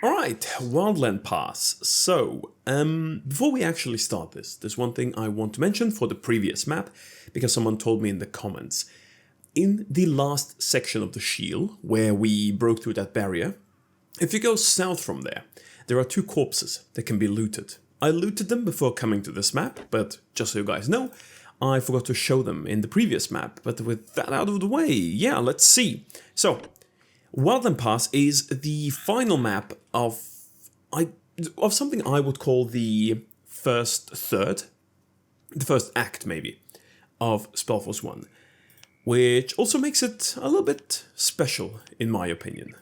Alright, Wildland Pass. So, before we actually start this, there's one thing I want to mention for the previous map, because someone told me in the comments. In the last section of the shield, where we broke through that barrier, if you go south from there, there are 2 corpses that can be looted. I looted them before coming to this map, but just so you guys know, I forgot to show them in the previous map. But with that out of the way, yeah, let's see. So, Wildland Pass is the final map of something I would call the first third, the first act maybe, of SpellForce 1, which also makes it a little bit special in my opinion.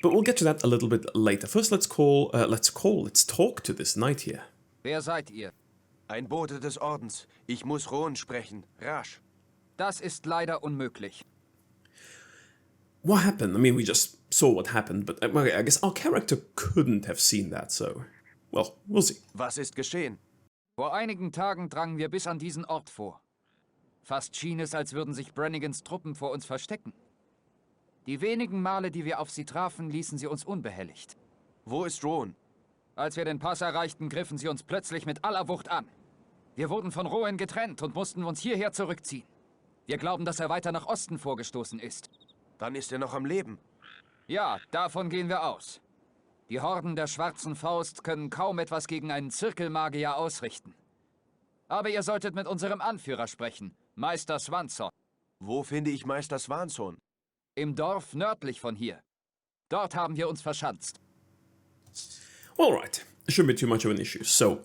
But we'll get to that a little bit later. First, let's talk to this knight here. Wer seid ihr? Ein Bote des Ordens. Ich muss Rohen sprechen. Rasch. Das ist leider unmöglich. What happened? I mean, we just saw what happened, but I guess our character couldn't have seen that, so... Well, we'll see. Was ist geschehen? Vor einigen Tagen drangen wir bis an diesen Ort vor. Fast schien es, als würden sich Brannigans Truppen vor uns verstecken. Die wenigen Male, die wir auf sie trafen, ließen sie uns unbehelligt. Wo ist Rowan? Als wir den Pass erreichten, griffen sie uns plötzlich mit aller Wucht an. Wir wurden von Rowan getrennt und mussten uns hierher zurückziehen. Wir glauben, dass er weiter nach Osten vorgestoßen ist. Dann ist er noch am Leben. Ja, davon gehen wir aus. Die Horden der Schwarzen Faust können kaum etwas gegen einen Zirkelmagier ausrichten. Aber ihr solltet mit unserem Anführer sprechen, Meister Swanson. Wo finde ich Meister Swanson? Im Dorf nördlich von hier. Dort haben wir uns verschanzt. Alright, shouldn't be too much of an issue. So,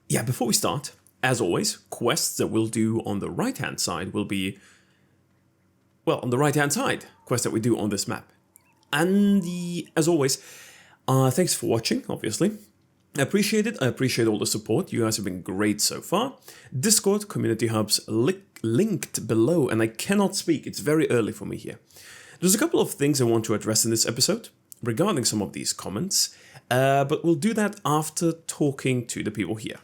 yeah, before we start, as always, quests that we'll do on the right-hand side will be... Well, on the right-hand side, quests that we do on this map. And as always, thanks for watching, obviously. I appreciate it. I appreciate all the support. You guys have been great so far. Discord, community hubs, linked below, and I cannot speak. It's very early for me here. There's a couple of things I want to address in this episode regarding some of these comments, but we'll do that after talking to the people here.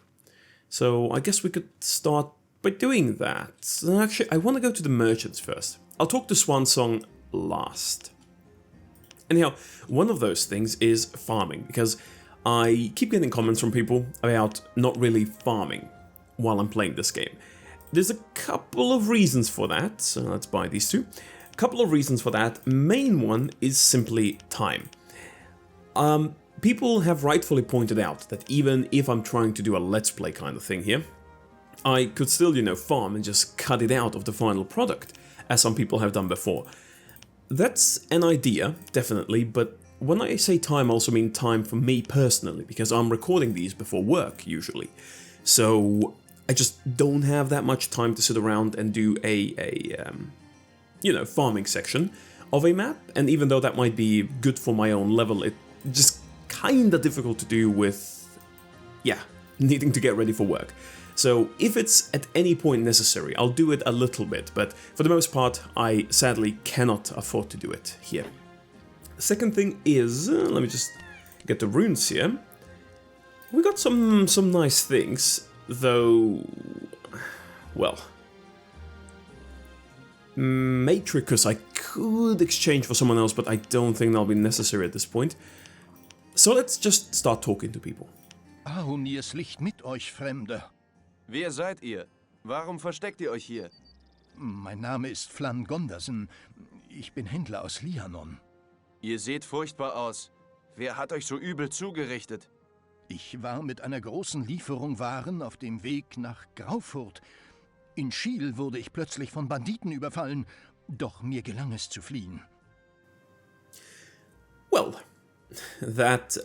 So I guess we could start by doing that. Actually, I want to go to the merchants first. I'll talk to Swansong last. Anyhow, one of those things is farming, because I keep getting comments from people about not really farming while I'm playing this game. There's a couple of reasons for that, so let's buy these 2. A couple of reasons for that. Main one is simply time. People have rightfully pointed out that even if I'm trying to do a let's play kind of thing here, I could still, farm and just cut it out of the final product, as some people have done before. That's an idea, definitely, but when I say time, I also mean time for me personally, because I'm recording these before work, usually. So I just don't have that much time to sit around and do a farming section of a map, and even though that might be good for my own level, it's just kinda difficult to do with, needing to get ready for work. So if it's at any point necessary, I'll do it a little bit, but for the most part, I sadly cannot afford to do it here. The second thing is, let me just get the runes here. We got some nice things, though, well, Matricus I could exchange for someone else, but I don't think that'll be necessary at this point. So let's just start talking to people. Ahunirs Licht mit euch, Fremde. Wer seid ihr? Warum versteckt ihr euch hier? Mein Name ist Flann Gondersen. Ich bin Händler aus Lianon. Ihr seht furchtbar aus. Wer hat euch so übel zugerichtet? Ich war mit einer großen Lieferung Waren auf dem Weg nach Graufurt. In Schiel wurde ich plötzlich von Banditen überfallen, doch mir gelang es zu fliehen. Well, that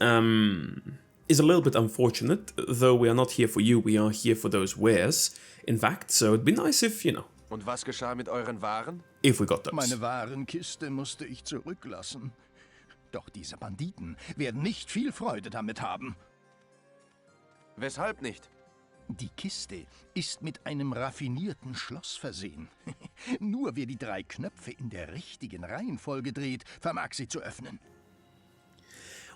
is a little bit unfortunate, though we are not here for you, we are here for those wares, in fact, so it'd be nice if, Und was geschah mit euren Waren? if we got those. Meine Warenkiste musste ich zurücklassen. Doch diese Banditen werden nicht viel Freude damit haben. Weshalb nicht? Die Kiste ist mit einem raffinierten Schloss versehen. Nur wer die 3 Knöpfe in der richtigen Reihenfolge dreht, vermag sie zu öffnen.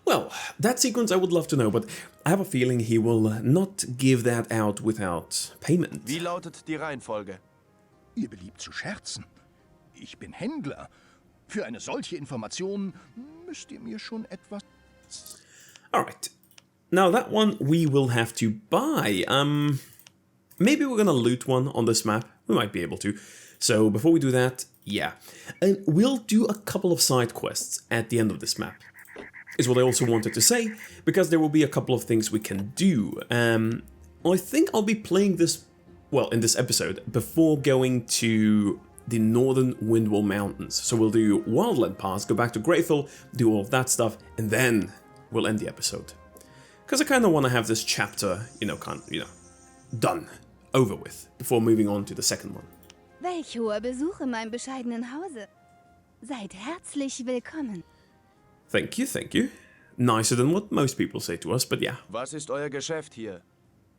Well, that sequence I would love to know, but I have a feeling he will not give that out without payment. Wie lautet die Reihenfolge? Ihr beliebt zu scherzen. Ich bin Händler. Für eine solche Information müsst ihr mir schon etwas... Alright. Now that one we will have to buy. Maybe we're gonna loot one on this map. We might be able to. So before we do that, yeah. And we'll do a couple of side quests at the end of this map. Is what I also wanted to say, because there will be a couple of things we can do. I think I'll be playing this, well, in this episode, before going to the northern Windwall Mountains. So we'll do Wildland Pass, go back to Greythal, do all of that stuff, and then we'll end the episode. Because I kind of want to have this chapter, done, over with, before moving on to the second one. Welch hoher Besuch in meinem bescheidenen Hause. Seid herzlich willkommen. Thank you, thank you. Nicer than what most people say to us, but yeah. Was ist euer Geschäft hier?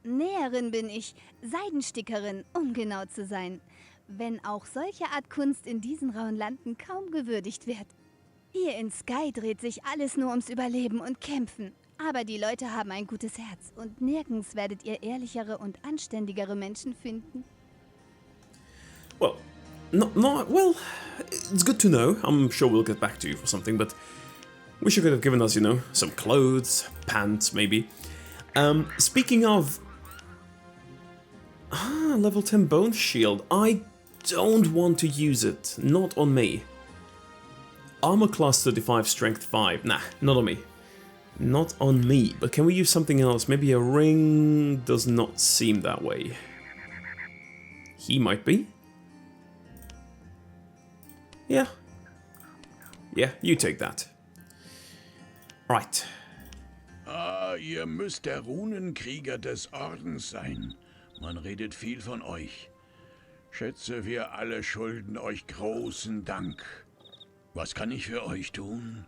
Näherin bin ich, Seidenstickerin, um genau zu sein. Wenn auch solche Art Kunst in diesen rauen Landen kaum gewürdigt wird. Hier in Sky dreht sich alles nur ums Überleben und Kämpfen. Aber die Leute haben ein gutes Herz und nirgends werdet ihr ehrlichere und anständigere Menschen finden. Well, well, it's good to know. I'm sure we'll get back to you for something, but wish you could have given us, some clothes, pants, maybe. Speaking of... level 10 bone shield. I don't want to use it. Not on me. Armor class 35, strength 5. Nah, not on me. Not on me. But can we use something else? Maybe a ring? Does not seem that way. He might be. Yeah. Yeah, you take that. Right. Ah, ihr müsst der Runenkrieger des Ordens sein. Man redet viel von euch. Schätze, wir alle schulden euch großen Dank. Was kann ich für euch tun?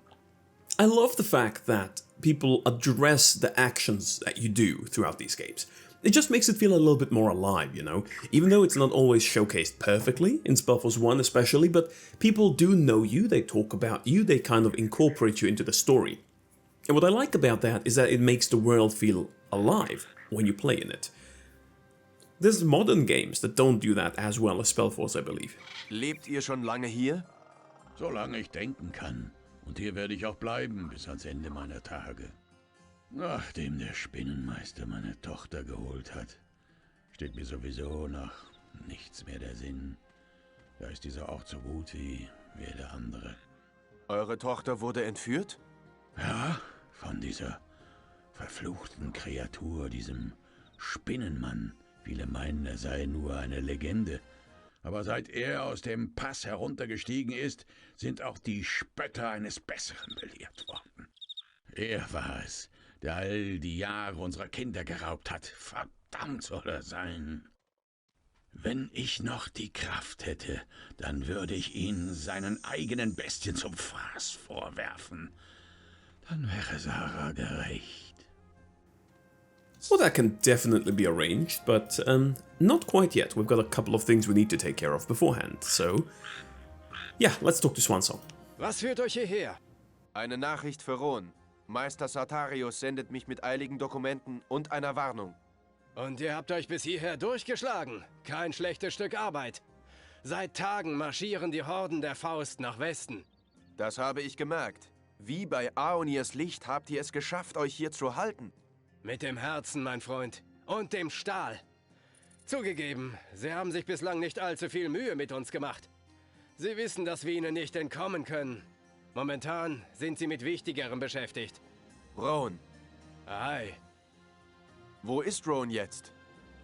I love the fact that people address the actions that you do throughout these games. It just makes it feel a little bit more alive, Even though it's not always showcased perfectly, in SpellForce 1 especially, but people do know you, they talk about you, they kind of incorporate you into the story. And what I like about that is that it makes the world feel alive when you play in it. There's modern games that don't do that as well as SpellForce, I believe. Lebt ihr schon lange hier? Solange ich denken kann. Und hier werde ich auch bleiben, bis ans Ende meiner Tage. Nachdem der Spinnenmeister meine Tochter geholt hat, steht mir sowieso nach nichts mehr der Sinn. Da ist dieser Ort so gut wie jeder andere. Eure Tochter wurde entführt? Ja, von dieser verfluchten Kreatur, diesem Spinnenmann. Viele meinen, er sei nur eine Legende. Aber seit er aus dem Pass heruntergestiegen ist, sind auch die Spötter eines Besseren belehrt worden. Er war es, der all die Jahre unserer Kinder geraubt hat. Verdammt soll er sein. Wenn ich noch die Kraft hätte, dann würde ich ihn seinen eigenen Bestien zum Fraß vorwerfen. Dann wäre Sarah gerecht. Well, that can definitely be arranged, but not quite yet. We've got a couple of things we need to take care of beforehand, so... Yeah, let's talk to Swansong. Was führt euch hierher? Eine Nachricht für Ron. Meister Sartarius sendet mich mit eiligen Dokumenten und einer Warnung. Und ihr habt euch bis hierher durchgeschlagen. Kein schlechtes Stück Arbeit. Seit Tagen marschieren die Horden der Faust nach Westen. Das habe ich gemerkt. Wie bei Aonirs Licht habt ihr es geschafft, euch hier zu halten. Mit dem Herzen, mein Freund. Und dem Stahl. Zugegeben, sie haben sich bislang nicht allzu viel Mühe mit uns gemacht. Sie wissen, dass wir ihnen nicht entkommen können. Momentan sind sie mit Wichtigerem beschäftigt. Rowan. Hi. Wo ist Rowan jetzt?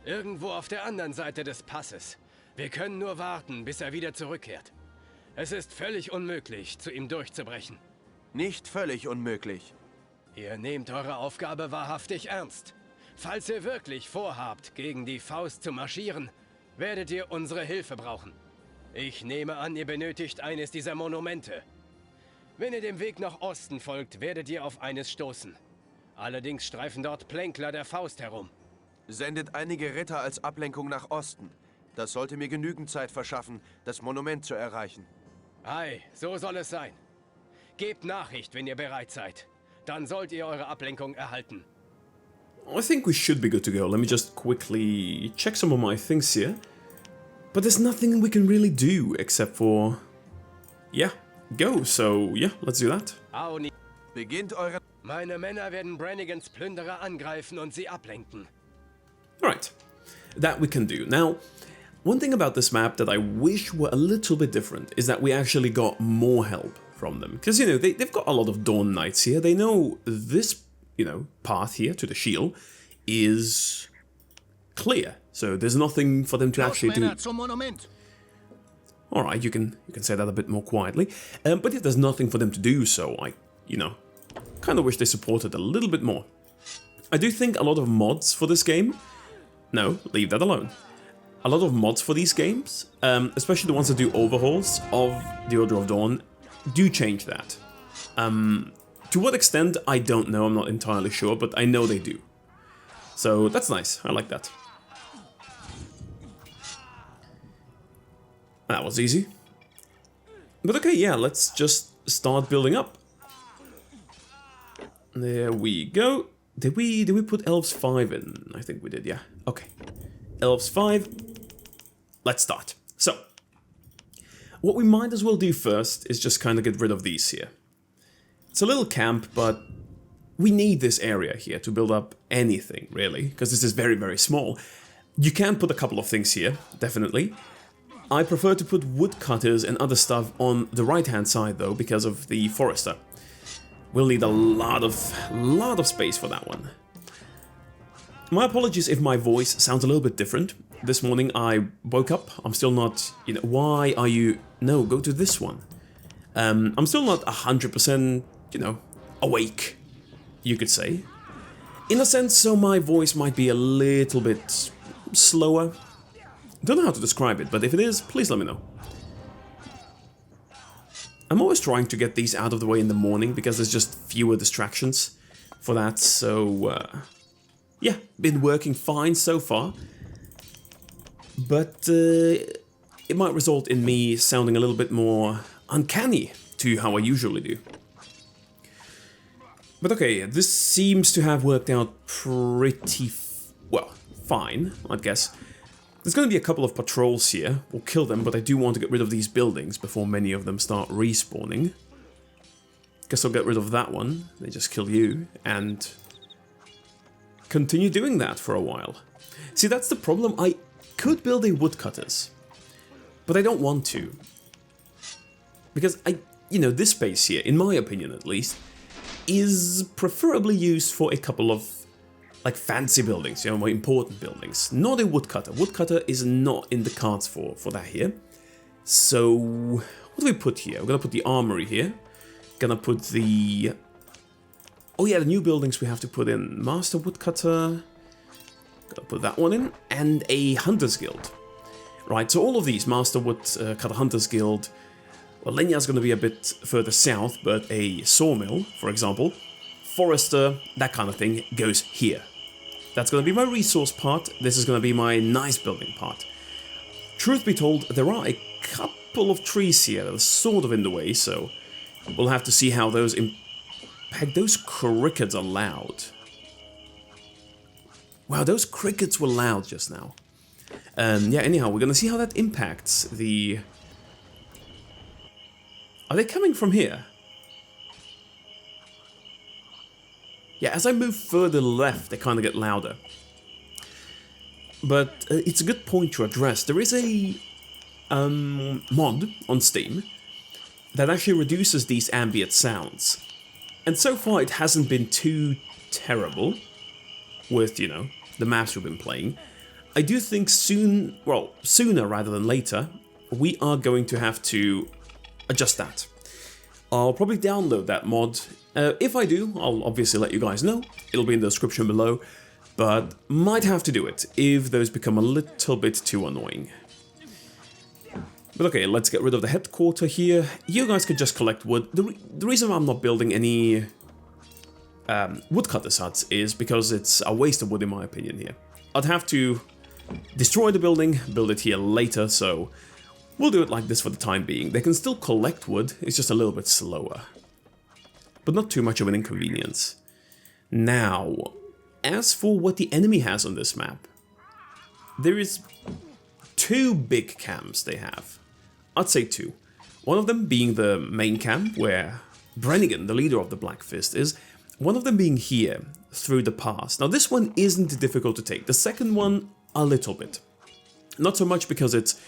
Irgendwo auf der anderen Seite des Passes. Wir können nur warten, bis er wieder zurückkehrt. Es ist völlig unmöglich, zu ihm durchzubrechen. Nicht völlig unmöglich. Ihr nehmt eure Aufgabe wahrhaftig ernst. Falls ihr wirklich vorhabt, gegen die Faust zu marschieren, werdet ihr unsere Hilfe brauchen. Ich nehme an, ihr benötigt eines dieser Monumente. Wenn ihr dem Weg nach Osten folgt, werdet ihr auf eines stoßen. Allerdings streifen dort Plänkler der Faust herum. Sendet einige Ritter als Ablenkung nach Osten. Das sollte mir genügend Zeit verschaffen, das Monument zu erreichen. Ei, so soll es sein. Gebt Nachricht, wenn ihr bereit seid. Dann sollt ihr eure Ablenkung erhalten. I think we should be good to go. Let me just quickly check some of my things here. But there's nothing we can really do except for... Yeah, go. So, yeah, let's do that. Aoni. Beginnt eure... Meine Männer werden Brannigans Plünderer angreifen und sie ablenken. Alright, that we can do. Now, one thing about this map that I wish were a little bit different is that we actually got more help from them. Because, you know, they've got a lot of Dawn Knights here. They know this, you know, path here to the shield is clear. So there's nothing for them to actually do. Alright, you can say that a bit more quietly. But yeah, there's nothing for them to do, so I, you know, kind of wish they supported a little bit more. I do think a lot of mods for this game... No, leave that alone. A lot of mods for these games, especially the ones that do overhauls of the Order of Dawn, do change that. To what extent, I don't know, I'm not entirely sure, but I know they do. So that's nice, I like that. That was easy. But okay, yeah, let's just start building up. There we go. Did we put Elves 5 in? I think we did, yeah. Okay. Elves 5. Let's start. So, what we might as well do first is just kind of get rid of these here. It's a little camp, but we need this area here to build up anything, really, because this is very, very small. You can put a couple of things here, definitely. I prefer to put woodcutters and other stuff on the right-hand side, though, because of the forester. We'll need a lot of space for that one. My apologies if my voice sounds a little bit different. This morning I woke up, I'm still not, you know, why are you... No, go to this one. I'm still not 100%, you know, awake, you could say. In a sense, so my voice might be a little bit slower. Don't know how to describe it, but if it is, please let me know. I'm always trying to get these out of the way in the morning because there's just fewer distractions for that, so yeah, been working fine so far. But it might result in me sounding a little bit more uncanny to how I usually do. But okay, this seems to have worked out pretty, well, fine, I guess. There's going to be a couple of patrols here. We'll kill them, but I do want to get rid of these buildings before many of them start respawning. Guess I'll get rid of that one. They just kill you, and continue doing that for a while. See, that's the problem. I could build a woodcutters, but I don't want to. Because you know, this space here, in my opinion at least, is preferably used for a couple of like fancy buildings, you know, more important buildings. Not a woodcutter. Woodcutter is not in the cards for that here. So, what do we put here? We're gonna put the armory here. Gonna put the... Oh yeah, the new buildings we have to put in. Master Woodcutter. Gonna put that one in. And a Hunter's Guild. Right, so all of these, Master Woodcutter, Hunter's Guild. Well, Lenya's gonna be a bit further south, but a sawmill, for example, forester, that kind of thing, goes here. That's going to be my resource part. This is going to be my nice building part. Truth be told, there are a couple of trees here that are sort of in the way, so we'll have to see how those impact. Those crickets are loud. Wow, those crickets were loud just now. Yeah, anyhow, we're going to see how that impacts the... Are they coming from here? Yeah, as I move further left, they kind of get louder. But it's a good point to address. There is a mod on Steam that actually reduces these ambient sounds. And so far it hasn't been too terrible with, you know, the maps we've been playing. I do think soon, well, sooner rather than later, we are going to have to adjust that. I'll probably download that mod. If I do, I'll obviously let you guys know. It'll be in the description below, but might have to do it if those become a little bit too annoying. But okay, let's get rid of the headquarter here. You guys can just collect wood. The reason I'm not building any woodcutters huts is because it's a waste of wood in my opinion here. I'd have to destroy the building, build it here later, so we'll do it like this for the time being. They can still collect wood, it's just a little bit slower. But not too much of an inconvenience. Now, as for what the enemy has on this map, there is two big camps they have. I'd say two. One of them being the main camp, where Brannigan, the leader of the Black Fist, is. One of them being here, through the pass. Now this one isn't difficult to take. The second one, a little bit. Not so much because it's,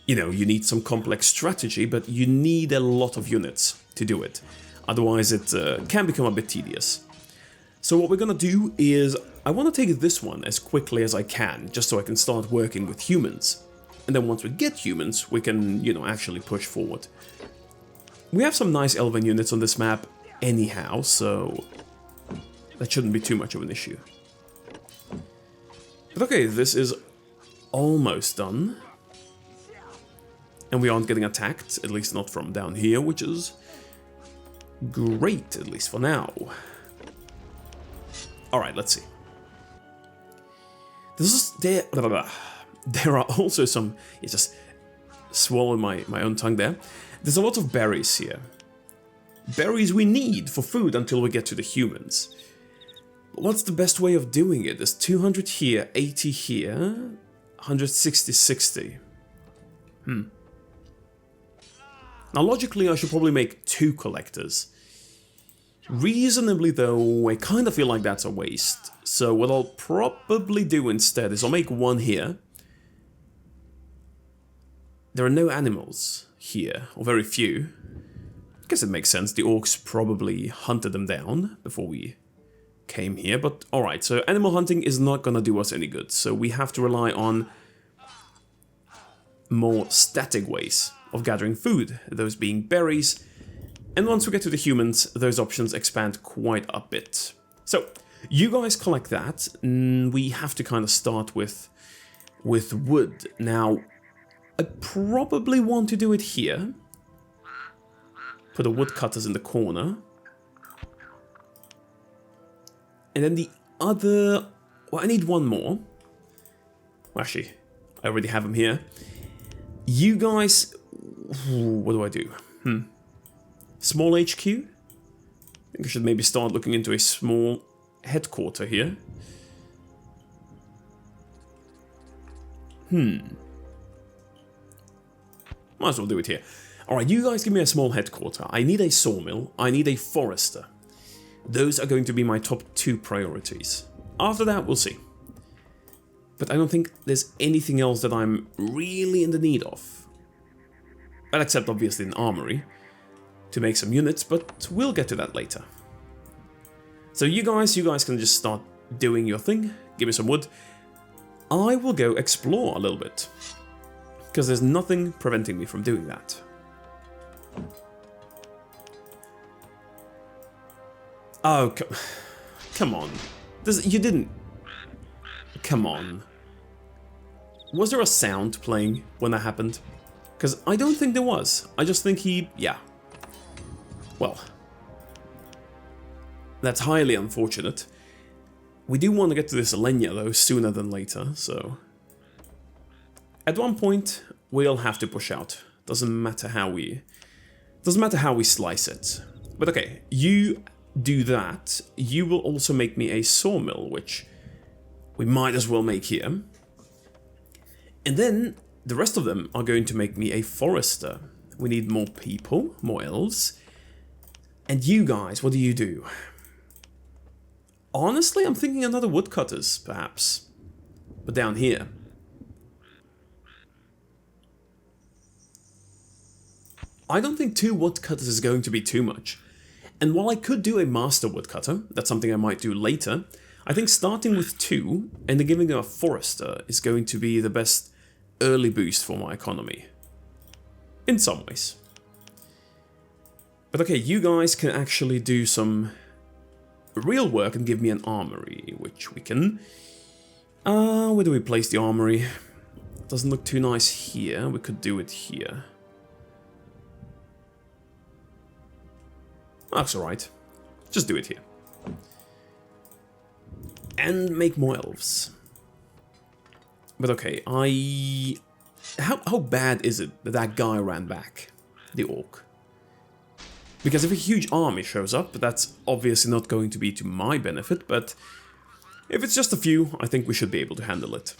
you know, you need some complex strategy, but you need a lot of units to do it. Otherwise it can become a bit tedious. So what we're gonna do is, I want to take this one as quickly as I can, just so I can start working with humans. And then once we get humans, we can, you know, actually push forward. We have some nice elven units on this map anyhow, so that shouldn't be too much of an issue. But okay, this is almost done. And we aren't getting attacked, at least not from down here, which is great, at least for now. Alright, let's see. There are also some... You just swallowed my own tongue there. There's a lot of berries here. Berries we need for food until we get to the humans. What's the best way of doing it? There's 200 here, 80 here, 160, 60. Now logically I should probably make 2 collectors. Reasonably though, I kind of feel like that's a waste. So what I'll probably do instead is I'll make 1 here. There are no animals here, or very few. I guess it makes sense, the orcs probably hunted them down before we came here, but alright, so animal hunting is not gonna do us any good, so we have to rely on more static ways of gathering food, those being berries, and once we get to the humans, those options expand quite a bit. So, you guys collect that, we have to kind of start with wood. Now, I probably want to do it here. Put the woodcutters in the corner. And then the other... Well, I need 1 more. Well, actually, I already have them here. You guys... What do I do? Small HQ? I think I should maybe start looking into a small headquarter here. Might as well do it here. Alright, you guys give me a small headquarter. I need a sawmill. I need a forester. Those are going to be my top 2 priorities. After that, we'll see. But I don't think there's anything else that I'm really in the need of. Well, except obviously an armory to make some units, but we'll get to that later. So you guys can just start doing your thing. Give me some wood. I will go explore a little bit, because there's nothing preventing me from doing that. Oh, come on. You didn't... Come on. Was there a sound playing when that happened? Because I don't think there was. I just think he... Yeah. Well. That's highly unfortunate. We do want to get to this Alenia, though, sooner than later, so... At one point, we'll have to push out. Doesn't matter how we slice it. But okay, you do that. You will also make me a sawmill, which we might as well make here. And then the rest of them are going to make me a forester. We need more people, more elves. And you guys, what do you do? Honestly, I'm thinking another woodcutters, perhaps. But down here. I don't think 2 woodcutters is going to be too much. And while I could do a master woodcutter, that's something I might do later, I think starting with 2 and then giving them a forester is going to be the best early boost for my economy. In some ways. But okay, you guys can actually do some real work and give me an armory, which we can... where do we place the armory? Doesn't look too nice here, we could do it here. That's alright. Just do it here. And make more elves. But okay, How bad is it that that guy ran back? The orc. Because if a huge army shows up, that's obviously not going to be to my benefit, but if it's just a few, I think we should be able to handle it.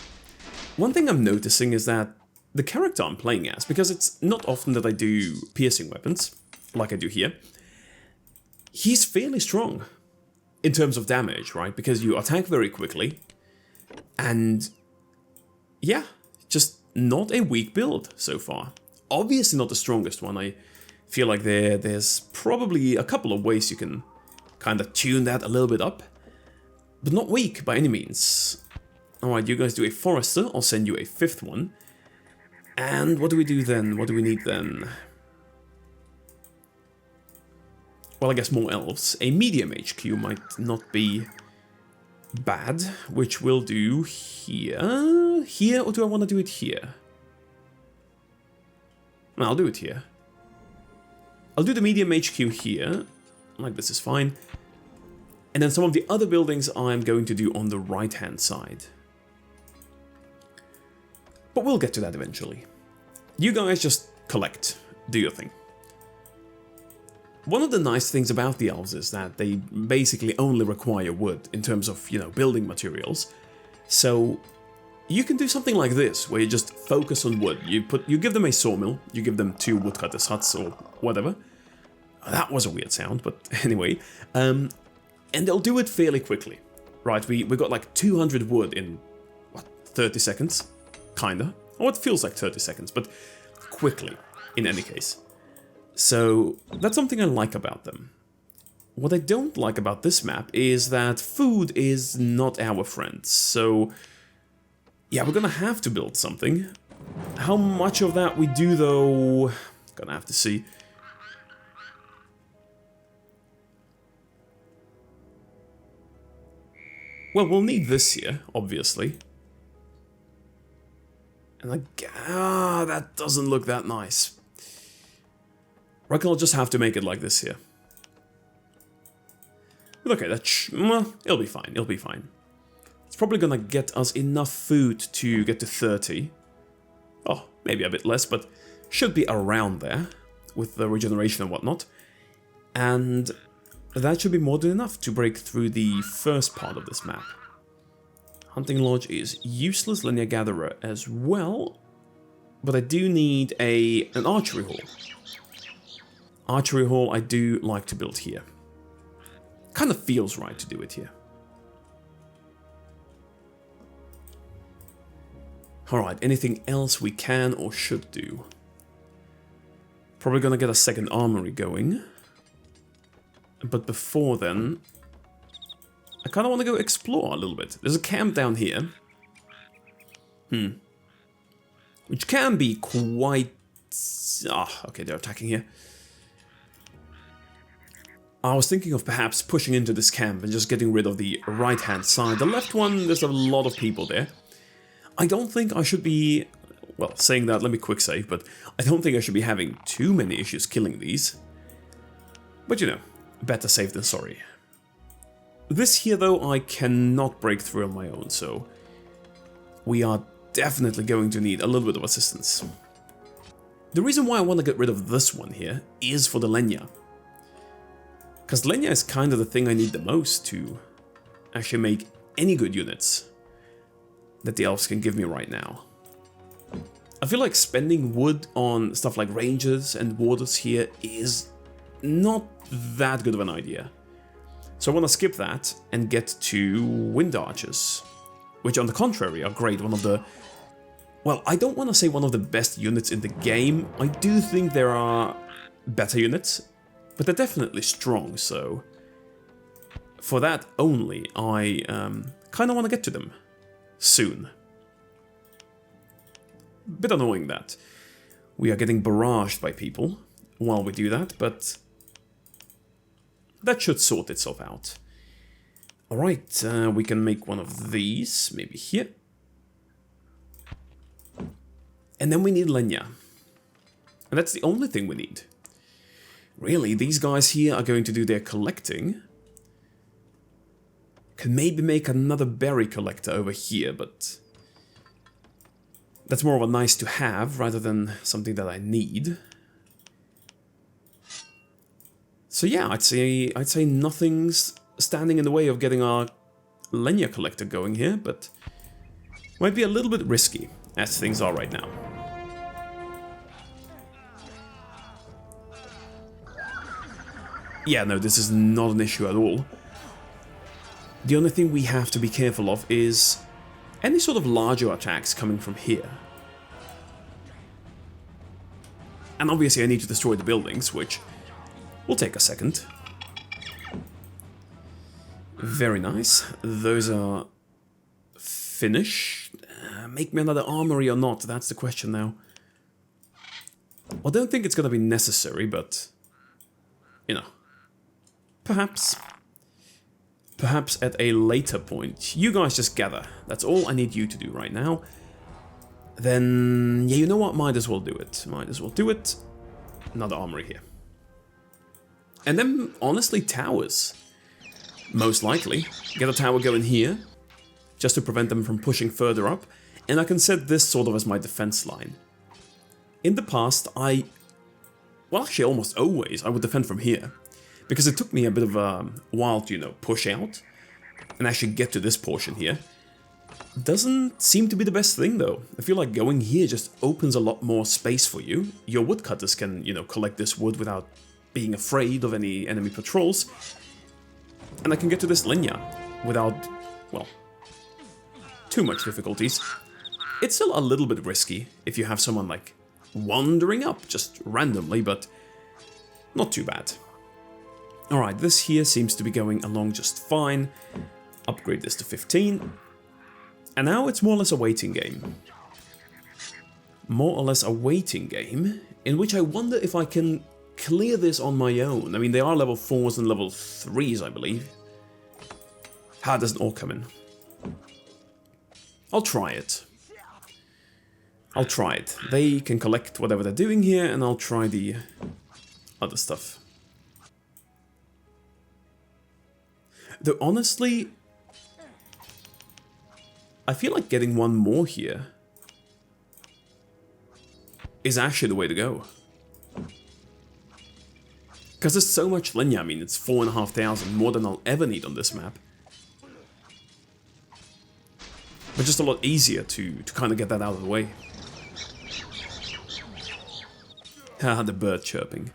One thing I'm noticing is that the character I'm playing as, because it's not often that I do piercing weapons, like I do here, he's fairly strong. in terms of damage, right? Because you attack very quickly, and yeah, just not a weak build so far. Obviously not the strongest one. I feel like there's probably a couple of ways you can kind of tune that a little bit up, but not weak by any means. Alright, you guys do a forester, I'll send you a 5th one. And what do we do then? What do we need then? Well, I guess more elves. A medium HQ might not be bad, which we'll do here. Here, or do I want to do it here? No, I'll do it here. I'll do the medium HQ here. Like this is fine. And then some of the other buildings I'm going to do on the right-hand side. But we'll get to that eventually. You guys just collect. Do your thing. One of the nice things about the elves is that they basically only require wood in terms of, you know, building materials. So you can do something like this, where you just focus on wood. You give them a sawmill, you give them 2 woodcutters' huts or whatever. That was a weird sound, but anyway. And they'll do it fairly quickly. Right, we got like 200 wood in, what, 30 seconds? Kinda. Or it feels like 30 seconds, but quickly, in any case. So, that's something I like about them. What I don't like about this map is that food is not our friend, so yeah, we're gonna have to build something. How much of that we do, though, gonna have to see. Well, we'll need this here, obviously. And that doesn't look that nice. Reckon I'll just have to make it like this here. But okay, it'll be fine, it'll be fine. It's probably gonna get us enough food to get to 30. Oh, maybe a bit less, but should be around there with the regeneration and whatnot. And that should be more than enough to break through the first part of this map. Hunting Lodge is useless, Linear Gatherer as well, but I do need an archery hall. Archery hall I do like to build here. Kind of feels right to do it here. Alright, anything else we can or should do? Probably gonna get a second armory going. But before then, I kind of want to go explore a little bit. There's a camp down here. Which can be quite... okay, they're attacking here. I was thinking of perhaps pushing into this camp and just getting rid of the right-hand side. The left one, there's a lot of people there. I don't think I should be... Well, saying that, let me quick save, but I don't think I should be having too many issues killing these. But you know, better safe than sorry. This here, though, I cannot break through on my own, so we are definitely going to need a little bit of assistance. The reason why I want to get rid of this one here is for the Lenya. Because Lenya is kind of the thing I need the most to actually make any good units that the elves can give me right now. I feel like spending wood on stuff like rangers and warders here is not that good of an idea. So I want to skip that and get to wind archers, which on the contrary are great. One of the... Well, I don't want to say one of the best units in the game. I do think there are better units, but they're definitely strong, so... For that only, I kind of want to get to them soon. Bit annoying that we are getting barraged by people while we do that, but that should sort itself out. Alright, we can make one of these, maybe here. And then we need Lenya. And that's the only thing we need. Really, these guys here are going to do their collecting. Can maybe make another berry collector over here, but that's more of a nice to have rather than something that I need. So yeah, I'd say nothing's standing in the way of getting our Lenya collector going here, but might be a little bit risky as things are right now. Yeah, no, this is not an issue at all. The only thing we have to be careful of is any sort of larger attacks coming from here. And obviously I need to destroy the buildings, which will take a second. Very nice. Those are finished. Make me another armory or not, that's the question now. I don't think it's gonna be necessary, but, you know, perhaps at a later point. You guys just gather. That's all I need you to do right now. Then, yeah, you know what? Might as well do it. Might as well do it. Another armory here. And then, honestly, towers. Most likely. Get a tower going here, just to prevent them from pushing further up. And I can set this sort of as my defense line. In the past, well, actually almost always, I would defend from here. Because it took me a bit of a while to, you know, push out and actually get to this portion here. Doesn't seem to be the best thing, though. I feel like going here just opens a lot more space for you. Your woodcutters can, you know, collect this wood without being afraid of any enemy patrols. And I can get to this linea without, well, too much difficulties. It's still a little bit risky if you have someone, like, wandering up just randomly, but not too bad. Alright, this here seems to be going along just fine. Upgrade this to 15. And now it's more or less a waiting game. More or less a waiting game, in which I wonder if I can clear this on my own. I mean, they are level 4s and level 3s, I believe. How does it all come in? I'll try it. I'll try it. They can collect whatever they're doing here, and I'll try the other stuff. Though honestly, I feel like getting one more here is actually the way to go. Because there's so much linea, I mean, it's 4,500, more than I'll ever need on this map. But just a lot easier to kind of get that out of the way. Haha, the bird chirping.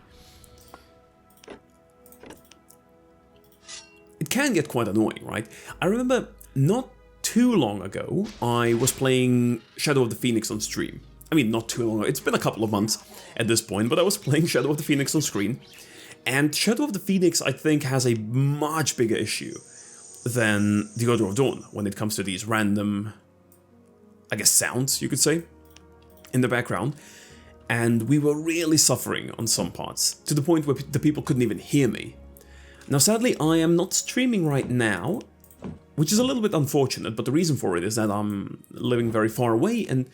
It can get quite annoying, right? I remember not too long ago, I was playing Shadow of the Phoenix on stream. I mean, not too long ago, it's been a couple of months at this point, but I was playing Shadow of the Phoenix on screen. And Shadow of the Phoenix, I think, has a much bigger issue than The Order of Dawn when it comes to these random, I guess, sounds, you could say, in the background. And we were really suffering on some parts, to the point where the people couldn't even hear me. Now, sadly, I am not streaming right now, which is a little bit unfortunate, but the reason for it is that I'm living very far away and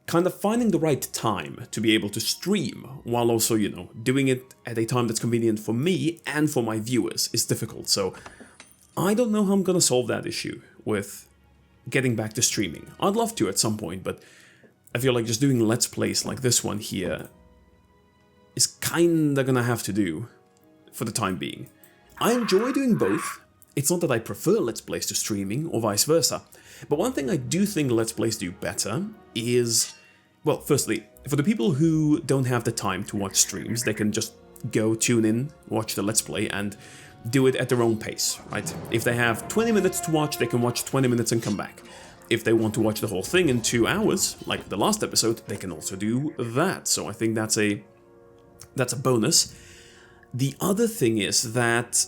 kind of finding the right time to be able to stream, while also, you know, doing it at a time that's convenient for me and for my viewers is difficult. So I don't know how I'm gonna solve that issue with getting back to streaming. I'd love to at some point, but I feel like just doing Let's Plays like this one here is kinda gonna have to do for the time being. I enjoy doing both. It's not that I prefer Let's Plays to streaming or vice versa. But one thing I do think Let's Plays do better is, well, firstly, for the people who don't have the time to watch streams, they can just go tune in, watch the Let's Play, and do it at their own pace, right? If they have 20 minutes to watch, they can watch 20 minutes and come back. If they want to watch the whole thing in 2 hours, like the last episode, they can also do that. So I think that's a bonus. The other thing is that,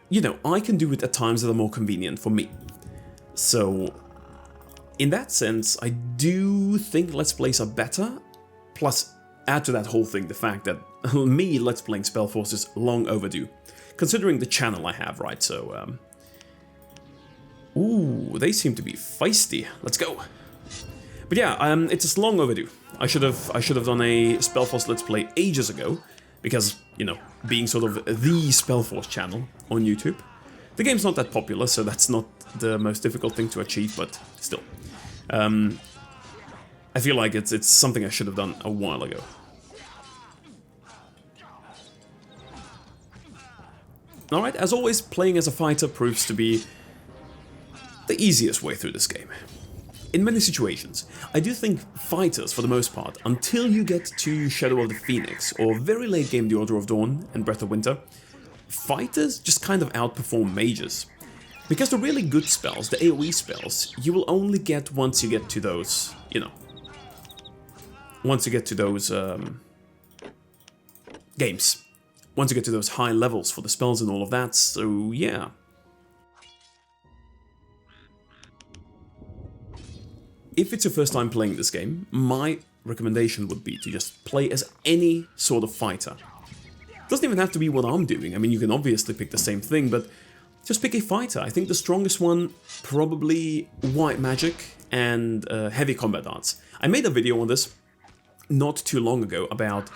you know, I can do it at times that are more convenient for me. So, in that sense, I do think Let's Plays are better. Plus, add to that whole thing the fact that me Let's Playing SpellForce is long overdue. Considering the channel I have, right? So, ooh, they seem to be feisty. Let's go. But yeah, it's just long overdue. I should have done a SpellForce Let's Play ages ago. Because, you know, being sort of the SpellForce channel on YouTube. The game's not that popular, so that's not the most difficult thing to achieve, but still. I feel like it's something I should have done a while ago. Alright, as always, playing as a fighter proves to be the easiest way through this game. In many situations, I do think fighters, for the most part, until you get to Shadow of the Phoenix, or very late game The Order of Dawn and Breath of Winter, fighters just kind of outperform mages. Because the really good spells, the AoE spells, you will only get once you get to those, you know, once you get to those games. Once you get to those high levels for the spells and all of that, so yeah. If it's your first time playing this game, my recommendation would be to just play as any sort of fighter. Doesn't even have to be what I'm doing. I mean, you can obviously pick the same thing, but just pick a fighter. I think the strongest one, probably white magic and heavy combat arts. I made a video on this not too long ago about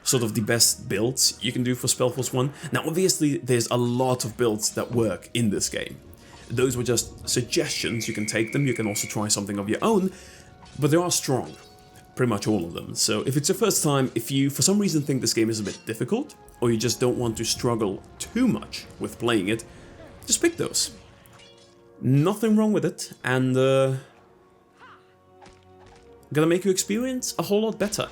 sort of the best builds you can do for SpellForce 1. Now, obviously, there's a lot of builds that work in this game. Those were just suggestions. You can take them. You can also try something of your own, but they are strong. Pretty much all of them. So if it's your first time, if you for some reason think this game is a bit difficult, or you just don't want to struggle too much with playing it, just pick those. Nothing wrong with it, and gonna make your experience a whole lot better.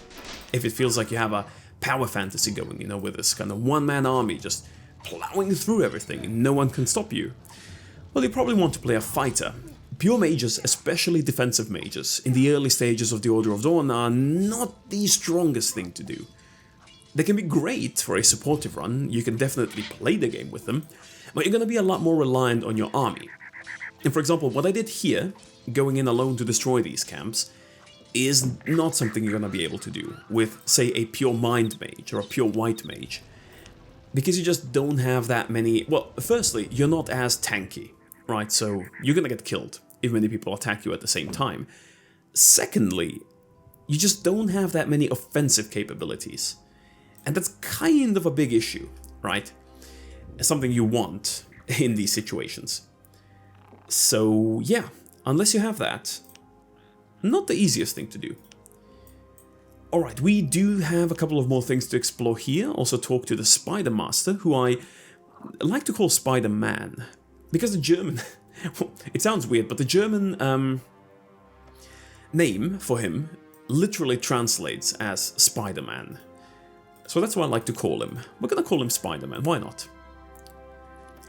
If it feels like you have a power fantasy going, you know, with this kind of one-man army just plowing through everything and no one can stop you. Well, you probably want to play a fighter. Pure mages, especially defensive mages, in the early stages of the Order of Dawn are not the strongest thing to do. They can be great for a supportive run, you can definitely play the game with them, but you're going to be a lot more reliant on your army. And for example, what I did here, going in alone to destroy these camps, is not something you're going to be able to do with, say, a pure mind mage or a pure white mage. Because you just don't have that many... Well, firstly, you're not as tanky, right? So you're going to get killed if many people attack you at the same time. Secondly, you just don't have that many offensive capabilities. And that's kind of a big issue, right? Something you want in these situations. So yeah, unless you have that, not the easiest thing to do. Alright, we do have a couple of more things to explore here. Also talk to the Spider Master, who I like to call Spider-Man. Because the German... it sounds weird, but the German name for him literally translates as Spider-Man. So that's what I like to call him. We're gonna call him Spider-Man, why not?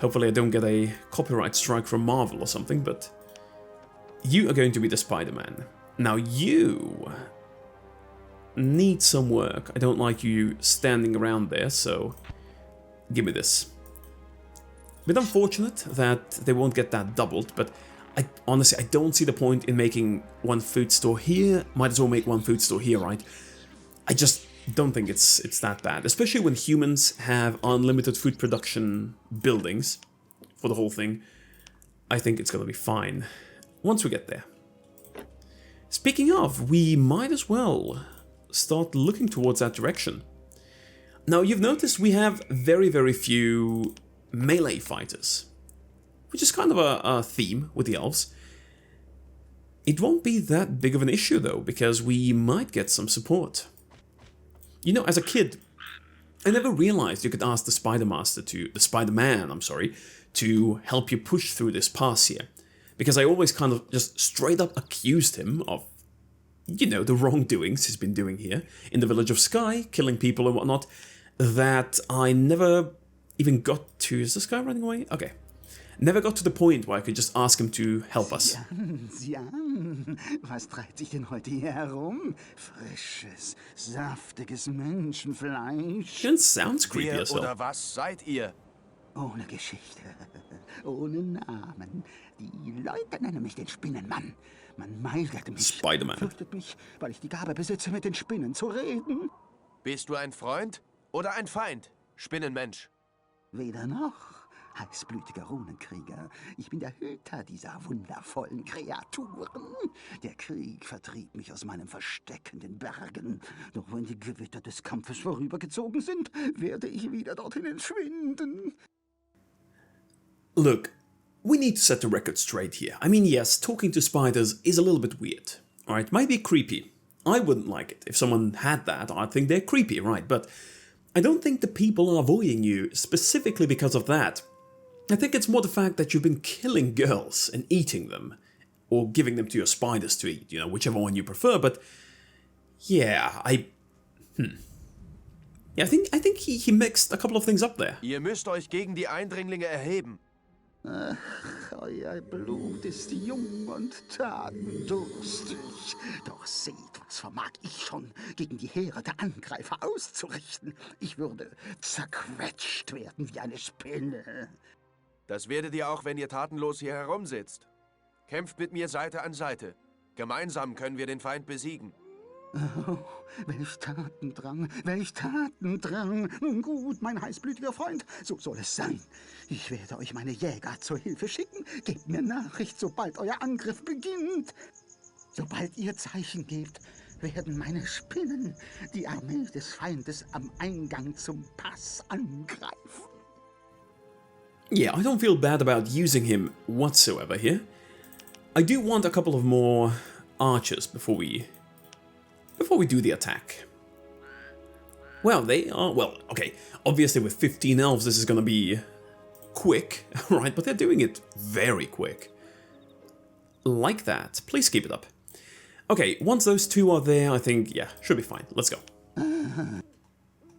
Hopefully I don't get a copyright strike from Marvel or something, but... you are going to be the Spider-Man. Now you... need some work. I don't like you standing around there, so... give me this. Bit unfortunate that they won't get that doubled, but honestly, I don't see the point in making one food store here. Might as well make one food store here, right? I just don't think it's that bad, especially when humans have unlimited food production buildings for the whole thing. I think it's gonna be fine once we get there. Speaking of, we might as well start looking towards that direction. Now, you've noticed we have very, very few melee fighters, which is kind of a theme with the elves. It won't be that big of an issue though, because we might get some support. You know, as a kid, I never realized you could ask the Spider-Man, I'm sorry, to help you push through this pass here. Because I always kind of just straight up accused him of, you know, the wrongdoings he's been doing here in the village of Sky, killing people and whatnot, that I never even got to... Is this guy running away? Okay. Never got to the point where I could just ask him to help us. Jan, was treibt sich denn heute hier herum? Frisches, saftiges Menschenfleisch. It sounds creepy Wer as hell. oder was seid ihr? Ohne Geschichte, ohne Namen. Die Leute nennen mich den Spinnenmann. Man meilt mich, Spider-Man. fürchtet mich, weil ich die Gabe besitze, mit den Spinnen zu reden. Bist du ein Freund oder ein Feind, Spinnenmensch? Weder noch, heißblütiger Runenkrieger. Ich bin der Hüter dieser wundervollen Kreaturen. Der Krieg vertrieb mich aus meinem Versteck in den Bergen. Doch wenn die Gewitter des Kampfes vorübergezogen sind, werde ich wieder dorthin entschwinden. Look, we need to set the record straight here. I mean, yes, talking to spiders is a little bit weird. Alright, might be creepy. I wouldn't like it. If someone had that, I'd think they're creepy, right? But I don't think the people are avoiding you specifically because of that. I think it's more the fact that you've been killing girls and eating them. Or giving them to your spiders to eat, you know, whichever one you prefer, but... yeah, Yeah, I think he mixed a couple of things up there. Ihr müsst euch gegen die Eindringlinge erheben. euer Blut ist jung und tatendurstig. Doch seht, was vermag ich schon, gegen die Heere der Angreifer auszurichten. Ich würde zerquetscht werden wie eine Spinne. Das werdet ihr auch, wenn ihr tatenlos hier herumsitzt. Kämpft mit mir Seite an Seite. Gemeinsam können wir den Feind besiegen. Oh, welch Tatendrang, welch Tatendrang. Nun gut, mein heißblütiger Freund, so soll es sein. Ich werde euch meine Jäger zur Hilfe schicken. Gebt mir Nachricht, sobald euer Angriff beginnt. Sobald ihr Zeichen gebt, werden meine Spinnen die Armee des Feindes am Eingang zum Pass angreifen. Yeah, I don't feel bad about using him whatsoever here. I do want a couple of more archers before we do the attack. Well, they are, well, okay, obviously with 15 elves this is gonna be quick, right, but they're doing it very quick. Like that. Please keep it up. Okay, once those two are there, I think, yeah, should be fine. Let's go.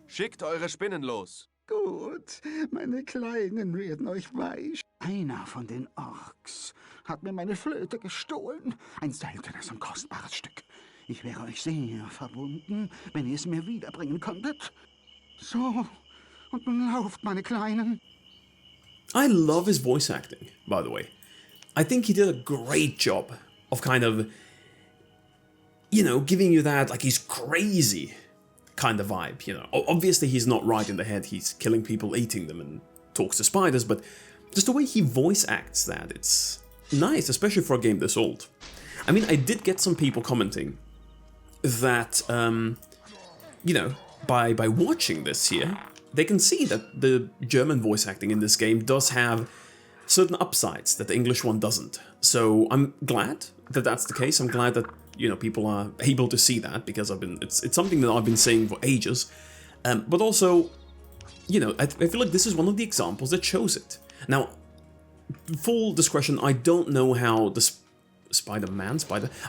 Schickt eure Spinnen los. Gut, meine Kleinen werden euch weich. Einer von den Orks hat mir meine Flöte gestohlen. Ein seltenes und kostbares Stück. Ich wäre euch sehr verbunden, wenn ihr es mir wiederbringen könntet. So, und nun lauft, meine Kleinen. I love his voice acting, by the way. I think he did a great job of kind of, you know, giving you that, like, he's crazy kind of vibe, you know. Obviously he's not right in the head, he's killing people, eating them, and talks to spiders, but just the way he voice acts that, it's nice, especially for a game this old. I mean, I did get some people commenting that, you know, by watching this here, they can see that the German voice acting in this game does have certain upsides that the English one doesn't. So I'm glad that that's the case. I'm glad that, you know, people are able to see that, because it's something that I've been saying for ages. But also, you know, I feel like this is one of the examples that shows it. Now, full discretion, I don't know how the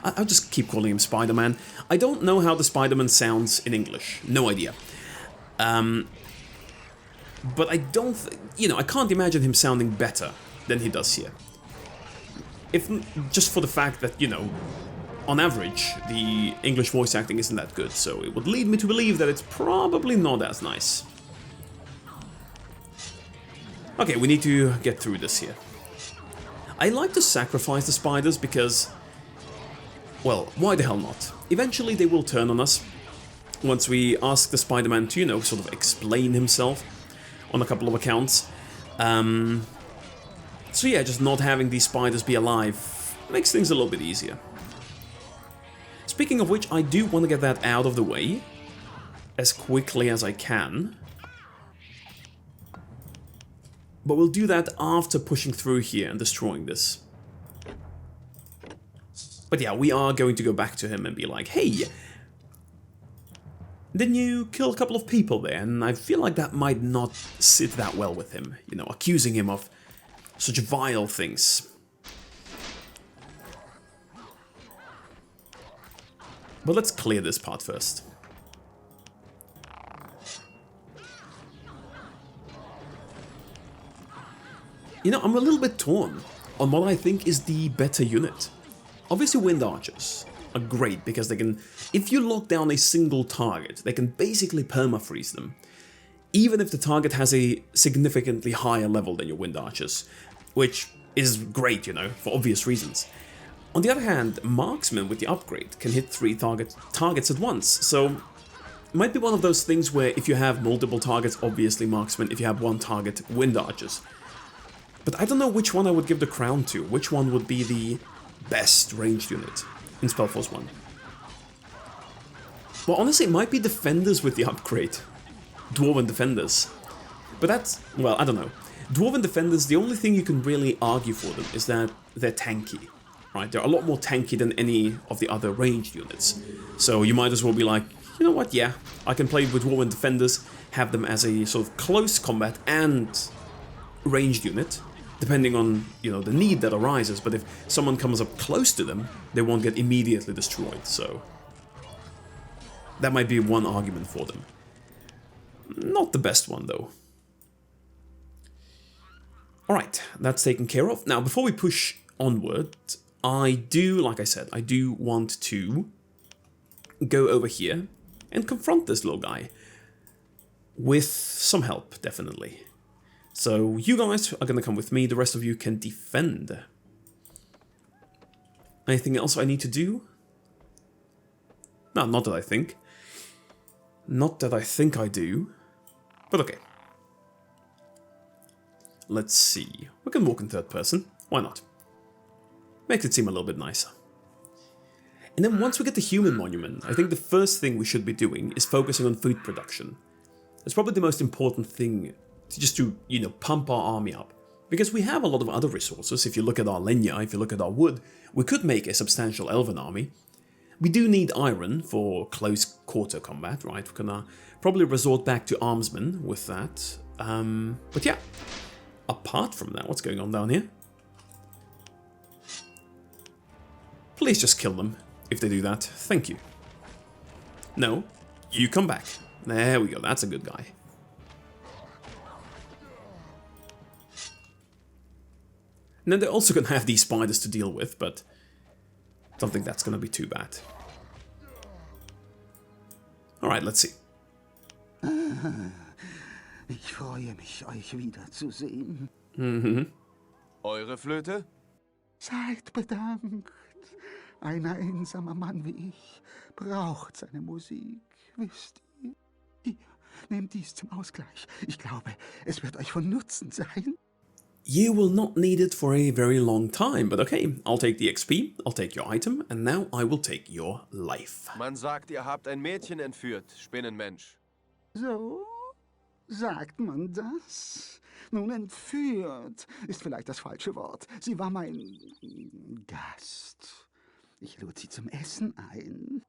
I'll just keep calling him Spider-Man. I don't know how the Spider-Man sounds in English. No idea. But I don't, you know, I can't imagine him sounding better than he does here. If just for the fact that, you know, on average, the English voice acting isn't that good, so it would lead me to believe that it's probably not as nice. Okay, we need to get through this here. I like to sacrifice the spiders because, well, why the hell not? Eventually they will turn on us once we ask the Spider-Man to, you know, sort of explain himself on a couple of accounts. So yeah, just not having these spiders be alive makes things a little bit easier. Speaking of which, I do want to get that out of the way as quickly as I can. But we'll do that after pushing through here and destroying this. But yeah, we are going to go back to him and be like, hey, didn't you kill a couple of people there? And I feel like that might not sit that well with him, you know, accusing him of such vile things. But let's clear this part first. You know, I'm a little bit torn on what I think is the better unit. Obviously, Wind Archers are great because they can, if you lock down a single target, they can basically perma-freeze them. Even if the target has a significantly higher level than your Wind Archers, which is great, you know, for obvious reasons. On the other hand, Marksman with the upgrade can hit 3 targets at once, so it might be one of those things where if you have multiple targets, obviously Marksman, if you have one target, Wind Archers. But I don't know which one I would give the crown to, which one would be the best ranged unit in SpellForce 1. Well, honestly, it might be Defenders with the upgrade. Dwarven Defenders. But that's, well, I don't know. Dwarven Defenders, the only thing you can really argue for them is that they're tanky. Right? They're a lot more tanky than any of the other ranged units. So you might as well be like, you know what, yeah, I can play with Dwarven Defenders, have them as a sort of close combat and ranged unit, depending on, you know, the need that arises, but if someone comes up close to them, they won't get immediately destroyed, so that might be one argument for them. Not the best one, though. Alright, that's taken care of. Now, before we push onward, I do, like I said, I do want to go over here and confront this little guy. With some help, definitely. So, you guys are gonna come with me, the rest of you can defend. Anything else I need to do? No, not that I think. Not that I think I do. But okay. Let's see. We can walk in third person. Why not? Makes it seem a little bit nicer. And then once we get the human monument, I think the first thing we should be doing is focusing on food production. It's probably the most important thing to you know, pump our army up. Because we have a lot of other resources. If you look at our Lenya, if you look at our wood, we could make a substantial elven army. We do need iron for close quarter combat, right? We're gonna probably resort back to armsmen with that. But yeah, apart from that, what's going on down here? Please just kill them if they do that. Thank you. No, you come back. There we go, that's a good guy. And then they're also gonna have these spiders to deal with, but I don't think that's gonna be too bad. Alright, let's see. Ich freue mich, euch wiederzusehen. Eure Flöte? Seid bedankt. Ein einsamer Mann wie ich braucht seine Musik, wisst ihr? Hier, nehmt dies zum Ausgleich. Ich glaube, es wird euch von Nutzen sein. You will not need it for a very long time, but okay, I'll take the XP, I'll take your item, and now I will take your life. Man sagt, ihr habt ein Mädchen entführt, Spinnenmensch. So? Sagt man das? Nun, entführt ist vielleicht das falsche Wort. Sie war mein Gast. Ich lud sie zum Essen ein.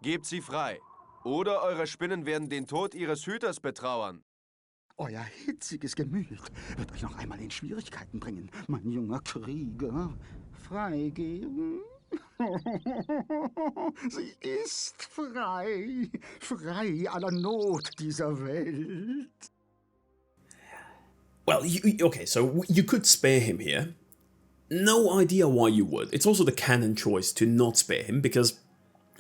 Gebt sie frei, oder eure Spinnen werden den Tod ihres Hüters betrauern. Euer hitziges Gemüt wird euch noch einmal in Schwierigkeiten bringen, mein junger Krieger. Freigeben? Sie ist frei. Frei aller Not dieser Welt. Well, okay, so you could spare him here. No idea why you would. It's also the canon choice to not spare him, because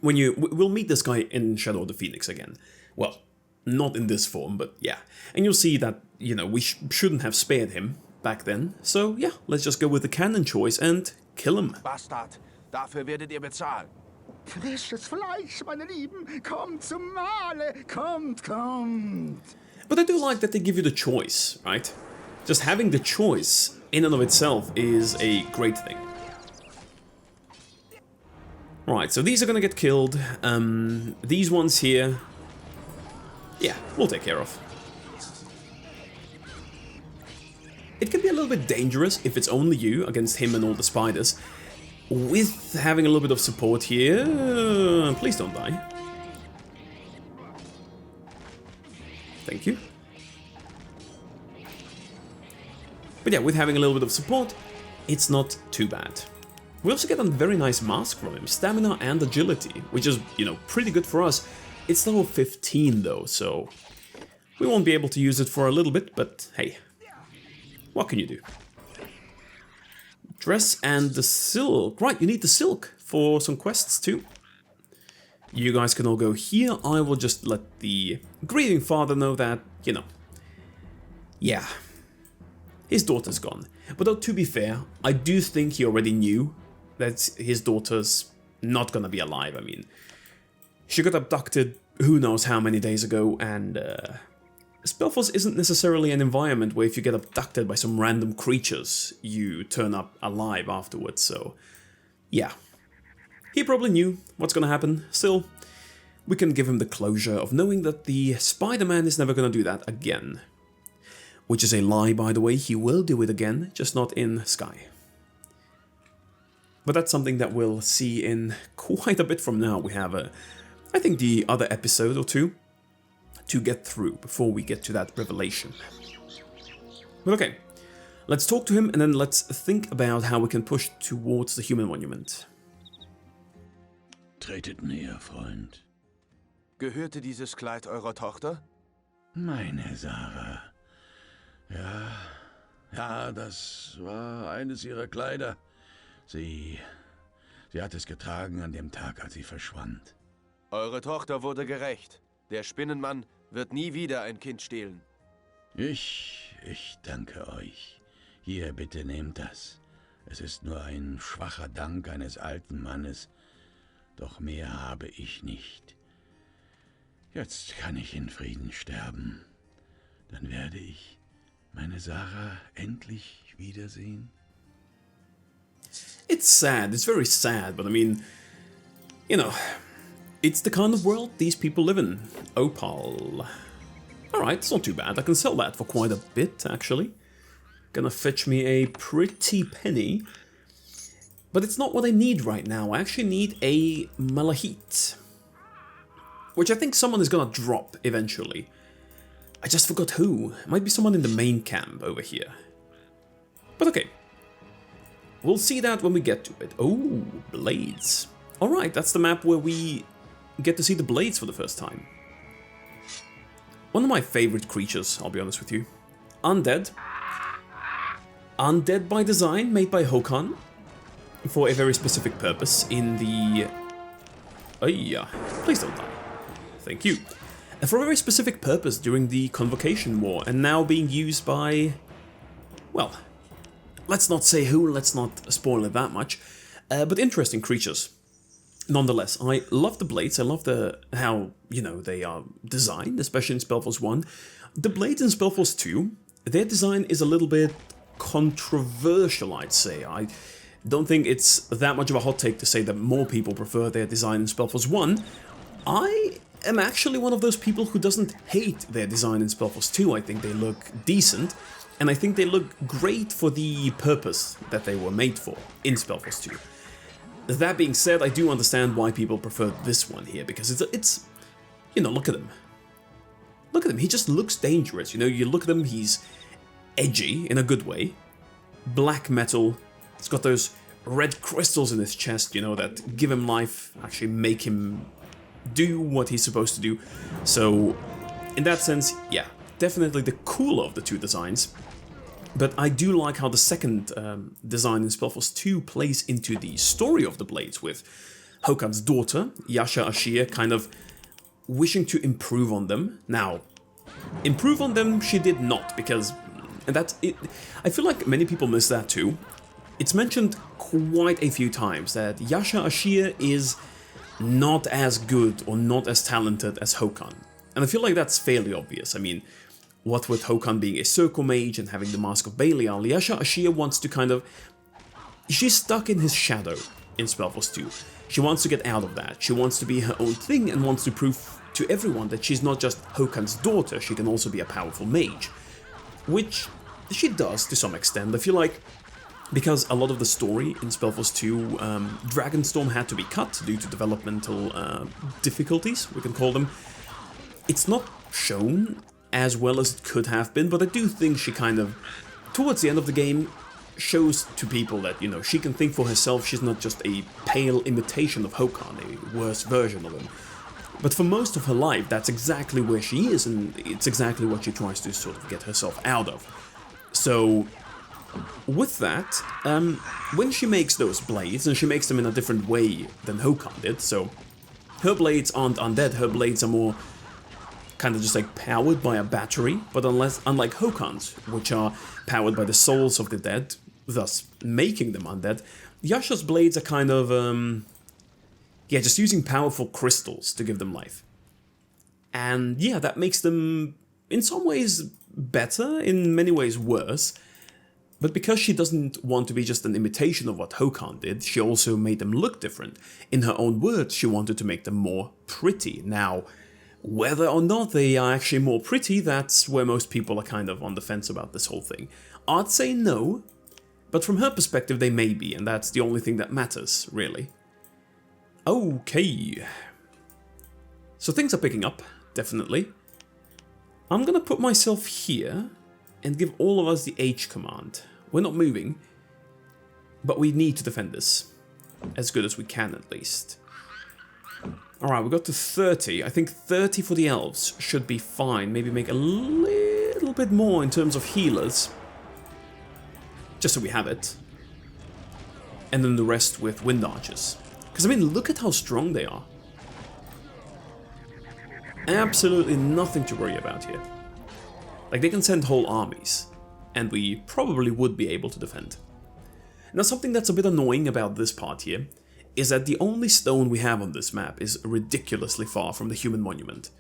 when we'll meet this guy in Shadow of the Phoenix again. Well, not in this form, but yeah. And you'll see that, you know, we shouldn't have spared him back then. So yeah, let's just go with the canon choice and kill him. Bastard, dafür werdet ihr bezahlen. Frisches Fleisch, meine Lieben. Kommt zum Mahle. Kommt, kommt. But I do like that they give you the choice, right? Just having the choice in and of itself is a great thing. Right, so these are gonna get killed. These ones here, yeah, we'll take care of. It can be a little bit dangerous if it's only you against him and all the spiders. With having a little bit of support here, please don't die. Thank you. But yeah, with having a little bit of support, it's not too bad. We also get a very nice mask from him, stamina and agility, which is, you know, pretty good for us. It's level 15 though, so we won't be able to use it for a little bit, but hey, what can you do? Dress and the silk. Right, you need the silk for some quests too. You guys can all go here. I will just let the grieving father know that, you know, yeah, his daughter's gone. But though, to be fair, I do think he already knew that his daughter's not gonna be alive. I mean, she got abducted who knows how many days ago, and SpellForce isn't necessarily an environment where if you get abducted by some random creatures, you turn up alive afterwards, so yeah. He probably knew what's gonna happen. Still, we can give him the closure of knowing that the Spider-Man is never gonna do that again. Which is a lie, by the way, he will do it again, just not in Sky. But that's something that we'll see in quite a bit from now. We have, I think, the other episode or two to get through before we get to that revelation. But okay, let's talk to him and then let's think about how we can push towards the human monument. Tretet näher, Freund. Gehörte dieses Kleid eurer Tochter? Meine Sarah. Ja, Ja, das war eines ihrer Kleider. Sie hat es getragen an dem Tag, als sie verschwand. Eure Tochter wurde gerächt. Der Spinnenmann wird nie wieder ein Kind stehlen. Ich danke euch. Hier, bitte nehmt das. Es ist nur ein schwacher Dank eines alten Mannes, doch mehr habe ich nicht. Jetzt kann ich in Frieden sterben. Dann werde ich meine Sarah endlich wiedersehen. It's sad, it's very sad, but I mean, you know, it's the kind of world these people live in. Opal. Alright, it's not too bad. I can sell that for quite a bit, actually. Gonna fetch me a pretty penny. But it's not what I need right now. I actually need a Malahite, which I think someone is gonna drop eventually. I just forgot who. It might be someone in the main camp over here. But okay. We'll see that when we get to it. Oh, blades. Alright, that's the map where we get to see the blades for the first time. One of my favorite creatures, I'll be honest with you. Undead. Undead by design, made by Håkan. For a very specific purpose in the... Oh yeah, please don't die. Thank you. For a very specific purpose during the Convocation War, and now being used by... Well, let's not say who, let's not spoil it that much, but interesting creatures. Nonetheless, I love the blades, I love how, you know, they are designed, especially in SpellForce 1. The blades in SpellForce 2, their design is a little bit controversial, I'd say. I don't think it's that much of a hot take to say that more people prefer their design in SpellForce 1. I am actually one of those people who doesn't hate their design in SpellForce 2. I think they look decent, and I think they look great for the purpose that they were made for in SpellForce 2. That being said, I do understand why people prefer this one here, because it's you know, look at him. Look at him, he just looks dangerous, you know, you look at him, he's edgy in a good way. Black metal, he's got those red crystals in his chest, you know, that give him life, actually make him do what he's supposed to do. So, in that sense, yeah, definitely the cooler of the two designs. But I do like how the second design in SpellForce 2 plays into the story of the blades, with Håkan's daughter, Yasha Ashir, kind of wishing to improve on them. Now, improve on them she did not, because... And that's it. I feel like many people miss that too. It's mentioned quite a few times that Yasha Ashir is not as good or not as talented as Håkan. And I feel like that's fairly obvious. I mean, what with Håkan being a circle mage and having the Mask of Belial, Yasha Ashir wants to kind of... She's stuck in his shadow in SpellForce 2. She wants to get out of that. She wants to be her own thing and wants to prove to everyone that she's not just Håkan's daughter, she can also be a powerful mage. Which she does to some extent. I feel like because a lot of the story in SpellForce 2, Dragonstorm had to be cut due to developmental difficulties, we can call them. It's not shown as well as it could have been, but I do think she kind of, towards the end of the game, shows to people that, you know, she can think for herself, she's not just a pale imitation of Håkan, a worse version of him. But for most of her life, that's exactly where she is, and it's exactly what she tries to sort of get herself out of. So, with that, when she makes those blades, and she makes them in a different way than Håkan did, so her blades aren't undead, her blades are more kind of just like powered by a battery, but unlike Håkan's, which are powered by the souls of the dead, thus making them undead, Yasha's blades are kind of, yeah, just using powerful crystals to give them life. And yeah, that makes them, in some ways, better, in many ways worse. But because she doesn't want to be just an imitation of what Håkan did, she also made them look different. In her own words, she wanted to make them more pretty. Now, whether or not they are actually more pretty, that's where most people are kind of on the fence about this whole thing. I'd say no, but from her perspective they may be, and that's the only thing that matters, really. Okay. So things are picking up, definitely. I'm gonna put myself here and give all of us the H command. We're not moving, but we need to defend this. As good as we can, at least. Alright, we got to 30. I think 30 for the elves should be fine. Maybe make a little bit more in terms of healers. just so we have it. And then the rest with wind archers. Because, I mean, look at how strong they are. Absolutely nothing to worry about here. Like, they can send whole armies, and we probably would be able to defend. Now, something that's a bit annoying about this part here is that the only stone we have on this map is ridiculously far from the human monument.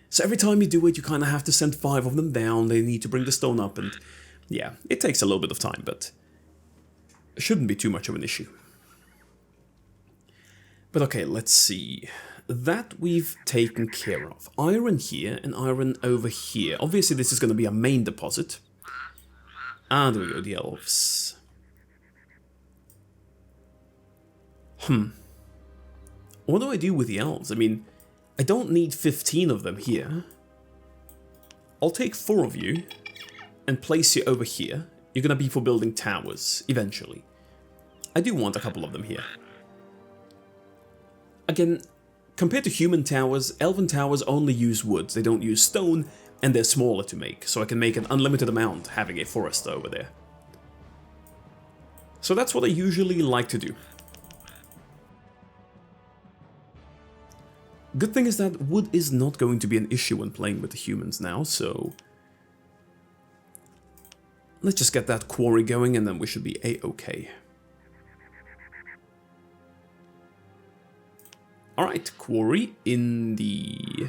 So every time you do it, you kind of have to send 5 of them down, they need to bring the stone up, and yeah, it takes a little bit of time, but it shouldn't be too much of an issue. But okay, let's see. That we've taken care of. Iron here and iron over here. Obviously this is going to be a main deposit. Ah, there we go, the elves. What do I do with the elves? I mean, I don't need 15 of them here. I'll take 4 of you and place you over here. You're going to be for building towers, eventually. I do want a couple of them here. Again, compared to human towers, elven towers only use wood, they don't use stone, and they're smaller to make, so I can make an unlimited amount having a forest over there. So that's what I usually like to do. Good thing is that wood is not going to be an issue when playing with the humans now, so let's just get that quarry going and then we should be a-okay. Alright, quarry in the...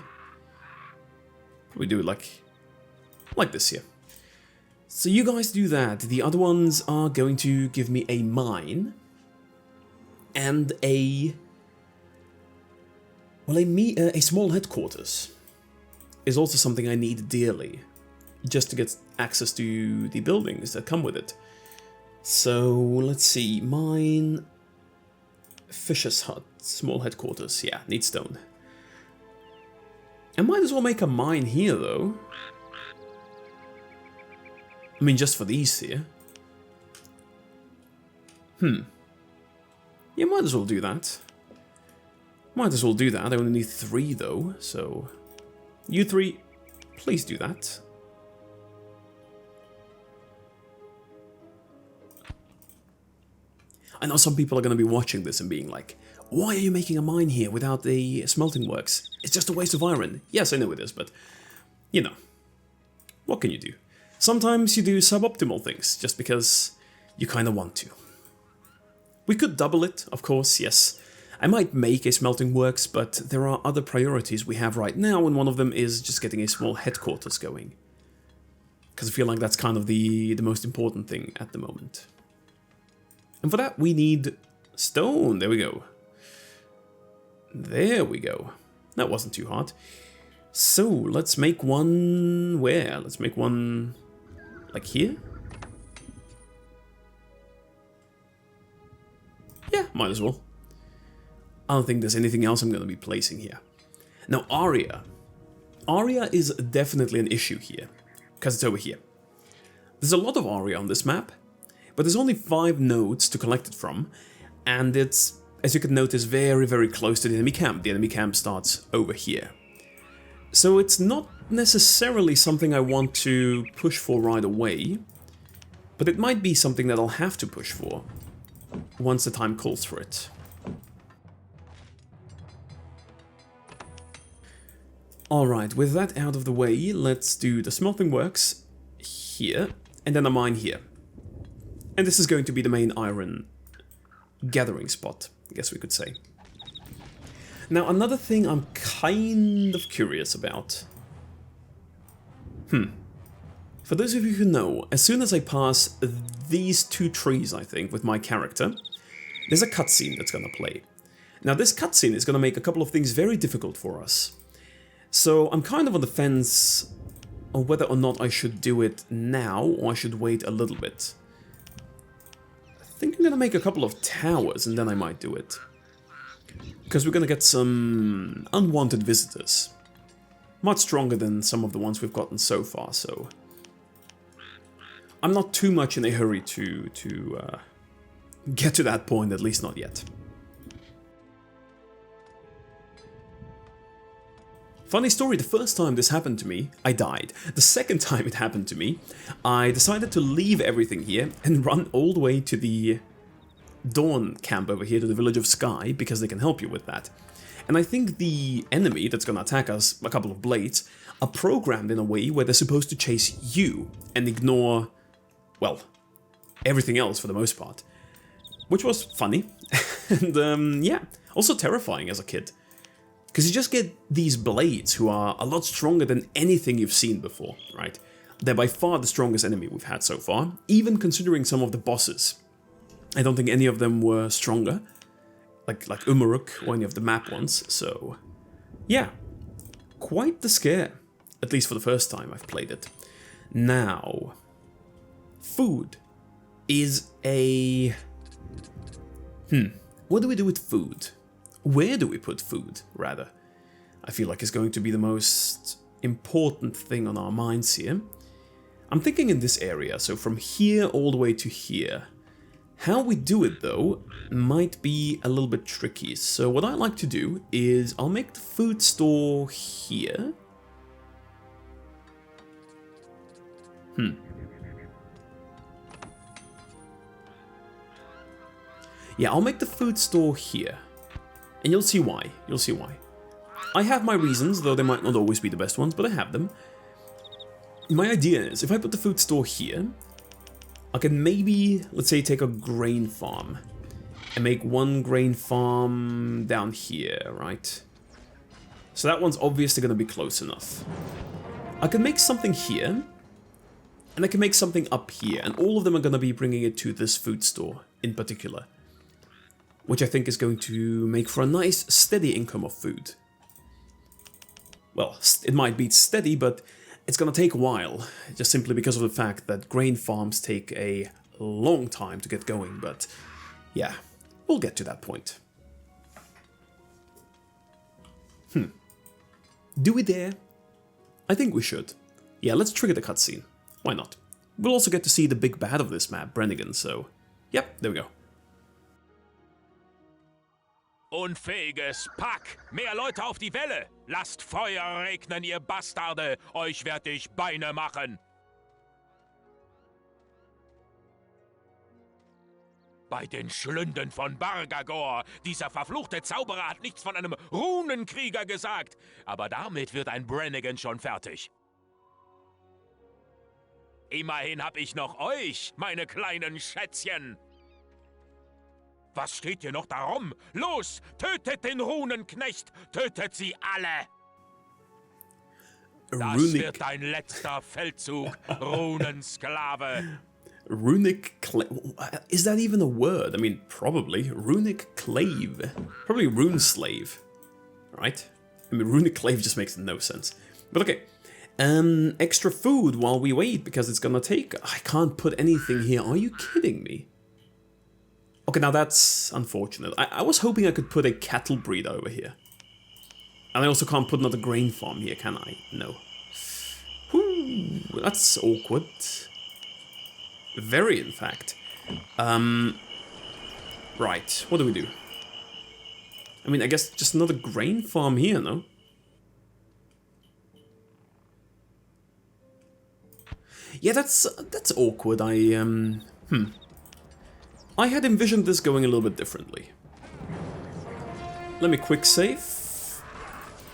we do it like this here. So you guys do that. The other ones are going to give me a mine and a... well, a small headquarters is also something I need dearly, just to get access to the buildings that come with it. So, let's see, mine, Fisher's Hut, small headquarters, yeah, need stone. I might as well make a mine here, though. I mean, just for these here. Yeah, might as well do that. Might as well do that. I only need 3 though, so... you 3, please do that. I know some people are going to be watching this and being like, why are you making a mine here without the smelting works? It's just a waste of iron. Yes, I know it is, but, you know, what can you do? Sometimes you do suboptimal things, just because you kind of want to. We could double it, of course, yes. I might make a smelting works, but there are other priorities we have right now, and one of them is just getting a small headquarters going. Because I feel like that's kind of the most important thing at the moment. And for that we need stone, there we go. There we go. That wasn't too hard. So, let's make one... where? Let's make one... like here? Yeah, might as well. I don't think there's anything else I'm going to be placing here. Now, Aria. Aria is definitely an issue here, because it's over here. There's a lot of Aria on this map, but there's only 5 nodes to collect it from, and it's, as you can notice, very, very close to the enemy camp. The enemy camp starts over here. So it's not necessarily something I want to push for right away, but it might be something that I'll have to push for once the time calls for it. Alright, with that out of the way, let's do the smelting works here, and then a mine here. And this is going to be the main iron gathering spot, I guess we could say. Now, another thing I'm kind of curious about. For those of you who know, as soon as I pass these 2 trees, I think, with my character, there's a cutscene that's going to play. Now, this cutscene is going to make a couple of things very difficult for us. So I'm kind of on the fence on whether or not I should do it now, or I should wait a little bit. I think I'm going to make a couple of towers, and then I might do it. Because we're going to get some unwanted visitors. Much stronger than some of the ones we've gotten so far, so... I'm not too much in a hurry to get to that point, at least not Funny story, the first time this happened to me, I died. The second time it happened to me, I decided to leave everything here and run all the way to the Dawn camp over here, to the village of Sky, because they can help you with that. And I think the enemy that's going to attack us, a couple of blades, are programmed in a way where they're supposed to chase you and ignore, well, everything else for the most part. Which was funny, and yeah, also terrifying as a kid. Because you just get these blades who are a lot stronger than anything you've seen before, right? They're by far the strongest enemy we've had so far, even considering some of the bosses. I don't think any of them were stronger, like Wormic or any of the map ones, so yeah, quite the scare, at least for the first time I've played it. Now, food is a... what do we do with food? Where do we put food, rather? I feel like it's going to be the most important thing on our minds here. I'm thinking in this area, so from here all the way to here. How we do it, though, might be a little bit tricky. So what I like to do is I'll make the food store here. Yeah, I'll make the food store here. And you'll see why. You'll see why. I have my reasons, though they might not always be the best ones, but I have them. My idea is, if I put the food store here, I can maybe, let's say, take a grain farm and make one grain farm down here, right? So that one's obviously going to be close enough. I can make something here, and I can make something up here, and all of them are going to be bringing it to this food store in particular, which I think is going to make for a nice, steady income of food. Well, it might be steady, but it's gonna take a while, just simply because of the fact that grain farms take a long time to get going, but yeah, we'll get to that point. Do we dare? I think we should. Yeah, let's trigger the cutscene. Why not? We'll also get to see the big bad of this map, Brennigan, so yep, there we go. Unfähiges Pack! Mehr Leute auf die Welle! Lasst Feuer regnen, ihr Bastarde! Euch werd ich Beine machen! Bei den Schlünden von Bargagor! Dieser verfluchte Zauberer hat nichts von einem Runenkrieger gesagt! Aber damit wird ein Brennigan schon fertig. Immerhin hab ich noch euch, meine kleinen Schätzchen! Was steht hier noch darum? Los, tötet den Runenknecht! Tötet sie alle! Das wird dein letzter Feldzug, Runensklave! Runic clave. Is that even a word? I mean, probably. Runic clave. Probably rune slave. Right? I mean, runic clave just makes no sense. But okay. Extra food while we wait, because it's gonna take... I can't put anything here. Are you kidding me? Okay, now that's unfortunate. I was hoping I could put a cattle breeder over here. And I also can't put another grain farm here, can I? No. Whew, that's awkward. Very, in fact. Right, what do we do? I mean, I guess just another grain farm here, no? Yeah, that's awkward. I had envisioned this going a little bit differently. Let me quick save.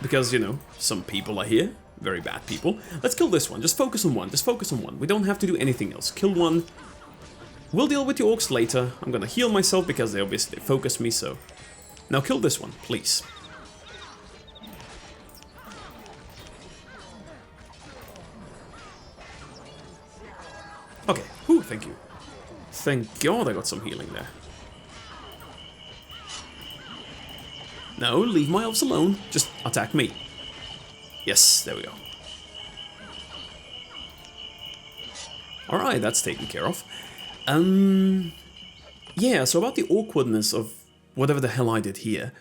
Because, you know, some people are here. Very bad people. Let's kill this one. Just focus on one. Just focus on one. We don't have to do anything else. Kill one. We'll deal with the orcs later. I'm gonna heal myself because they obviously focus me, so... Now kill this one, please. Okay. Ooh, thank you. Thank God I got some healing there. No, leave my elves alone. Just attack me. Yes, there we go. Alright, that's taken care of. Yeah, so about the awkwardness of whatever the hell I did here.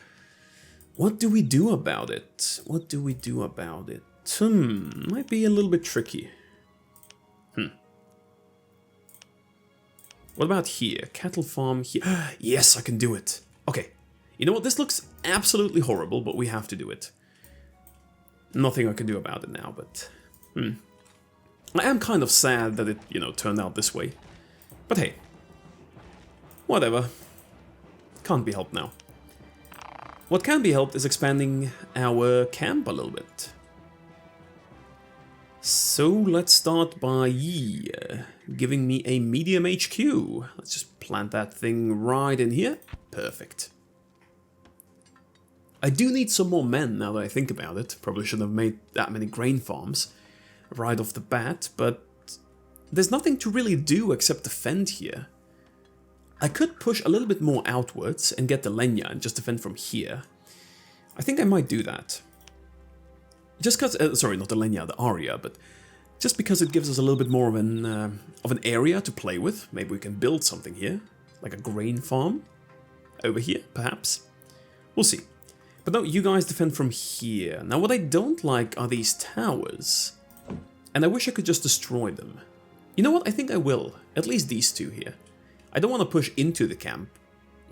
What do we do about it? What do we do about it? Might be a little bit tricky. What about here? Cattle farm here. Yes, I can do it. Okay. You know what? This looks absolutely horrible, but we have to do it. Nothing I can do about it now, but... I am kind of sad that it, you know, turned out this way. But hey. Whatever. Can't be helped now. What can be helped is expanding our camp a little bit. So let's start by giving me a medium HQ. Let's just plant that thing right in here. Perfect. I do need some more men now that I think about it. Probably shouldn't have made that many grain farms right off the bat, but there's nothing to really do except defend here. I could push a little bit more outwards and get the Lenya and just defend from here. I think I might do that. Just because, sorry, not the Lenya, the Aria, but just because it gives us a little bit more of an area to play with. Maybe we can build something here, like a grain farm over here, perhaps. We'll see. But no, you guys defend from here. Now, what I don't like are these towers, and I wish I could just destroy them. You know what? I think I will. At least these two here. I don't want to push into the camp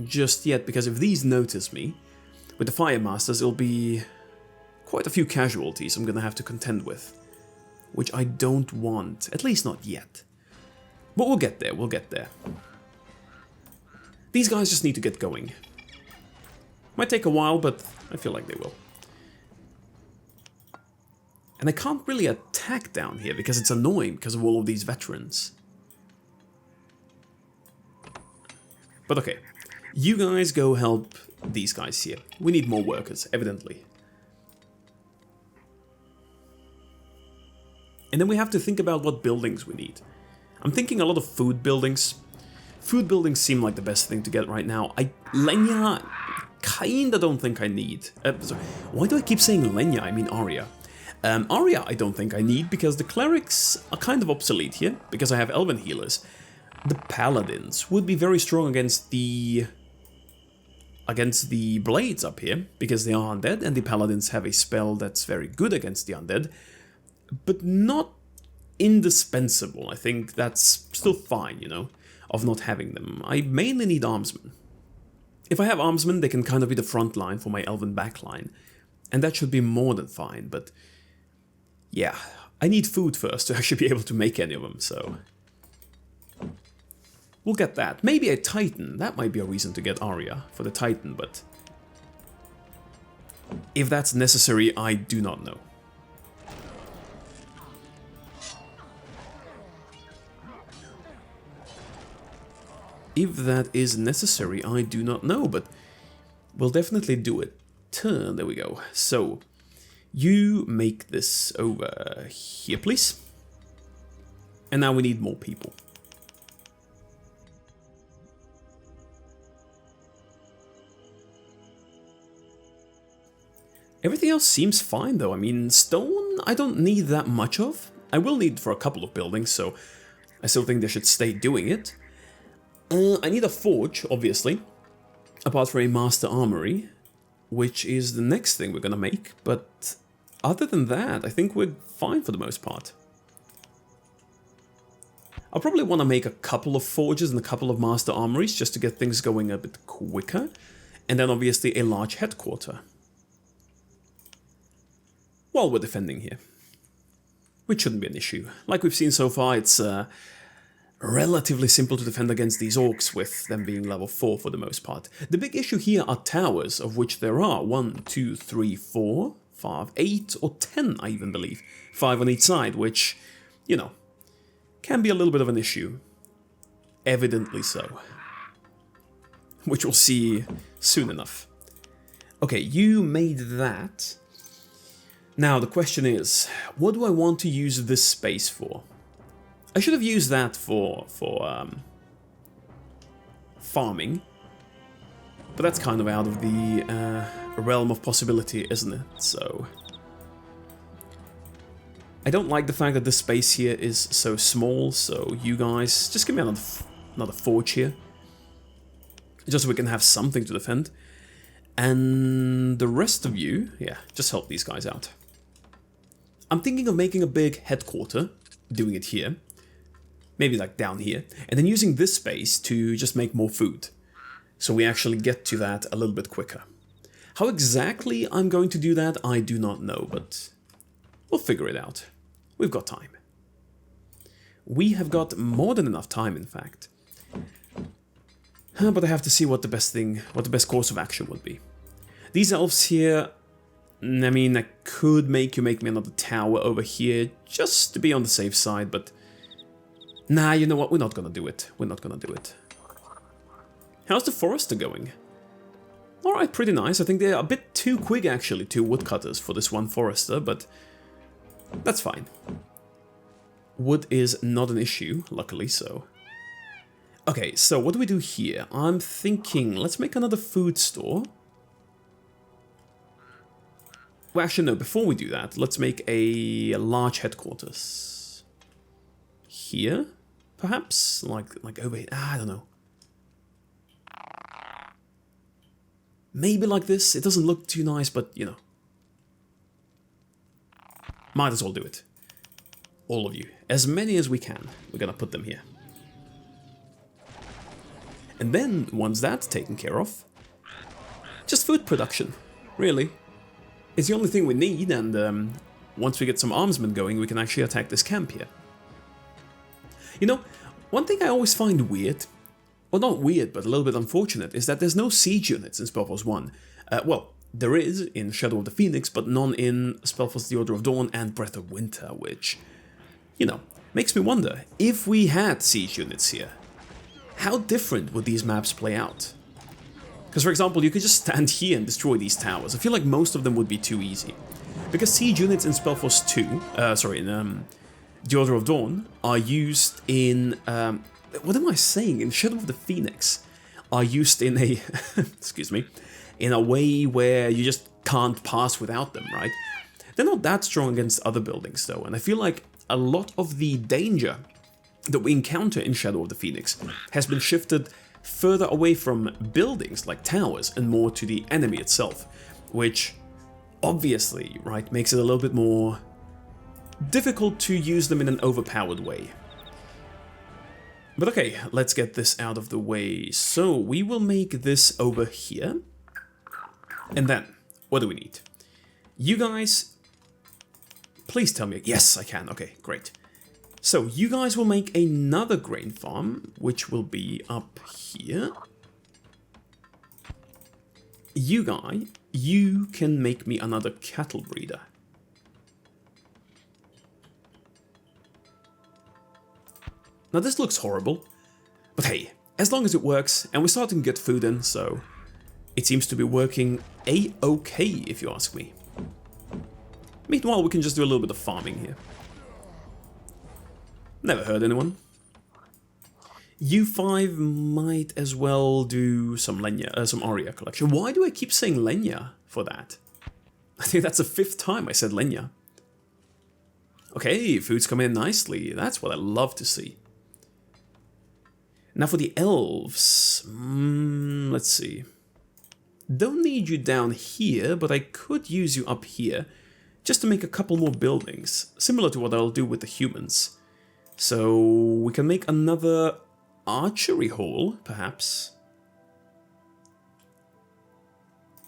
just yet, because if these notice me, with the Fire Masters, it'll be quite a few casualties I'm going to have to contend with, which I don't want, at least not yet. But we'll get there, we'll get there. These guys just need to get going. Might take a while, but I feel like they will. And I can't really attack down here because it's annoying because of all of these veterans. But okay, you guys go help these guys here. We need more workers, evidently. And then we have to think about what buildings we need. I'm thinking a lot of food buildings. Food buildings seem like the best thing to get right now. Lenya, kinda don't think I need. Sorry, why do I keep saying Lenya? I mean Aria. Aria I don't think I need because the clerics are kind of obsolete here because I have elven healers. The paladins would be very strong against the blades up here because they are undead, and the paladins have a spell that's very good against the undead, but not indispensable. I think that's still fine, you know, of not having them. I mainly need armsmen. If I have armsmen, they can kind of be the front line for my elven backline, and that should be more than fine, but yeah, I need food first to actually be able to make any of them, so we'll get that. Maybe a Titan, that might be a reason to get Aria for the Titan, but if that's necessary, I do not know. If that is necessary, I do not know, but we'll definitely do it. Turn, there we go. So, you make this over here, please. And now we need more people. Everything else seems fine though. I mean, stone I don't need that much of. I will need for a couple of buildings, so I still think they should stay doing it. I need a forge, obviously, apart from a master armory, which is the next thing we're gonna make, but other than that, I think we're fine for the most part. I'll probably want to make a couple of forges and a couple of master armories just to get things going a bit quicker, and then obviously a large headquarter while we're defending here, which shouldn't be an issue. Like we've seen so far, it's relatively simple to defend against these orcs with them being level 4 for the most part. The big issue here are towers, of which there are 1, 2, 3, 4, 5, 8 or 10 I even believe. 5 on each side, which, you know, can be a little bit of an issue. Evidently so. Which we'll see soon enough. Okay, you made that. Now the question is, what do I want to use this space for? I should have used that for farming, but that's kind of out of the realm of possibility, isn't it? So I don't like the fact that this space here is so small, so you guys just give me another forge here, just so we can have something to defend. And the rest of you, yeah, just help these guys out. I'm thinking of making a big headquarter, doing it here, maybe like down here, and then using this space to just make more food, so we actually get to that a little bit quicker. How exactly I'm going to do that, I do not know, but We'll figure it out. We've got time. We have got more than enough time, in fact. But I have to see what the best course of action would be. These elves here, I mean, I could make me another tower over here, just to be on the safe side, but... Nah, you know what, we're not gonna do it. We're not gonna do it. How's the forester going? Alright, pretty nice. I think they're a bit too quick, actually, 2 woodcutters for this one forester, but that's fine. Wood is not an issue, luckily so. Okay, so what do we do here? I'm thinking, let's make another food store. Well, actually, no, before we do that, let's make a large headquarters. Here, perhaps? Like over here? I don't know. Maybe like this. It doesn't look too nice, but, you know. Might as well do it. All of you. As many as we can. We're gonna put them here. And then, once that's taken care of, just food production, really. It's the only thing we need, and once we get some armsmen going, we can actually attack this camp here. You know, one thing I always find weird, well, not weird, but a little bit unfortunate, is that there's no siege units in SpellForce 1. Well, there is in Shadow of the Phoenix, but none in SpellForce The Order of Dawn and Breath of Winter, which, you know, makes me wonder, if we had siege units here, how different would these maps play out? Because, for example, you could just stand here and destroy these towers. I feel like most of them would be too easy. Because siege units in SpellForce 2, in The Order of Dawn, are used in, what am I saying? In Shadow of the Phoenix, are used in a, excuse me, in a way where you just can't pass without them, right? They're not that strong against other buildings, though, and I feel like a lot of the danger that we encounter in Shadow of the Phoenix has been shifted further away from buildings like towers and more to the enemy itself, which obviously, right, makes it a little bit more difficult to use them in an overpowered way. But okay, let's get this out of the way. So we will make this over here. And then, what do we need? You guys, please tell me. Yes, I can. Okay, great. So you guys will make another grain farm, which will be up here. You guy, you can make me another cattle breeder. Now this looks horrible, but hey, as long as it works, and we're starting to get food in, so it seems to be working a-okay, if you ask me. Meanwhile, we can just do a little bit of farming here. Never heard anyone. You 5 might as well do some Lenya, some Aria collection. Why do I keep saying Lenya for that? I think that's the 5th time I said Lenya. Okay, food's come in nicely. That's what I love to see. Now for the elves, let's see. Don't need you down here, but I could use you up here just to make a couple more buildings, similar to what I'll do with the humans. So we can make another archery hall, perhaps.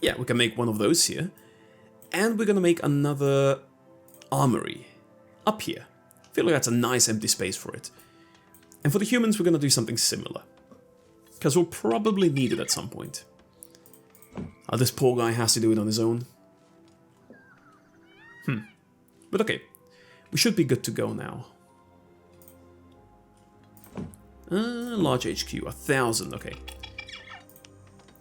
Yeah, we can make one of those here. And we're gonna make another armory up here. I feel like that's a nice empty space for it. And for the humans, we're gonna do something similar. Because we'll probably need it at some point. This poor guy has to do it on his own. But okay, we should be good to go now. Large HQ, 1,000, okay.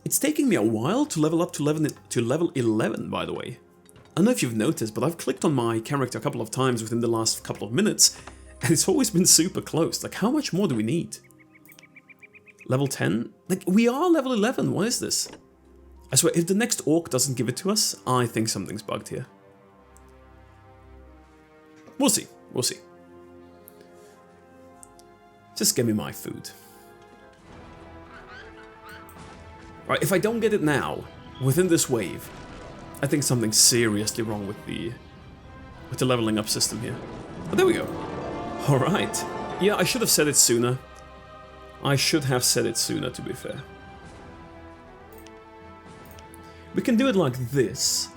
It's taking me a while to level up to level 11, by the way. I don't know if you've noticed, but I've clicked on my character a couple of times within the last couple of minutes, and it's always been super close. Like, how much more do we need? Level 10? Like, we are level 11, what is this? I swear, if the next orc doesn't give it to us, I think something's bugged here. We'll see, we'll see. Just give me my food. Right, if I don't get it now, within this wave, I think something's seriously wrong with the leveling up system here. But there we go. Alright. Yeah, I should have said it sooner. I should have said it sooner, to be fair. We can do it like this.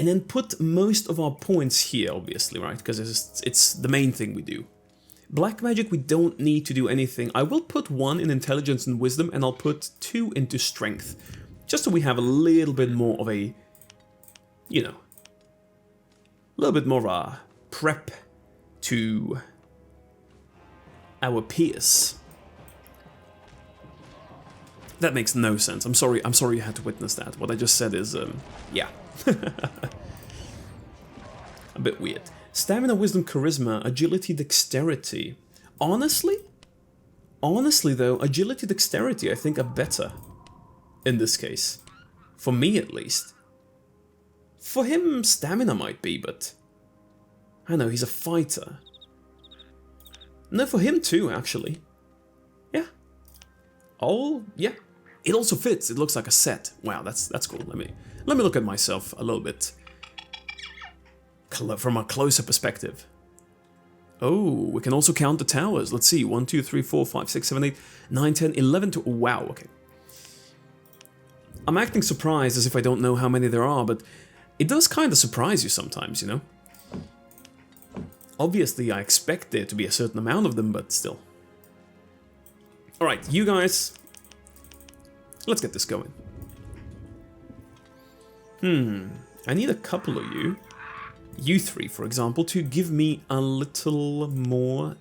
and then put most of our points here, obviously, right? Because it's the main thing we do. Black magic, we don't need to do anything. I will put 1 in intelligence and wisdom, and I'll put 2 into strength. Just so we have a little bit more of a, you know, a little bit more of a prep to our peers. That makes no sense. I'm sorry you had to witness that. What I just said is, yeah. A bit weird. Stamina, wisdom, charisma, agility, dexterity. Honestly though, agility, dexterity I think are better in this case. For me at least. For him, stamina might be, but I know, he's a fighter. No, for him too, actually. Yeah. Oh, yeah. It also fits. It looks like a set. Wow, that's cool. Let me look at myself a little bit from a closer perspective. Oh, we can also count the towers. Let's see. 1, 2, 3, 4, 5, 6, 7, 8, 9, 10, 11 to... Wow, okay. I'm acting surprised as if I don't know how many there are, but it does kind of surprise you sometimes, you know? Obviously, I expect there to be a certain amount of them, but still. Alright, you guys... Let's get this going. I need a couple of you. You 3, for example, to give me a little more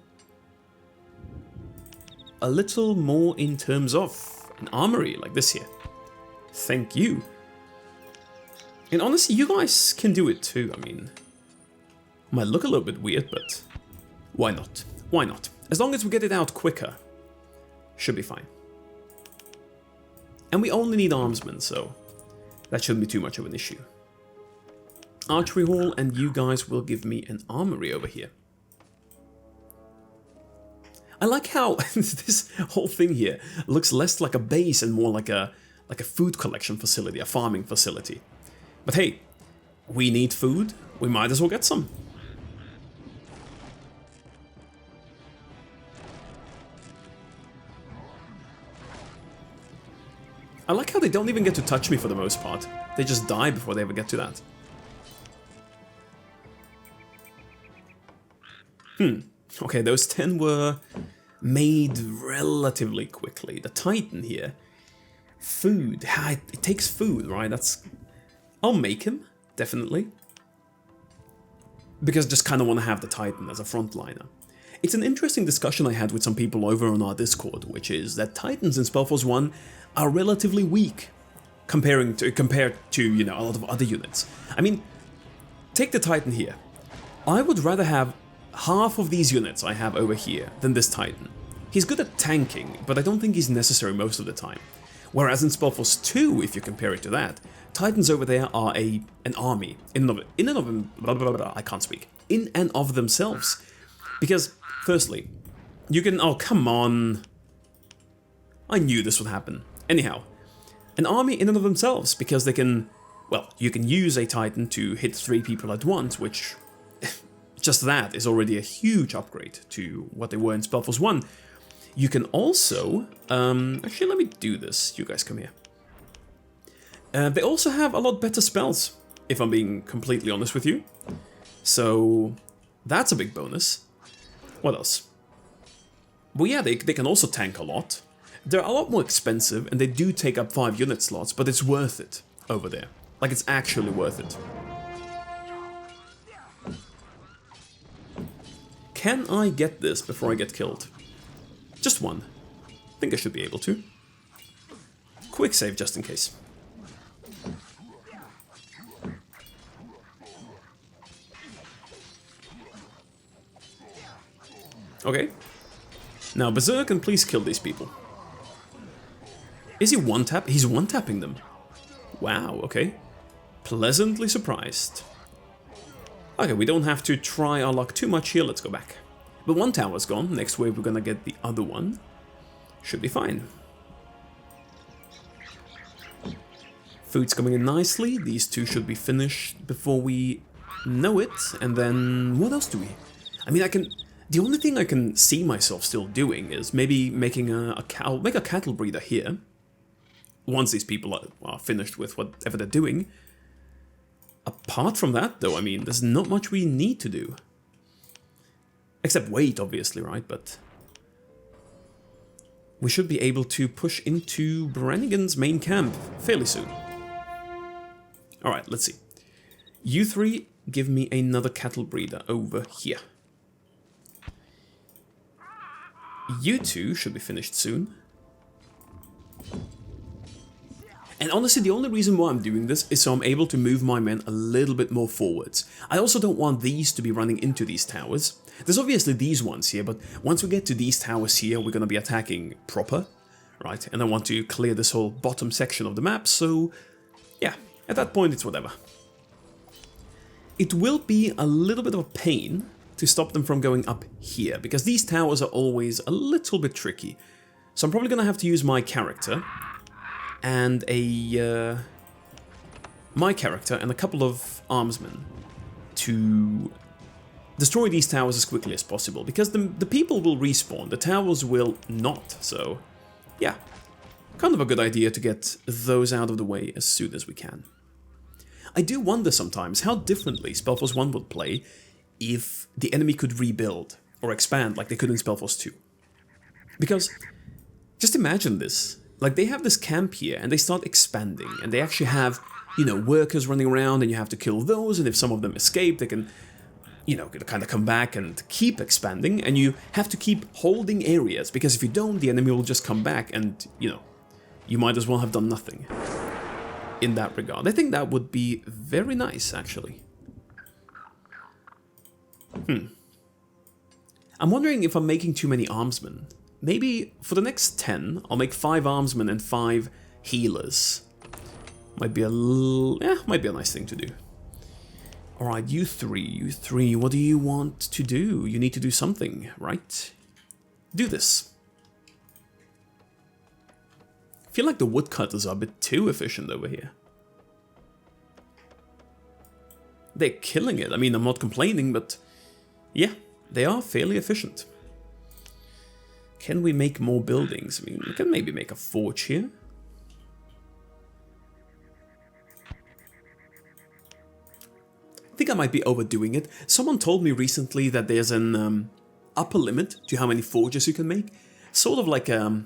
in terms of an armory like this here. Thank you. And honestly, you guys can do it too. I mean, might look a little bit weird, but why not? Why not? As long as we get it out quicker, should be fine. And we only need armsmen, so that shouldn't be too much of an issue. Archery hall, and you guys will give me an armory over here. I like how this whole thing here looks less like a base and more like a food collection facility, a farming facility. But hey, we need food, we might as well get some. I like how they don't even get to touch me for the most part. They just die before they ever get to that. Okay, those 10 were made relatively quickly. The Titan here. Food. It takes food, right? I'll make him, definitely. Because I just kind of want to have the Titan as a frontliner. It's an interesting discussion I had with some people over on our Discord, which is that Titans in SpellForce 1 are relatively weak compared to, you know, a lot of other units. I mean, take the Titan here. I would rather have half of these units I have over here than this Titan. He's good at tanking, but I don't think he's necessary most of the time. Whereas in SpellForce 2, if you compare it to that, Titans over there are an army in and of themselves. Because, firstly, you can... Oh, come on. I knew this would happen. Anyhow, an army in and of themselves, because they can... Well, you can use a Titan to hit 3 people at once, which... just that is already a huge upgrade to what they were in SpellForce 1. You can also... actually, let me do this. You guys come here. They also have a lot better spells, if I'm being completely honest with you. So, that's a big bonus. What else? Well, yeah, they can also tank a lot. They're a lot more expensive, and they do take up 5 unit slots, but it's worth it over there. Like, it's actually worth it. Can I get this before I get killed? Just one. I think I should be able to. Quick save just in case. Okay. Now, Berserk, and please kill these people. Is he one-tap? He's one-tapping them. Wow, okay. Pleasantly surprised. Okay, we don't have to try our luck too much here, let's go back. But one tower's gone, next wave we're gonna get the other one. Should be fine. Food's coming in nicely, these 2 should be finished before we know it, and then what else do we... I mean, the only thing I can see myself still doing is maybe making I'll make a cattle breeder here. Once these people are finished with whatever they're doing. Apart from that, though, I mean, there's not much we need to do. Except wait, obviously, right? But we should be able to push into Brannigan's main camp fairly soon. Alright, let's see. You three, give me another cattle breeder over here. You two should be finished soon. And honestly, the only reason why I'm doing this is so I'm able to move my men a little bit more forwards. I also don't want these to be running into these towers. There's obviously these ones here, but once we get to these towers here, we're going to be attacking proper, right? And I want to clear this whole bottom section of the map, so yeah, at that point it's whatever. It will be a little bit of a pain to stop them from going up here, because these towers are always a little bit tricky. So I'm probably going to have to use my character and my character and a couple of armsmen to destroy these towers as quickly as possible, because the people will respawn, the towers will not, so yeah, kind of a good idea to get those out of the way as soon as we can. I do wonder sometimes how differently SpellForce 1 would play if the enemy could rebuild or expand like they could in SpellForce 2. Because, just imagine this. Like, they have this camp here, and they start expanding, and they actually have, you know, workers running around, and you have to kill those, and if some of them escape, they can, you know, kind of come back and keep expanding, and you have to keep holding areas, because if you don't, the enemy will just come back, and, you know, you might as well have done nothing in that regard. I think that would be very nice, actually. I'm wondering if I'm making too many armsmen. Maybe for the next 10, I'll make 5 armsmen and 5 healers. Might be a nice thing to do. Alright, you three, what do you want to do? You need to do something, right? Do this. I feel like the woodcutters are a bit too efficient over here. They're killing it. I mean, I'm not complaining, but yeah, they are fairly efficient. Can we make more buildings? I mean, we can maybe make a forge here. I think I might be overdoing it. Someone told me recently that there's an upper limit to how many forges you can make. Sort of like, I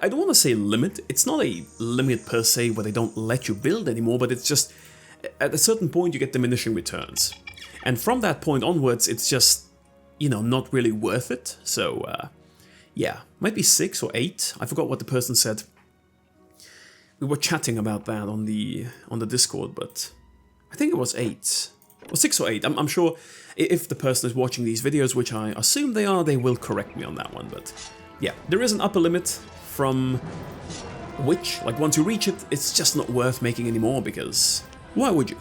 don't want to say limit. It's not a limit per se where they don't let you build anymore, but it's just, at a certain point you get diminishing returns. And from that point onwards, it's just, you know, not really worth it. So, yeah, might be 6 or 8. I forgot what the person said. We were chatting about that on the Discord, but I think it was 8. Or 6 or 8. I'm sure if the person is watching these videos, which I assume they are, they will correct me on that one. But yeah, there is an upper limit from which, like, once you reach it, it's just not worth making anymore, because why would you?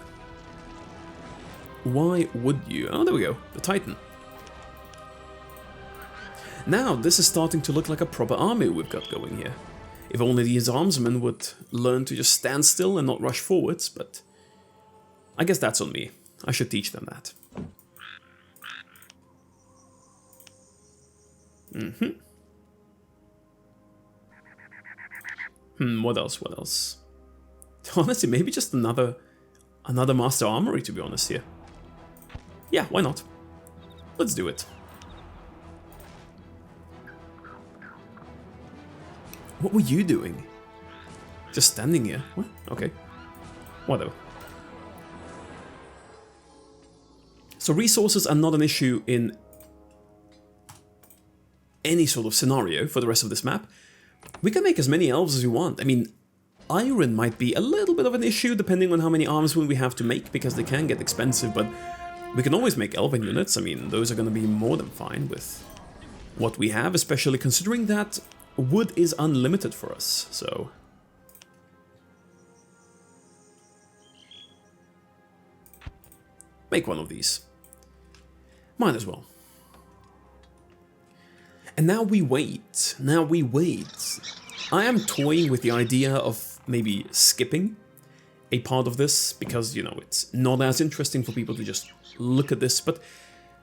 Why would you? Oh, there we go. The Titan. Now, this is starting to look like a proper army we've got going here. If only these armsmen would learn to just stand still and not rush forwards, but I guess that's on me. I should teach them that. What else? Honestly, maybe just another master armory, to be honest here. Yeah, why not? Let's do it. What were you doing? Just standing here? What? Okay. Whatever. So resources are not an issue in any sort of scenario for the rest of this map. We can make as many elves as we want. I mean, iron might be a little bit of an issue depending on how many armsmen we have to make, because they can get expensive, but we can always make elven units. I mean, those are going to be more than fine with what we have, especially considering that wood is unlimited for us, so... Make one of these. Might as well. And now we wait. I am toying with the idea of maybe skipping a part of this, because, you know, it's not as interesting for people to just look at this, but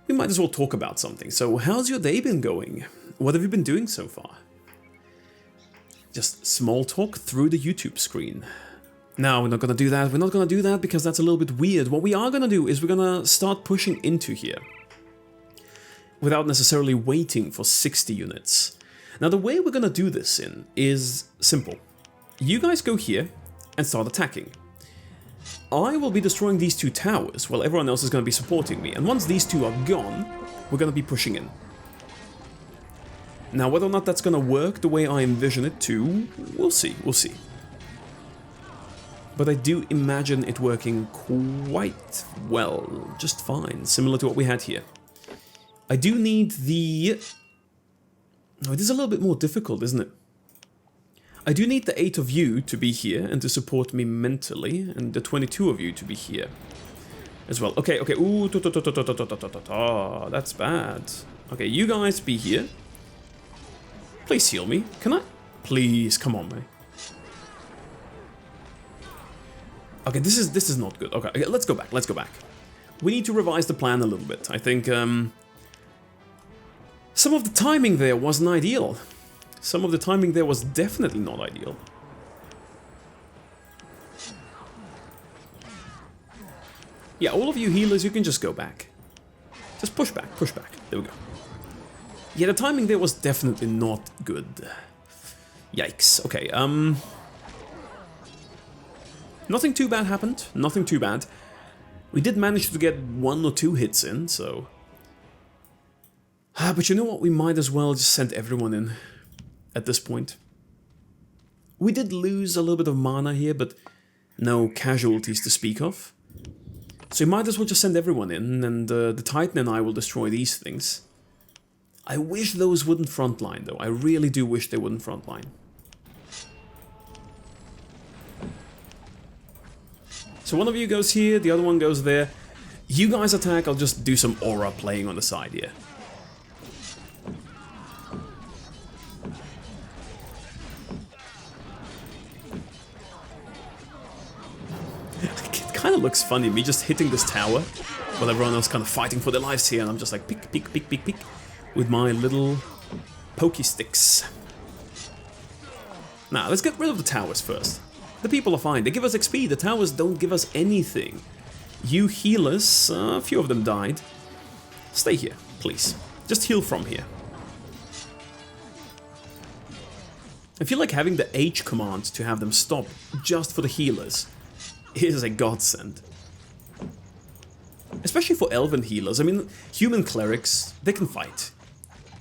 we might as well talk about something. So, how's your day been going? What have you been doing so far? Just small talk through the YouTube screen. No, we're not gonna do that. We're not gonna do that because that's a little bit weird. What we are gonna do is we're gonna start pushing into here without necessarily waiting for 60 units. Now, the way we're gonna do this in is simple. You guys go here and start attacking. I will be destroying these two towers while everyone else is gonna be supporting me. And once these two are gone, we're gonna be pushing in. Now, whether or not that's gonna work the way I envision it to, we'll see, we'll see. But I do imagine it working quite well, just fine, similar to what we had here. I do need the... Oh, it is a little bit more difficult, isn't it? I do need the 8 of you to be here and to support me mentally, and the 22 of you to be here as well. Okay, okay, ooh, that's bad. Okay, you guys be here. Please heal me. Can I? Please, come on, man. Okay, this is not good. Okay, let's go back, let's go back. We need to revise the plan a little bit. I think, some of the timing there wasn't ideal. Some of the timing there was definitely not ideal. Yeah, all of you healers, you can just go back. Just push back, push back. There we go. Yeah, the timing there was definitely not good. Yikes. Okay, nothing too bad happened. Nothing too bad. We did manage to get 1 or 2 hits in, so... but you know what? We might as well just send everyone in at this point. We did lose a little bit of mana here, but no casualties to speak of. So you might as well just send everyone in, and the Titan and I will destroy these things. I wish those wouldn't frontline, though. I really do wish they wouldn't frontline. So one of you goes here, the other one goes there. You guys attack, I'll just do some aura playing on the side here. It kind of looks funny, me just hitting this tower, while everyone else kind of fighting for their lives here, and I'm just like pick, pick, pick, pick, pick, with my little pokey sticks. Now, let's get rid of the towers first. The people are fine, they give us XP, the towers don't give us anything. You healers, a few of them died. Stay here, please. Just heal from here. I feel like having the H command to have them stop just for the healers is a godsend. Especially for elven healers. I mean, human clerics, they can fight.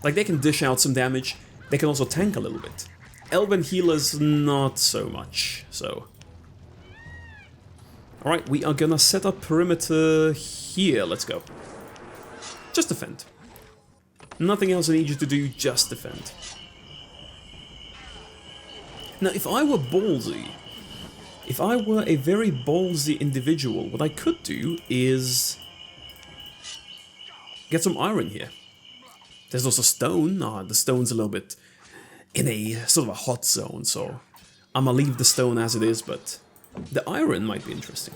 Like, they can dish out some damage, they can also tank a little bit. Elven healers, not so much, so... Alright, we are gonna set up perimeter here, let's go. Just defend. Nothing else I need you to do, just defend. Now, if I were ballsy, if I were a very ballsy individual, what I could do is... get some iron here. There's also stone. The stone's a little bit in a sort of a hot zone, so I'm gonna leave the stone as it is, but the iron might be interesting.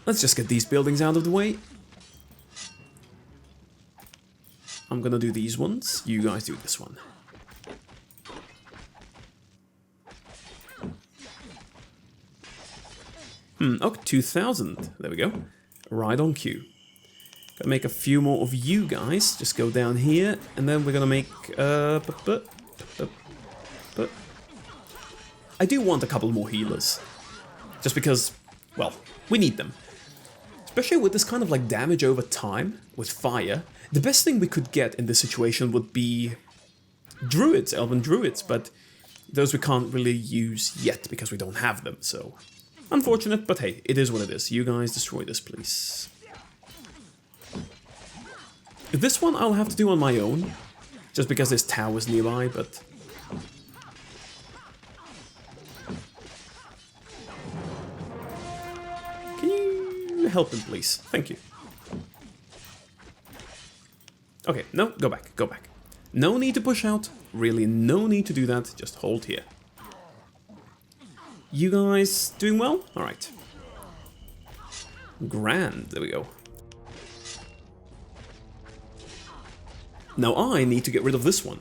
Let's just get these buildings out of the way. I'm gonna do these ones, you guys do this one. Okay, 2,000. There we go. Right on cue. Gonna make a few more of you guys. Just go down here, and then we're gonna make... I do want a couple more healers. Just because, well, we need them. Especially with this kind of like damage over time, with fire. The best thing we could get in this situation would be druids, elven druids, but those we can't really use yet because we don't have them, so... Unfortunate, but hey, it is what it is. You guys destroy this, please. This one I'll have to do on my own, just because there's towers nearby, but... Can you help him, please? Thank you. Okay, no, go back, go back. No need to push out, really no need to do that, just hold here. You guys doing well? Alright. Grand, there we go. Now I need to get rid of this one.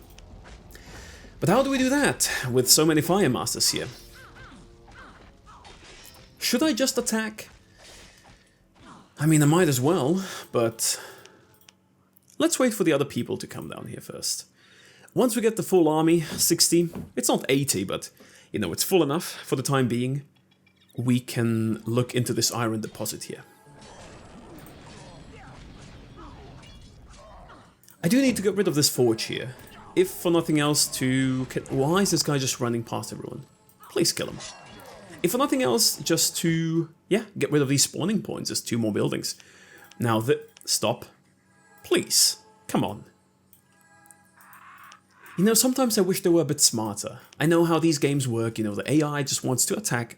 But how do we do that with so many Fire Masters here? Should I just attack? I mean, I might as well, but let's wait for the other people to come down here first. Once we get the full army, 60, it's not 80, but, you know, it's full enough for the time being, we can look into this iron deposit here. I do need to get rid of this forge here, if for nothing else to... Why is this guy just running past everyone? Please kill him. If for nothing else, just to, yeah, get rid of these spawning points. There's 2 more buildings. Now, stop. Please. Come on. You know, sometimes I wish they were a bit smarter. I know how these games work, you know, the AI just wants to attack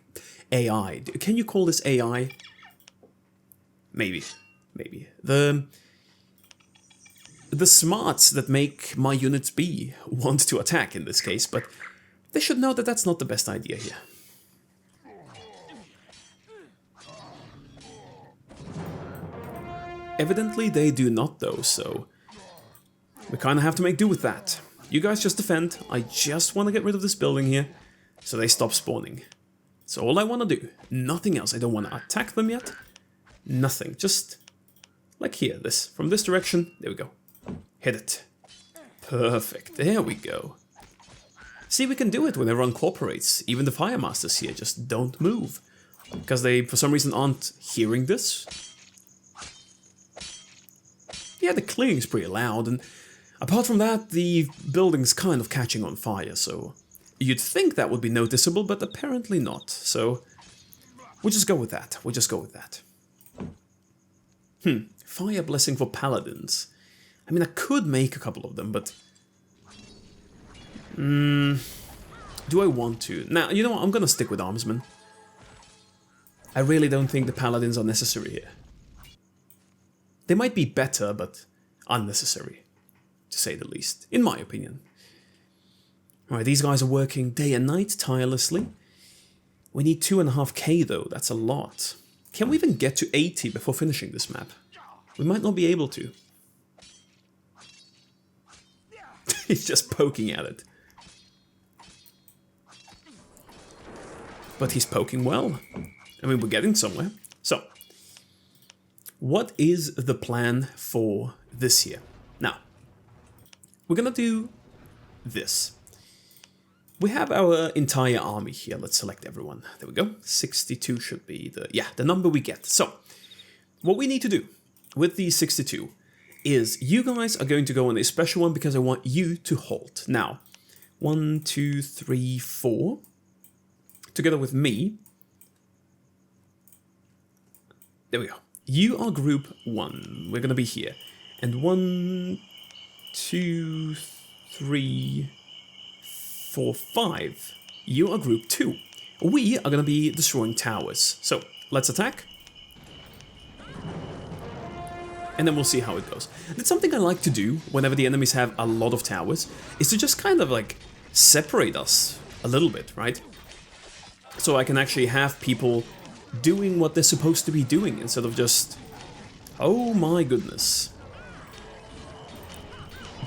AI. Can you call this AI? Maybe. Maybe. The smarts that make my units B want to attack in this case, but they should know that that's not the best idea here. Evidently they do not though, so we kind of have to make do with that. You guys just defend, I just want to get rid of this building here, so they stop spawning. That's all I want to do, nothing else. I don't want to attack them yet, nothing, just like here, from this direction, there we go. Hit it. Perfect, there we go. See, we can do it when everyone cooperates, even the Fire Masters here just don't move. Because they, for some reason, aren't hearing this. Yeah, the clearing's pretty loud, and apart from that, the building's kind of catching on fire, so you'd think that would be noticeable, but apparently not, so we'll just go with that, Fire Blessing for Paladins. I mean, I could make a couple of them, but... do I want to? Now, you know what, I'm gonna stick with Armsmen. I really don't think the Paladins are necessary here. They might be better, but unnecessary, to say the least, in my opinion. Alright, these guys are working day and night, tirelessly. We need 2.5k though, that's a lot. Can we even get to 80 before finishing this map? We might not be able to. He's just poking at it. But he's poking well. I mean, we're getting somewhere. So, what is the plan for this year? Now, we're gonna do this. We have our entire army here. Let's select everyone. There we go. 62 should be the number we get. So, what we need to do with these 62 is you guys are going to go on a special one because I want you to halt. Now, 1, 2, 3, 4, together with me. There we go. You are group 1. We're going to be here. And 1, 2, 3, 4, 5. You are group 2. We are going to be destroying towers. So, let's attack. And then we'll see how it goes. That's something I like to do whenever the enemies have a lot of towers, is to just kind of like separate us a little bit, right? So I can actually have people doing what they're supposed to be doing instead of just, oh my goodness,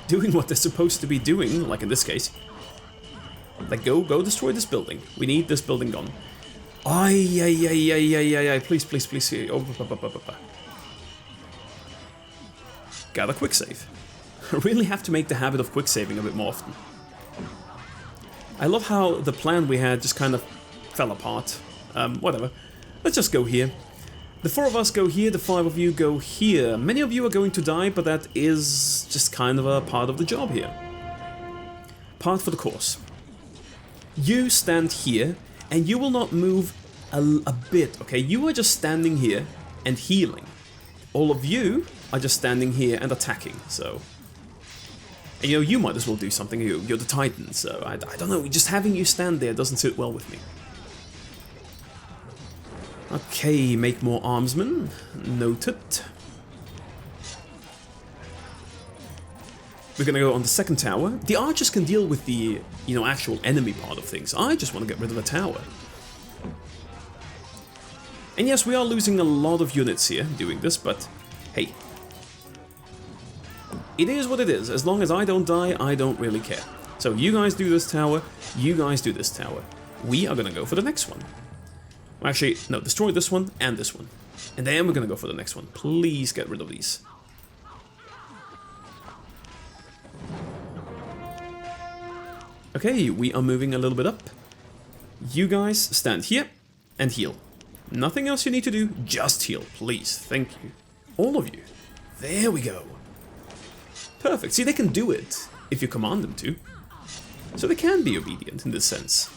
doing what they're supposed to be doing, like in this case. Like, go destroy this building. We need this building gone. Ay, please. Oh, Got a quick save. I really have to make the habit of quick saving a bit more often. I love how the plan we had just kind of fell apart. Whatever. Let's just go here. The 4 of us go here, the 5 of you go here. Many of you are going to die, but that is just kind of a part of the job here. Part for the course. You stand here, and you will not move a bit, okay? You are just standing here and healing. All of you are just standing here and attacking, so... And, you know, you might as well do something, you're the Titan, so I don't know, just having you stand there doesn't sit well with me. Okay, make more armsmen. Noted. We're gonna go on the second tower. The archers can deal with the, you know, actual enemy part of things. I just want to get rid of the tower. And yes, we are losing a lot of units here doing this, but hey. It is what it is. As long as I don't die, I don't really care. So you guys do this tower, you guys do this tower. We are gonna go for the next one. Actually, no, destroy this one and this one. And then we're gonna go for the next one. Please get rid of these. Okay, we are moving a little bit up. You guys stand here and heal. Nothing else you need to do, just heal, please. Thank you. All of you. There we go. Perfect. See, they can do it if you command them to. So they can be obedient in this sense.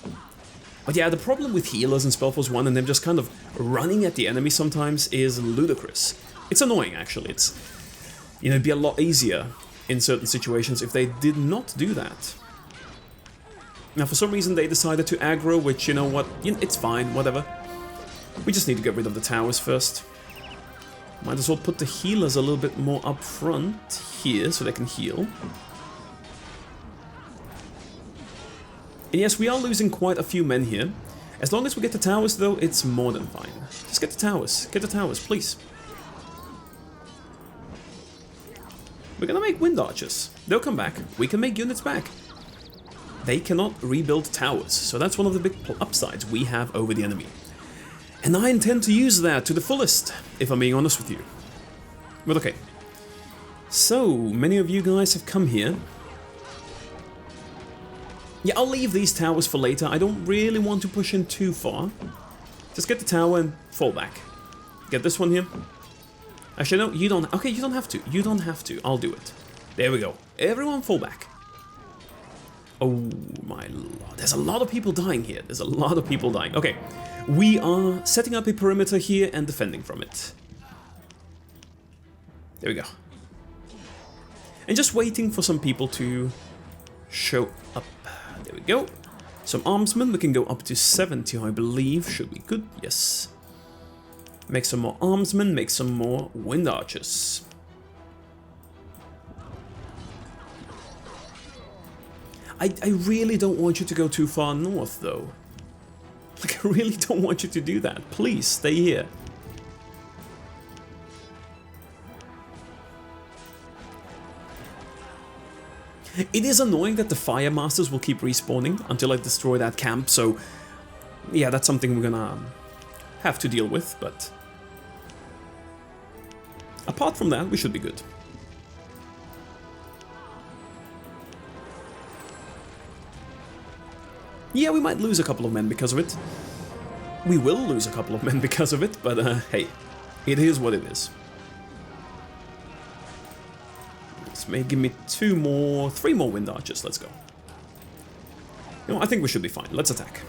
But yeah, the problem with healers in SpellForce 1 and them just kind of running at the enemy sometimes is ludicrous. It's annoying, actually. It's, you know, it'd be a lot easier in certain situations if they did not do that. Now, for some reason, they decided to aggro, which, you know what, it's fine, whatever. We just need to get rid of the towers first. Might as well put the healers a little bit more up front here, so they can heal. And yes, we are losing quite a few men here. As long as we get the towers, though, it's more than fine. Just get the towers. Get the towers, please. We're gonna make wind archers. They'll come back. We can make units back. They cannot rebuild towers, so that's one of the big upsides we have over the enemy. And I intend to use that to the fullest, if I'm being honest with you. But okay. So, many of you guys have come here. Yeah, I'll leave these towers for later. I don't really want to push in too far. Just get the tower and fall back. Get this one here. Actually, no, you don't. Okay, you don't have to. You don't have to. I'll do it. There we go. Everyone fall back. Oh my lord. There's a lot of people dying here. There's a lot of people dying. Okay. We are setting up a perimeter here and defending from it. There we go. And just waiting for some people to show up. There we go. Some armsmen, we can go up to 70, I believe. Should be good, yes. Make some more armsmen, make some more wind archers. I really don't want you to go too far north, though. Like, I really don't want you to do that. Please, stay here. It is annoying that the Fire Masters will keep respawning until I destroy that camp, so yeah, that's something we're gonna have to deal with, but apart from that, we should be good. Yeah, we might lose a couple of men because of it. We will lose a couple of men because of it, but hey, it is what it is. This may give me 3 more wind archers. Let's go. You know, I think we should be fine. Let's attack.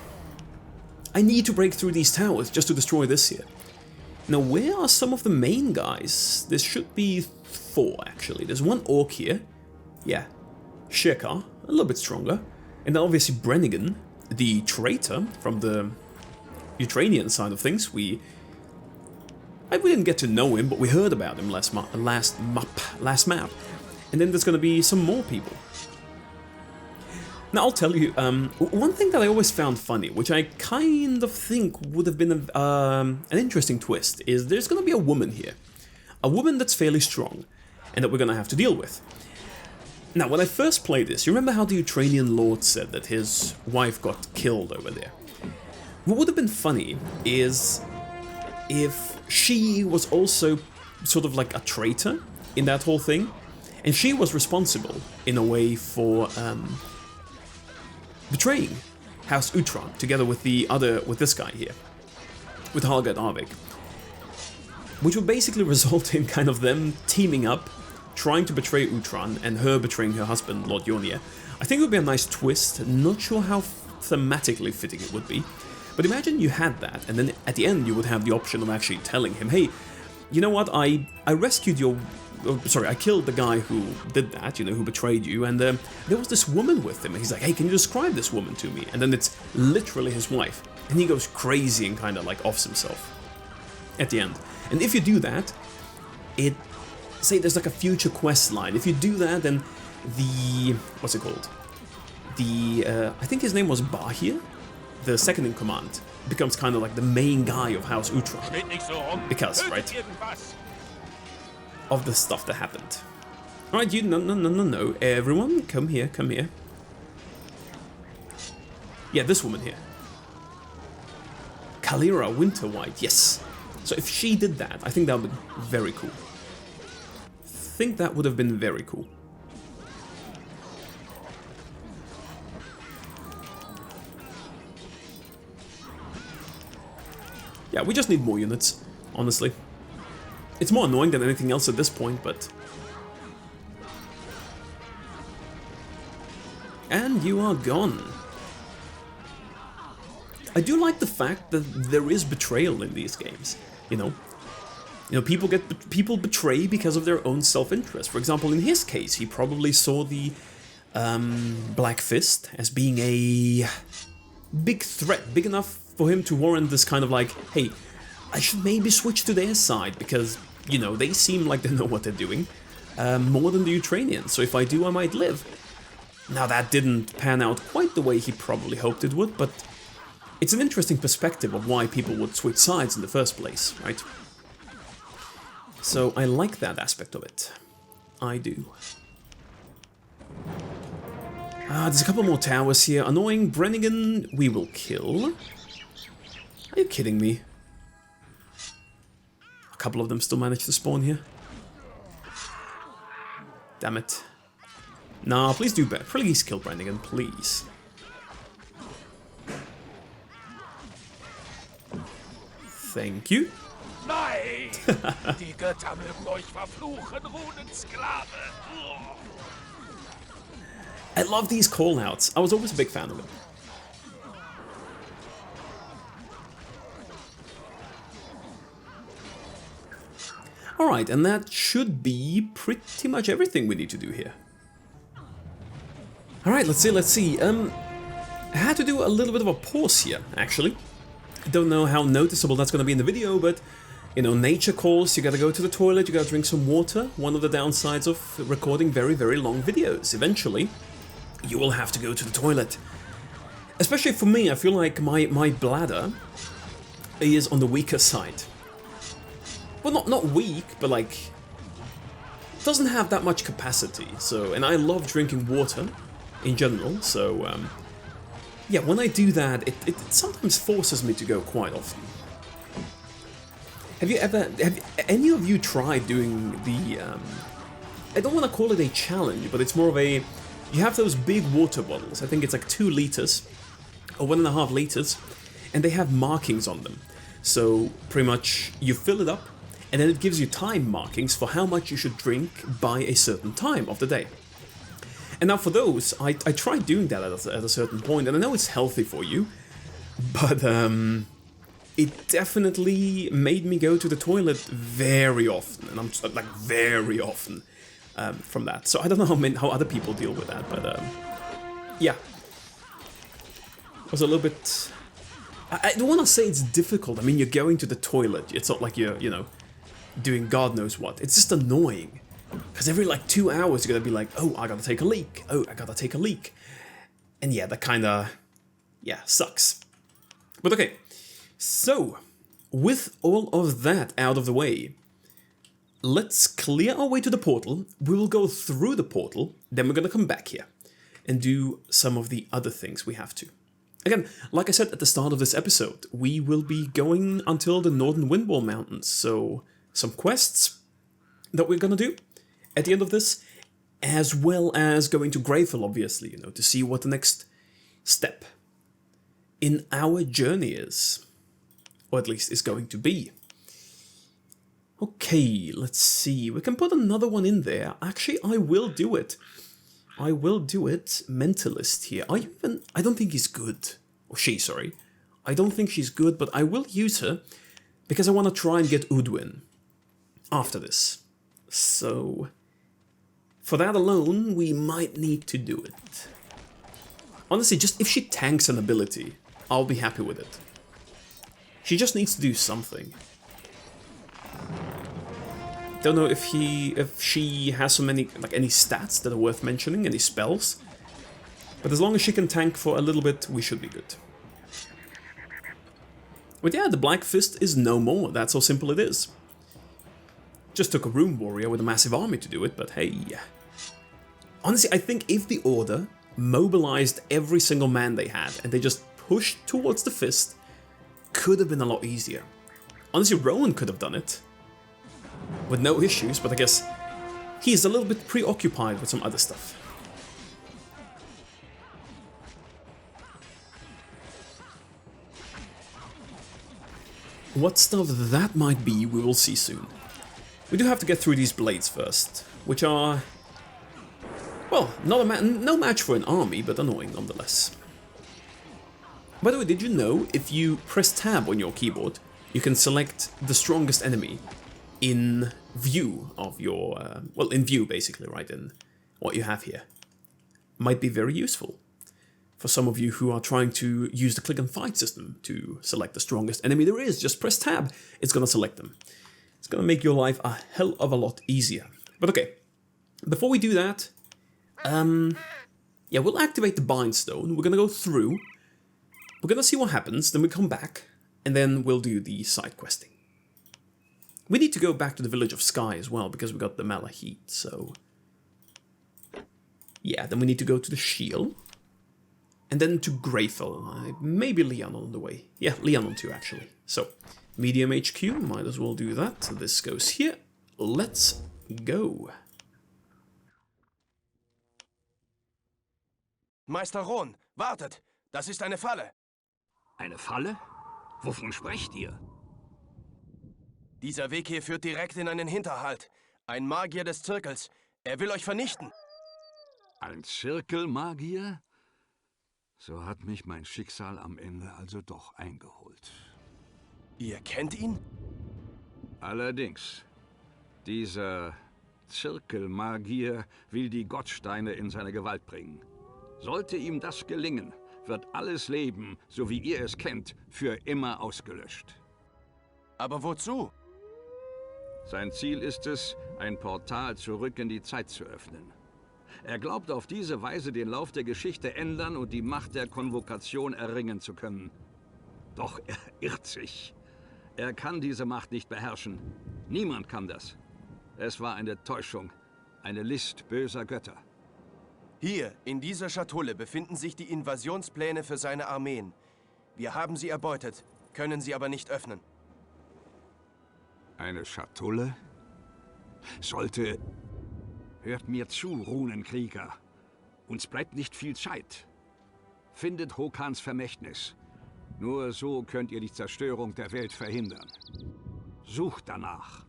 I need to break through these towers just to destroy this here. Now, where are some of the main guys? There should be 4, actually. There's 1 orc here. Yeah. Shekar, a little bit stronger. And then obviously Brennigan, the traitor from the Ukrainian side of things. We didn't get to know him, but we heard about him last map. And then there's going to be some more people. Now, I'll tell you, one thing that I always found funny, which I kind of think would have been an interesting twist, is there's going to be a woman here. A woman that's fairly strong, and that we're going to have to deal with. Now, when I first played this, you remember how the Ukrainian lord said that his wife got killed over there? What would have been funny is if she was also sort of like a traitor in that whole thing, and she was responsible, in a way, for betraying House Utran, together with this guy here, with Hargard Arvik. Which would basically result in kind of them teaming up, trying to betray Utran, and her betraying her husband, Lord Yonir. I think it would be a nice twist, not sure how thematically fitting it would be. But imagine you had that, and then at the end you would have the option of actually telling him, hey, you know what, I rescued your... sorry, I killed the guy who did that, you know, who betrayed you, and there was this woman with him, and he's like, hey, can you describe this woman to me? And then it's literally his wife, and he goes crazy and kind of like offs himself at the end. And if you do that, say there's like a future quest line, if you do that, then what's it called? I think his name was Bahir, the second in command, becomes kind of like the main guy of House Utran. Because, right? Of the stuff that happened. Alright, no. Everyone, come here. Yeah, this woman here. Kalira Winterwhite, yes. So if she did that, I think that would be very cool. I think that would have been very cool. Yeah, we just need more units, honestly. It's more annoying than anything else at this point, but... And you are gone. I do like the fact that there is betrayal in these games, you know. People betray because of their own self-interest. For example, in his case, he probably saw the Black Fist as being a big threat, big enough for him to warrant this kind of like, hey, I should maybe switch to their side because, you know, they seem like they know what they're doing more than the Ukrainians. So if I do, I might live. Now that didn't pan out quite the way he probably hoped it would, but it's an interesting perspective of why people would switch sides in the first place, right? So I like that aspect of it. I do. There's a couple more towers here. Annoying Brennigan, we will kill. Are you kidding me? A couple of them still managed to spawn here. Damn it. Nah, please do better. Please kill Brennigan, please. Thank you. Nein! Die Götter mögen euch verfluchen, Runensklave! I love these callouts. I was always a big fan of them. Alright, and that should be pretty much everything we need to do here. Alright, let's see. I had to do a little bit of a pause here, actually. I don't know how noticeable that's going to be in the video, but, you know, nature calls, you gotta go to the toilet, you gotta drink some water. One of the downsides of recording very, very long videos. Eventually, you will have to go to the toilet. Especially for me, I feel like my bladder is on the weaker side. Well, not weak, but like, doesn't have that much capacity. So, and I love drinking water in general, so yeah, when I do that, it sometimes forces me to go quite often. Have any of you tried doing the, I don't want to call it a challenge, but it's more of a, you have those big water bottles, I think it's like 2 liters, or 1.5 liters, and they have markings on them. So, pretty much, you fill it up, and then it gives you time markings for how much you should drink by a certain time of the day. And now for those, I tried doing that at a certain point, and I know it's healthy for you, but it definitely made me go to the toilet very often, and I'm like very often from that. So I don't know how other people deal with that, but yeah. It was a little bit... I don't want to say it's difficult. I mean, you're going to the toilet. It's not like you're, you know, doing God knows what. It's just annoying. Because every like 2 hours you're gonna be like, oh, I gotta take a leak. Oh, I gotta take a leak. And yeah, that kinda, yeah, sucks. But okay, so, with all of that out of the way, let's clear our way to the portal. We will go through the portal, then we're gonna come back here and do some of the other things we have to. Again, like I said at the start of this episode, we will be going until the Northern Windwall Mountains, so some quests that we're gonna do at the end of this, as well as going to Greyfell, obviously, you know, to see what the next step in our journey is, or at least is going to be. Okay, let's see, we can put another one in there. Actually, I will do it. I will do it. Mentalist here. I don't think he's good. Or she, sorry. I don't think she's good, but I will use her because I want to try and get Udwin after this. So, for that alone, we might need to do it. Honestly, just if she tanks an ability, I'll be happy with it. She just needs to do something. Don't know if she has so many, like, any stats that are worth mentioning, any spells. But as long as she can tank for a little bit, we should be good. But yeah, the Black Fist is no more. That's how simple it is. Just took a Rune Warrior with a massive army to do it, but hey. Honestly, I think if the Order mobilized every single man they had, and they just pushed towards the fist, could have been a lot easier. Honestly, Rowan could have done it with no issues, but I guess he's a little bit preoccupied with some other stuff. What stuff that might be, we will see soon. We do have to get through these blades first, which are, well, no match for an army, but annoying nonetheless. By the way, did you know if you press tab on your keyboard, you can select the strongest enemy in view of your, well, in view basically, right, in what you have here. Might be very useful for some of you who are trying to use the click and fight system to select the strongest enemy there is. Just press tab, it's gonna select them. It's gonna make your life a hell of a lot easier. But okay, before we do that, yeah, we'll activate the bind stone. We're gonna go through, we're gonna see what happens, then we come back, and then we'll do the side questing. We need to go back to the Village of Sky as well, because we got the Malahit, so... yeah, then we need to go to the Shield, and then to Greyfell. Maybe Leon on the way. Yeah, Leon too, actually. So, Medium HQ, might as well do that. This goes here. Let's go. Meister Rohn, wartet! Das ist eine Falle! Eine Falle? Wovon sprecht ihr? Dieser Weg hier führt direkt in einen Hinterhalt. Ein Magier des Zirkels. Er will euch vernichten. Ein Zirkelmagier? So hat mich mein Schicksal am Ende also doch eingeholt. Ihr kennt ihn? Allerdings. Dieser Zirkelmagier will die Gottsteine in seine Gewalt bringen. Sollte ihm das gelingen, wird alles Leben, so wie ihr es kennt, für immer ausgelöscht. Aber wozu? Sein Ziel ist es, ein Portal zurück in die Zeit zu öffnen. Er glaubt, auf diese Weise den Lauf der Geschichte ändern und die Macht der Konvokation erringen zu können. Doch er irrt sich. Er kann diese Macht nicht beherrschen. Niemand kann das. Es war eine Täuschung, eine List böser Götter. Hier, in dieser Schatulle, befinden sich die Invasionspläne für seine Armeen. Wir haben sie erbeutet, können sie aber nicht öffnen. Eine Schatulle? Sollte... Hört mir zu, Runenkrieger. Uns bleibt nicht viel Zeit. Findet Hokans Vermächtnis. Nur so könnt ihr die Zerstörung der Welt verhindern. Sucht danach.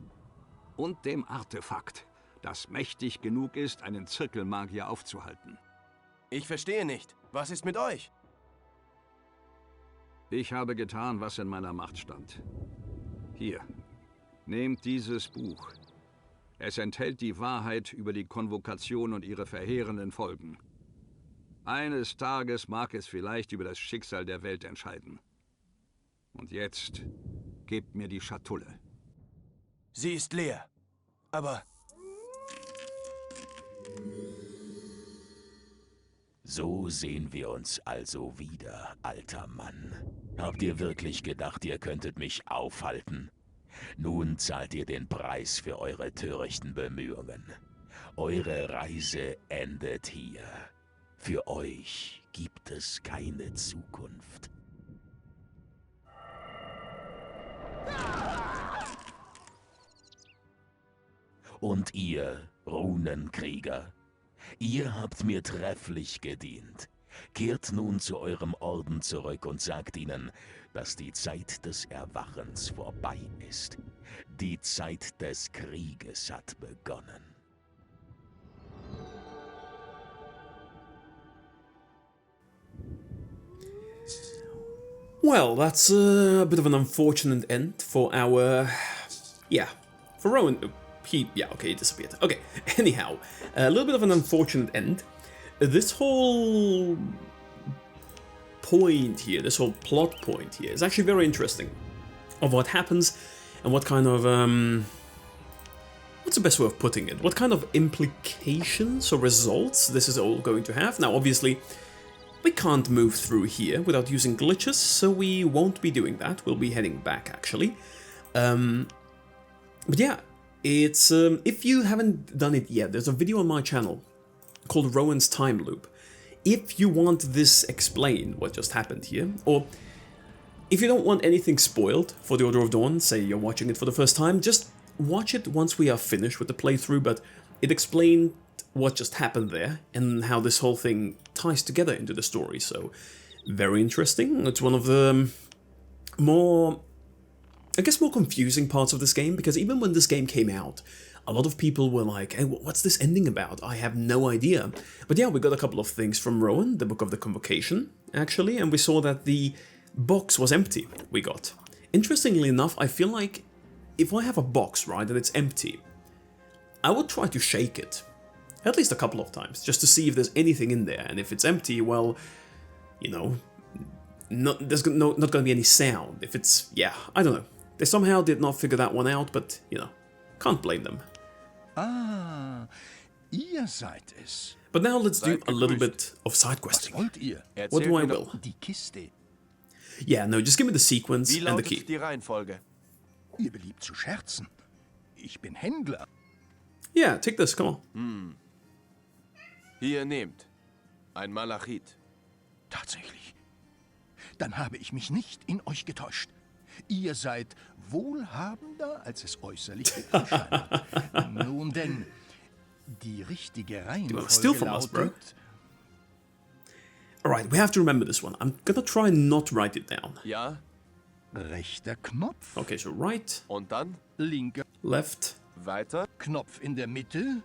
Und dem Artefakt, das mächtig genug ist, einen Zirkelmagier aufzuhalten. Ich verstehe nicht. Was ist mit euch? Ich habe getan, was in meiner Macht stand. Hier, nehmt dieses Buch. Es enthält die Wahrheit über die Konvokation und ihre verheerenden Folgen. Eines Tages mag es vielleicht über das Schicksal der Welt entscheiden. Und jetzt gebt mir die Schatulle. Sie ist leer. Aber... So sehen wir uns also wieder, alter Mann. Habt ihr wirklich gedacht, ihr könntet mich aufhalten? Nun zahlt ihr den Preis für eure törichten Bemühungen. Eure Reise endet hier. Für euch gibt es keine Zukunft. Und ihr, Runenkrieger, ihr habt mir trefflich gedient. Kehrt nun zu eurem Orden zurück und sagt ihnen, dass die Zeit des Erwachens vorbei ist. Die Zeit des Krieges hat begonnen. Well, that's a bit of an unfortunate end for our... yeah, for Rowan... he disappeared. Okay, anyhow, a little bit of an unfortunate end. This whole point here, this whole plot point here is actually very interesting of what happens and what kind of, what's the best way of putting it? What kind of implications or results this is all going to have. Now, obviously, we can't move through here without using glitches, so we won't be doing that. We'll be heading back, actually. But yeah, it's, if you haven't done it yet, there's a video on my channel called Rowan's Time Loop. if you want this explained, what just happened here, or if you don't want anything spoiled for the Order of Dawn, say you're watching it for the first time, just watch it once we are finished with the playthrough, but it explained what just happened there and how this whole thing ties together into the story, so very interesting. It's one of the more confusing parts of this game, because even when this game came out, a lot of people were like, hey, what's this ending about? I have no idea. But yeah, we got a couple of things from Rowan, the Book of the Convocation, actually, and we saw that the box was empty, we got. Interestingly enough, I feel like if I have a box, right, and it's empty, I would try to shake it, at least a couple of times, just to see if there's anything in there, and if it's empty, well, you know, there's not going to be any sound. If it's, yeah, I don't know. They somehow did not figure that one out, but, you know, can't blame them. Ah, ihr seid es. But now let's do a little bit of side questing. Was wollt ihr? What do I will? Die Kiste. Yeah, no, just give me the sequence Wie and the lautet key. die Reihenfolge? Ihr beliebt zu scherzen. Ich bin Händler. Yeah, take this, come on. Hier nehmt. Ein Malachit. Tatsächlich. Dann habe ich mich nicht in euch getäuscht. Ihr seid wohlhabender, als es äußerlich erscheint. Nun denn, die richtige steal Reihenfolge from us, bro. lautet... Alright, we have to remember this one. I'm gonna try not to write it down. Ja, Rechter Knopf, Okay, so right, und dann linker left. weiter. Knopf in der Mitte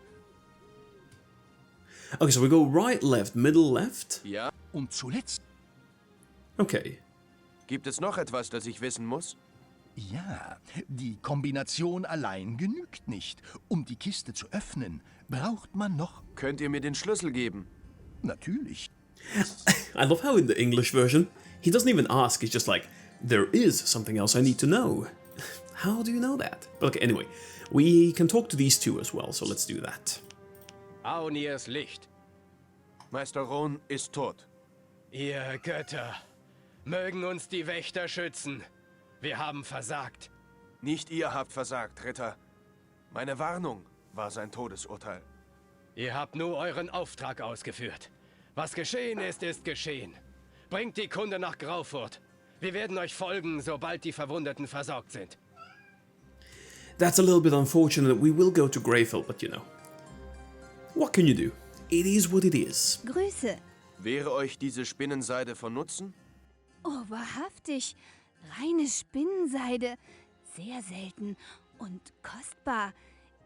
Okay, so we go right, left, middle, left. Ja. und zuletzt... Okay. Gibt es noch etwas, das ich wissen muss? Ja, die Kombination allein genügt nicht. Um die Kiste zu öffnen, braucht man noch... Könnt ihr mir den Schlüssel geben? Natürlich. I love how in the English version, he doesn't even ask, he's just like, there is something else I need to know. How do you know that? But okay, anyway, we can talk to these two as well, so let's do that. Aunirs Licht. Meister Rohn ist tot. Ihr Götter, mögen uns die Wächter schützen. Wir haben versagt. Nicht ihr habt versagt, Ritter. Meine Warnung war sein Todesurteil. Ihr habt nur euren Auftrag ausgeführt. Was geschehen ist, ist geschehen. Bringt die Kunde nach Graufurt. Wir werden euch folgen, sobald die Verwundeten versorgt sind. That's a little bit unfortunate. We will go to Greyfield, but you know. What can you do? It is what it is. Grüße. Wäre euch diese Spinnenseide von Nutzen? Oh, wahrhaftig. Reine Spinnenseide. Sehr selten und kostbar.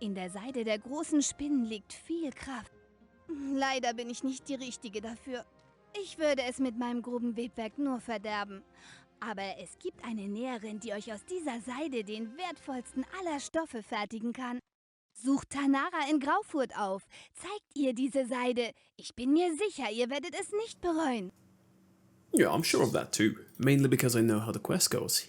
In der Seide der großen Spinnen liegt viel Kraft. Leider bin ich nicht die Richtige dafür. Ich würde es mit meinem groben Webwerk nur verderben. Aber es gibt eine Näherin, die euch aus dieser Seide den wertvollsten aller Stoffe fertigen kann. Sucht Tanara in Graufurt auf. Zeigt ihr diese Seide. Ich bin mir sicher, ihr werdet es nicht bereuen. Yeah, I'm sure of that too. Mainly because I know how the quest goes.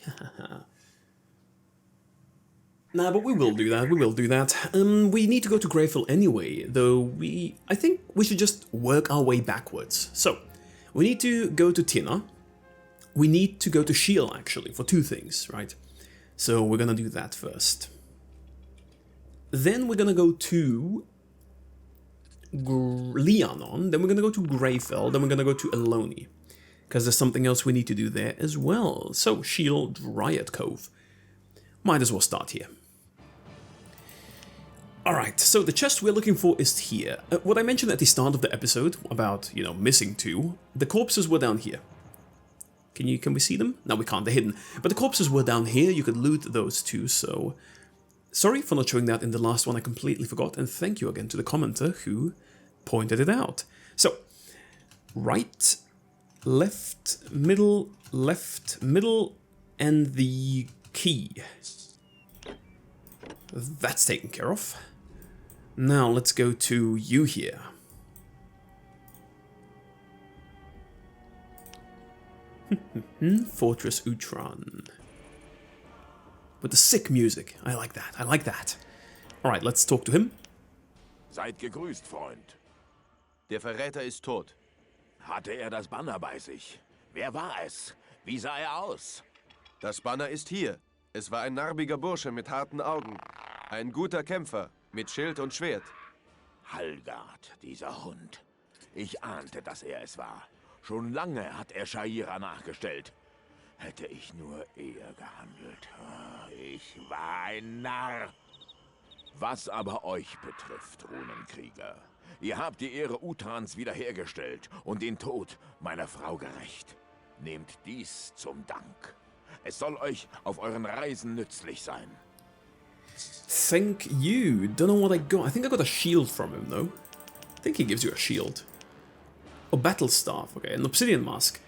Nah, but we will do that, we will do that. We need to go to Greyfield anyway, though I think we should just work our way backwards. So, we need to go to Tina. We need to go to Shield, actually, for two things, right? So we're gonna do that first. Then we're gonna go to Leonon, then we're gonna go to Greyfield, then we're gonna go to Eloni. Because there's something else we need to do there as well. So, Shield, Riot Cove. Might as well start here. Alright, so the chest we're looking for is here. What I mentioned at the start of the episode about, you know, missing two, the corpses were down here. Can we see them? No, we can't, they're hidden. But the corpses were down here, you could loot those two, so... Sorry for not showing that in the last one, I completely forgot, and thank you again to the commenter who pointed it out. So, right, left, middle, and the key. That's taken care of. Now let's go to you here. Fortress Utran. With the sick music. I like that, I like that. Alright, let's talk to him. Seid gegrüßt, Freund. Der Verräter ist tot. Hatte er das Banner bei sich? Wer war es? Wie sah er aus? Das Banner ist hier. Es war ein narbiger Bursche mit harten Augen. Ein guter Kämpfer, mit Schild und Schwert. Hallgard, dieser Hund. Ich ahnte, dass er es war. Schon lange hat er Shaira nachgestellt. Hätte ich nur eher gehandelt. Ich war ein Narr. Was aber euch betrifft, Runenkrieger. Ihr habt die Ehre Utrans wiederhergestellt und den Tod meiner Frau gerächt. Nehmt dies zum Dank. Es soll euch auf euren Reisen nützlich sein. Thank you. Don't know what I got. I think I got a shield from him, though. I think he gives you a shield. Oh, battle staff. Okay, an obsidian mask.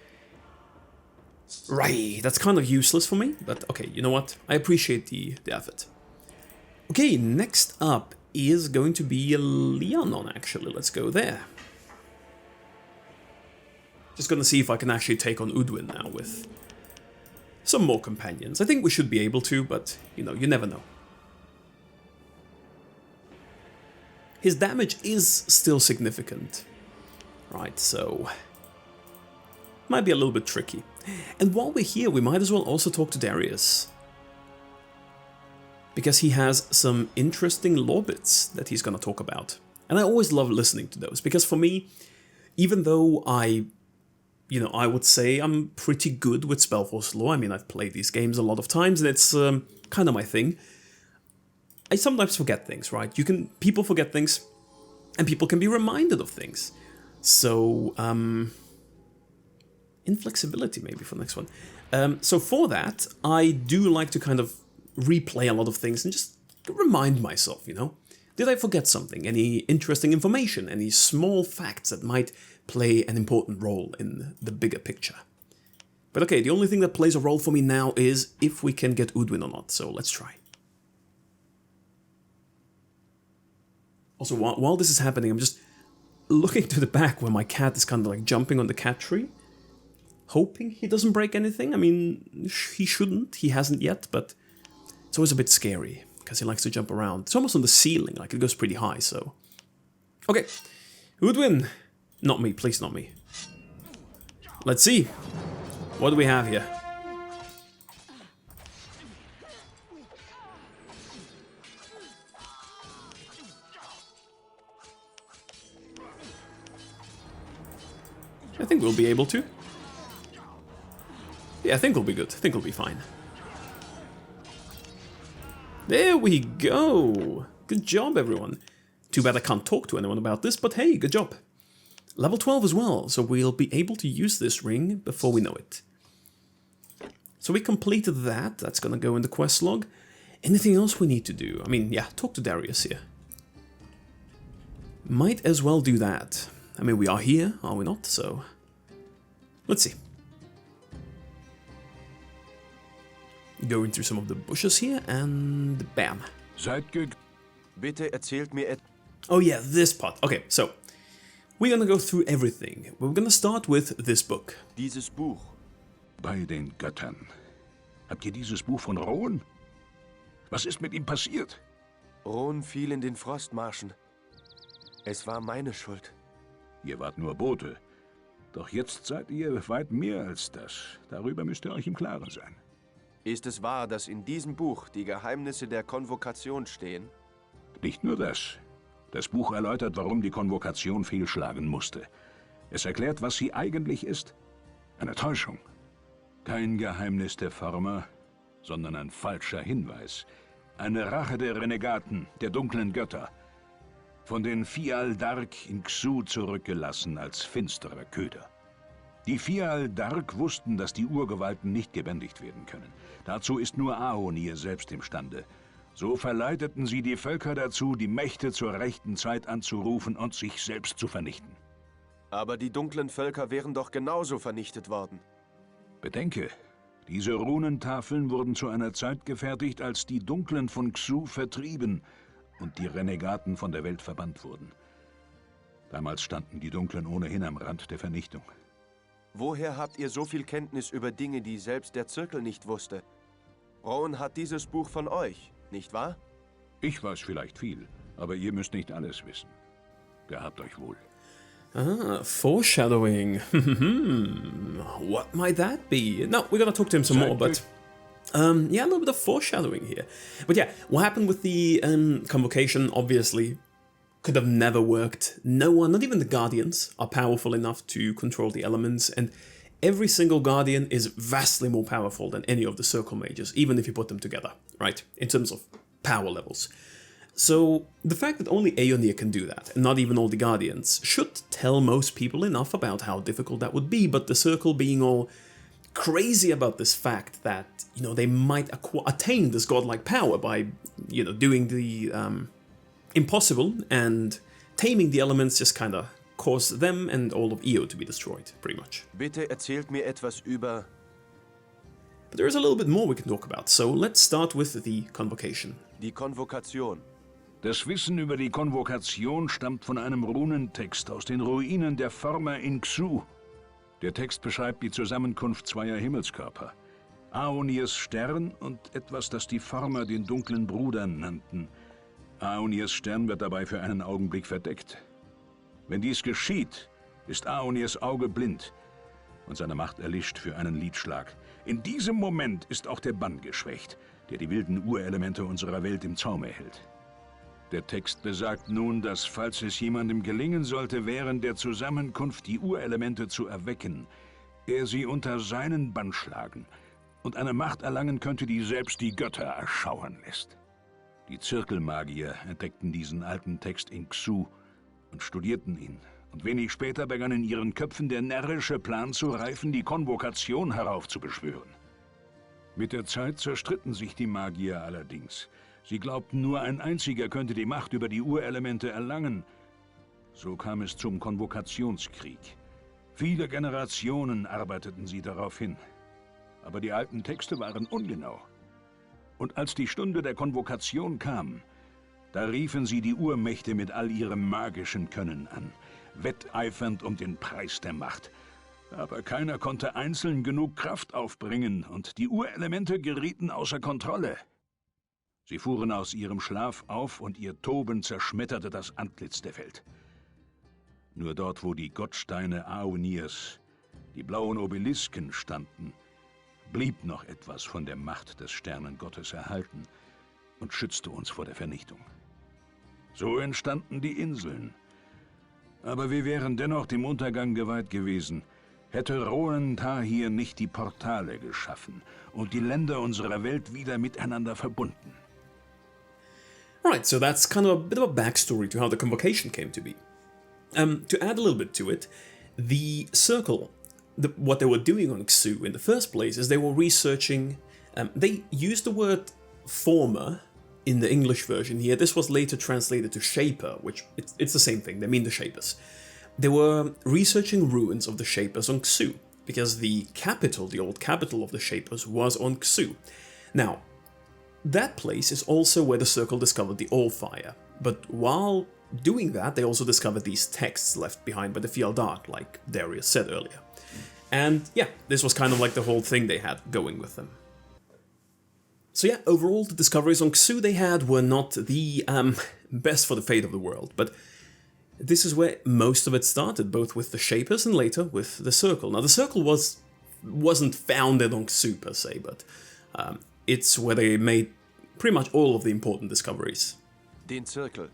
Right, that's kind of useless for me, but okay, you know what? I appreciate the effort. Okay, next up is going to be Leonon, actually. Let's go there. Just gonna see if I can actually take on Udwin now with some more companions. I think we should be able to, but, you know, you never know. His damage is still significant. Right, so might be a little bit tricky. And while we're here, we might as well also talk to Darius. Because he has some interesting lore bits that he's gonna talk about. And I always love listening to those, because for me, even though I would say I'm pretty good with SpellForce lore, I mean, I've played these games a lot of times, and it's kind of my thing. I sometimes forget things, right? People forget things, and people can be reminded of things. So, inflexibility maybe for the next one. So for that, I do like to kind of replay a lot of things and just remind myself, you know? Did I forget something? Any interesting information? Any small facts that might play an important role in the bigger picture? But okay, the only thing that plays a role for me now is if we can get Udwin or not, so let's try. Also, while this is happening, I'm just looking to the back where my cat is kind of like jumping on the cat tree, hoping he doesn't break anything. I mean, he shouldn't, he hasn't yet, but it's always a bit scary because he likes to jump around. It's almost on the ceiling, like it goes pretty high, so... Okay, Udwin. Not me, please not me. Let's see. What do we have here? I think we'll be able to. Yeah, I think we'll be good. I think we'll be fine. There we go! Good job, everyone. Too bad I can't talk to anyone about this, but hey, good job. Level 12 as well, so we'll be able to use this ring before we know it. So we completed that. That's gonna go in the quest log. Anything else we need to do? I mean, yeah, talk to Darius here. Might as well do that. I mean, we are here, are we not? So, let's see. Going through some of the bushes here, and bam. Bitte erzählt mir Oh yeah, this part. Okay, so, we're gonna go through everything. We're gonna start with this book. Dieses Buch. Bei den Göttern. Habt ihr dieses Buch von Rohn? Was ist mit ihm passiert? Rohn fiel in den Frostmarschen. Es war meine Schuld. Ihr wart nur Bote. Doch jetzt seid ihr weit mehr als das. Darüber müsst ihr euch im Klaren sein. Ist es wahr, dass in diesem Buch die Geheimnisse der Konvokation stehen? Nicht nur das. Das Buch erläutert, warum die Konvokation fehlschlagen musste. Es erklärt, was sie eigentlich ist. Eine Täuschung. Kein Geheimnis der Former, sondern ein falscher Hinweis. Eine Rache der Renegaten, der dunklen Götter. Von den Fial Dark in Xu zurückgelassen als finsterer Köder. Die Fial Dark wussten, dass die Urgewalten nicht gebändigt werden können. Dazu ist nur Aonir selbst imstande. So verleiteten sie die Völker dazu, die Mächte zur rechten Zeit anzurufen und sich selbst zu vernichten. Aber die dunklen Völker wären doch genauso vernichtet worden. Bedenke, diese Runentafeln wurden zu einer Zeit gefertigt, als die Dunklen von Xu vertrieben und die Renegaten von der Welt verbannt wurden. Damals standen die Dunklen ohnehin am Rand der Vernichtung. Woher habt ihr so viel Kenntnis über Dinge, die selbst der Zirkel nicht wusste? Rowan hat dieses Buch von euch, nicht wahr? Ich weiß vielleicht viel, aber ihr müsst nicht alles wissen. Gehabt euch wohl. Ah, foreshadowing. What might that be? No, we're gonna talk to him some more, but... yeah, a little bit of foreshadowing here. But yeah, what happened with the convocation, obviously, could have never worked. No one, not even the Guardians, are powerful enough to control the elements, and every single Guardian is vastly more powerful than any of the Circle Mages, even if you put them together, right? In terms of power levels. So the fact that only Aeonir can do that, and not even all the Guardians, should tell most people enough about how difficult that would be, but the Circle being all crazy about this fact that, you know, they might attain this godlike power by, you know, doing the impossible, and taming the elements just kind of caused them and all of Io to be destroyed, pretty much. Bitte erzählt mir etwas über... But there is a little bit more we can talk about, so let's start with the Convocation. Die Konvokation. Das Wissen über die Konvokation stammt von einem Runentext aus den Ruinen der Former in Xu. Der Text beschreibt die Zusammenkunft zweier Himmelskörper. Aonirs Stern und etwas, das die Former den dunklen Bruder nannten. Aonirs Stern wird dabei für einen Augenblick verdeckt. Wenn dies geschieht, ist Aonirs Auge blind und seine Macht erlischt für einen Lidschlag. In diesem Moment ist auch der Bann geschwächt, der die wilden Urelemente unserer Welt im Zaume hält. Der Text besagt nun, dass, falls es jemandem gelingen sollte, während der Zusammenkunft die Urelemente zu erwecken, er sie unter seinen Bann schlagen und eine Macht erlangen könnte, die selbst die Götter erschauern lässt. Die Zirkelmagier entdeckten diesen alten Text in Xu und studierten ihn. Und wenig später begann in ihren Köpfen der närrische Plan zu reifen, die Konvokation heraufzubeschwören. Mit der Zeit zerstritten sich die Magier allerdings. Sie glaubten, nur ein einziger könnte die Macht über die Urelemente erlangen. So kam es zum Konvokationskrieg. Viele Generationen arbeiteten sie darauf hin. Aber die alten Texte waren ungenau. Und als die Stunde der Konvokation kam, da riefen sie die Urmächte mit all ihrem magischen Können an, wetteifernd um den Preis der Macht. Aber keiner konnte einzeln genug Kraft aufbringen und die Urelemente gerieten außer Kontrolle. Sie fuhren aus ihrem Schlaf auf und ihr Toben zerschmetterte das Antlitz der Welt. Nur dort, wo die Gottsteine Aonirs, die blauen Obelisken standen, blieb noch etwas von der Macht des Sternengottes erhalten und schützte uns vor der Vernichtung. So entstanden die Inseln. Aber wir wären dennoch dem Untergang geweiht gewesen, hätte Ronen-Tar hier nicht die Portale geschaffen und die Länder unserer Welt wieder miteinander verbunden. Right, so that's kind of a bit of a backstory to how the Convocation came to be. To add a little bit to it, the Circle, what they were doing on Xu in the first place is they were researching, they used the word former in the English version here. This was later translated to Shaper, which it's the same thing, they mean the Shapers. They were researching ruins of the Shapers on Xu, because the capital, the old capital of the Shapers, was on Xu. Now, that place is also where the Circle discovered the Allfire, but while doing that, they also discovered these texts left behind by the Fjaldark, like Darius said earlier. And yeah, this was kind of like the whole thing they had going with them. So yeah, overall, the discoveries on Xu they had were not the best for the fate of the world, but this is where most of it started, both with the Shapers and later with the Circle. Now, the Circle wasn't founded on Xu per se, but it's where they made pretty much all of the important discoveries. Den Zirkel.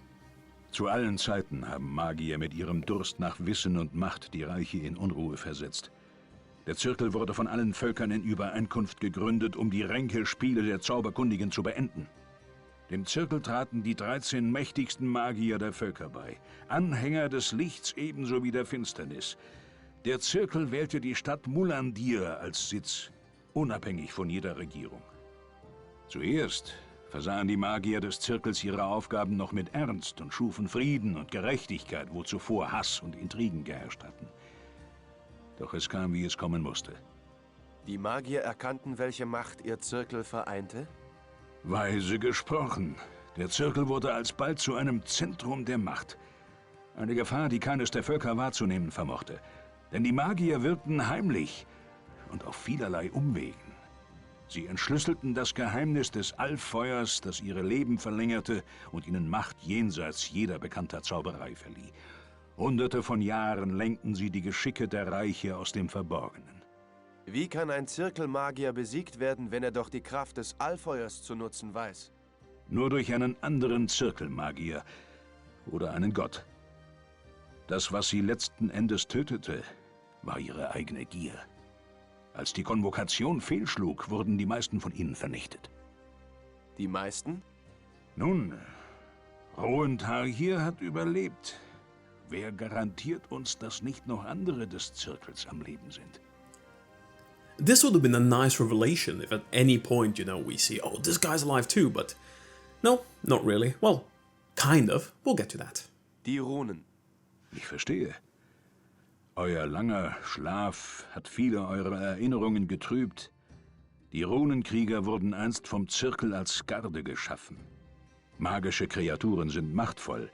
Zu allen Zeiten haben Magier mit ihrem Durst nach Wissen und Macht die Reiche in Unruhe versetzt. Der Zirkel wurde von allen Völkern in Übereinkunft gegründet, um die Ränkespiele der Zauberkundigen zu beenden. Dem Zirkel traten die 13 mächtigsten Magier der Völker bei, Anhänger des Lichts ebenso wie der Finsternis. Der Zirkel wählte die Stadt Mulandir als Sitz, unabhängig von jeder Regierung. Zuerst versahen die Magier des Zirkels ihre Aufgaben noch mit Ernst und schufen Frieden und Gerechtigkeit, wo zuvor Hass und Intrigen geherrscht hatten. Doch es kam, wie es kommen musste. Die Magier erkannten, welche Macht ihr Zirkel vereinte? Weise gesprochen. Der Zirkel wurde alsbald zu einem Zentrum der Macht. Eine Gefahr, die keines der Völker wahrzunehmen vermochte. Denn die Magier wirkten heimlich und auf vielerlei Umwegen. Sie entschlüsselten das Geheimnis des Allfeuers, das ihre Leben verlängerte und ihnen Macht jenseits jeder bekannter Zauberei verlieh. Hunderte von Jahren lenkten sie die Geschicke der Reiche aus dem Verborgenen. Wie kann ein Zirkelmagier besiegt werden, wenn er doch die Kraft des Allfeuers zu nutzen weiß? Nur durch einen anderen Zirkelmagier. oder einen Gott. Das, was sie letzten Endes tötete, war ihre eigene Gier. Als die Konvokation fehlschlug, wurden die meisten von ihnen vernichtet. Die meisten? Nun, Rohenthal hier hat überlebt. Wer garantiert uns, dass nicht noch andere des Zirkels am Leben sind? This would have been a nice revelation if at any point, you know, we see, oh, this guy's alive too, but no, not really. Well, kind of. We'll get to that. Die Runen. Ich verstehe. Euer langer Schlaf hat viele eurer Erinnerungen getrübt. Die Runenkrieger wurden einst vom Zirkel als Garde geschaffen. Magische Kreaturen sind machtvoll,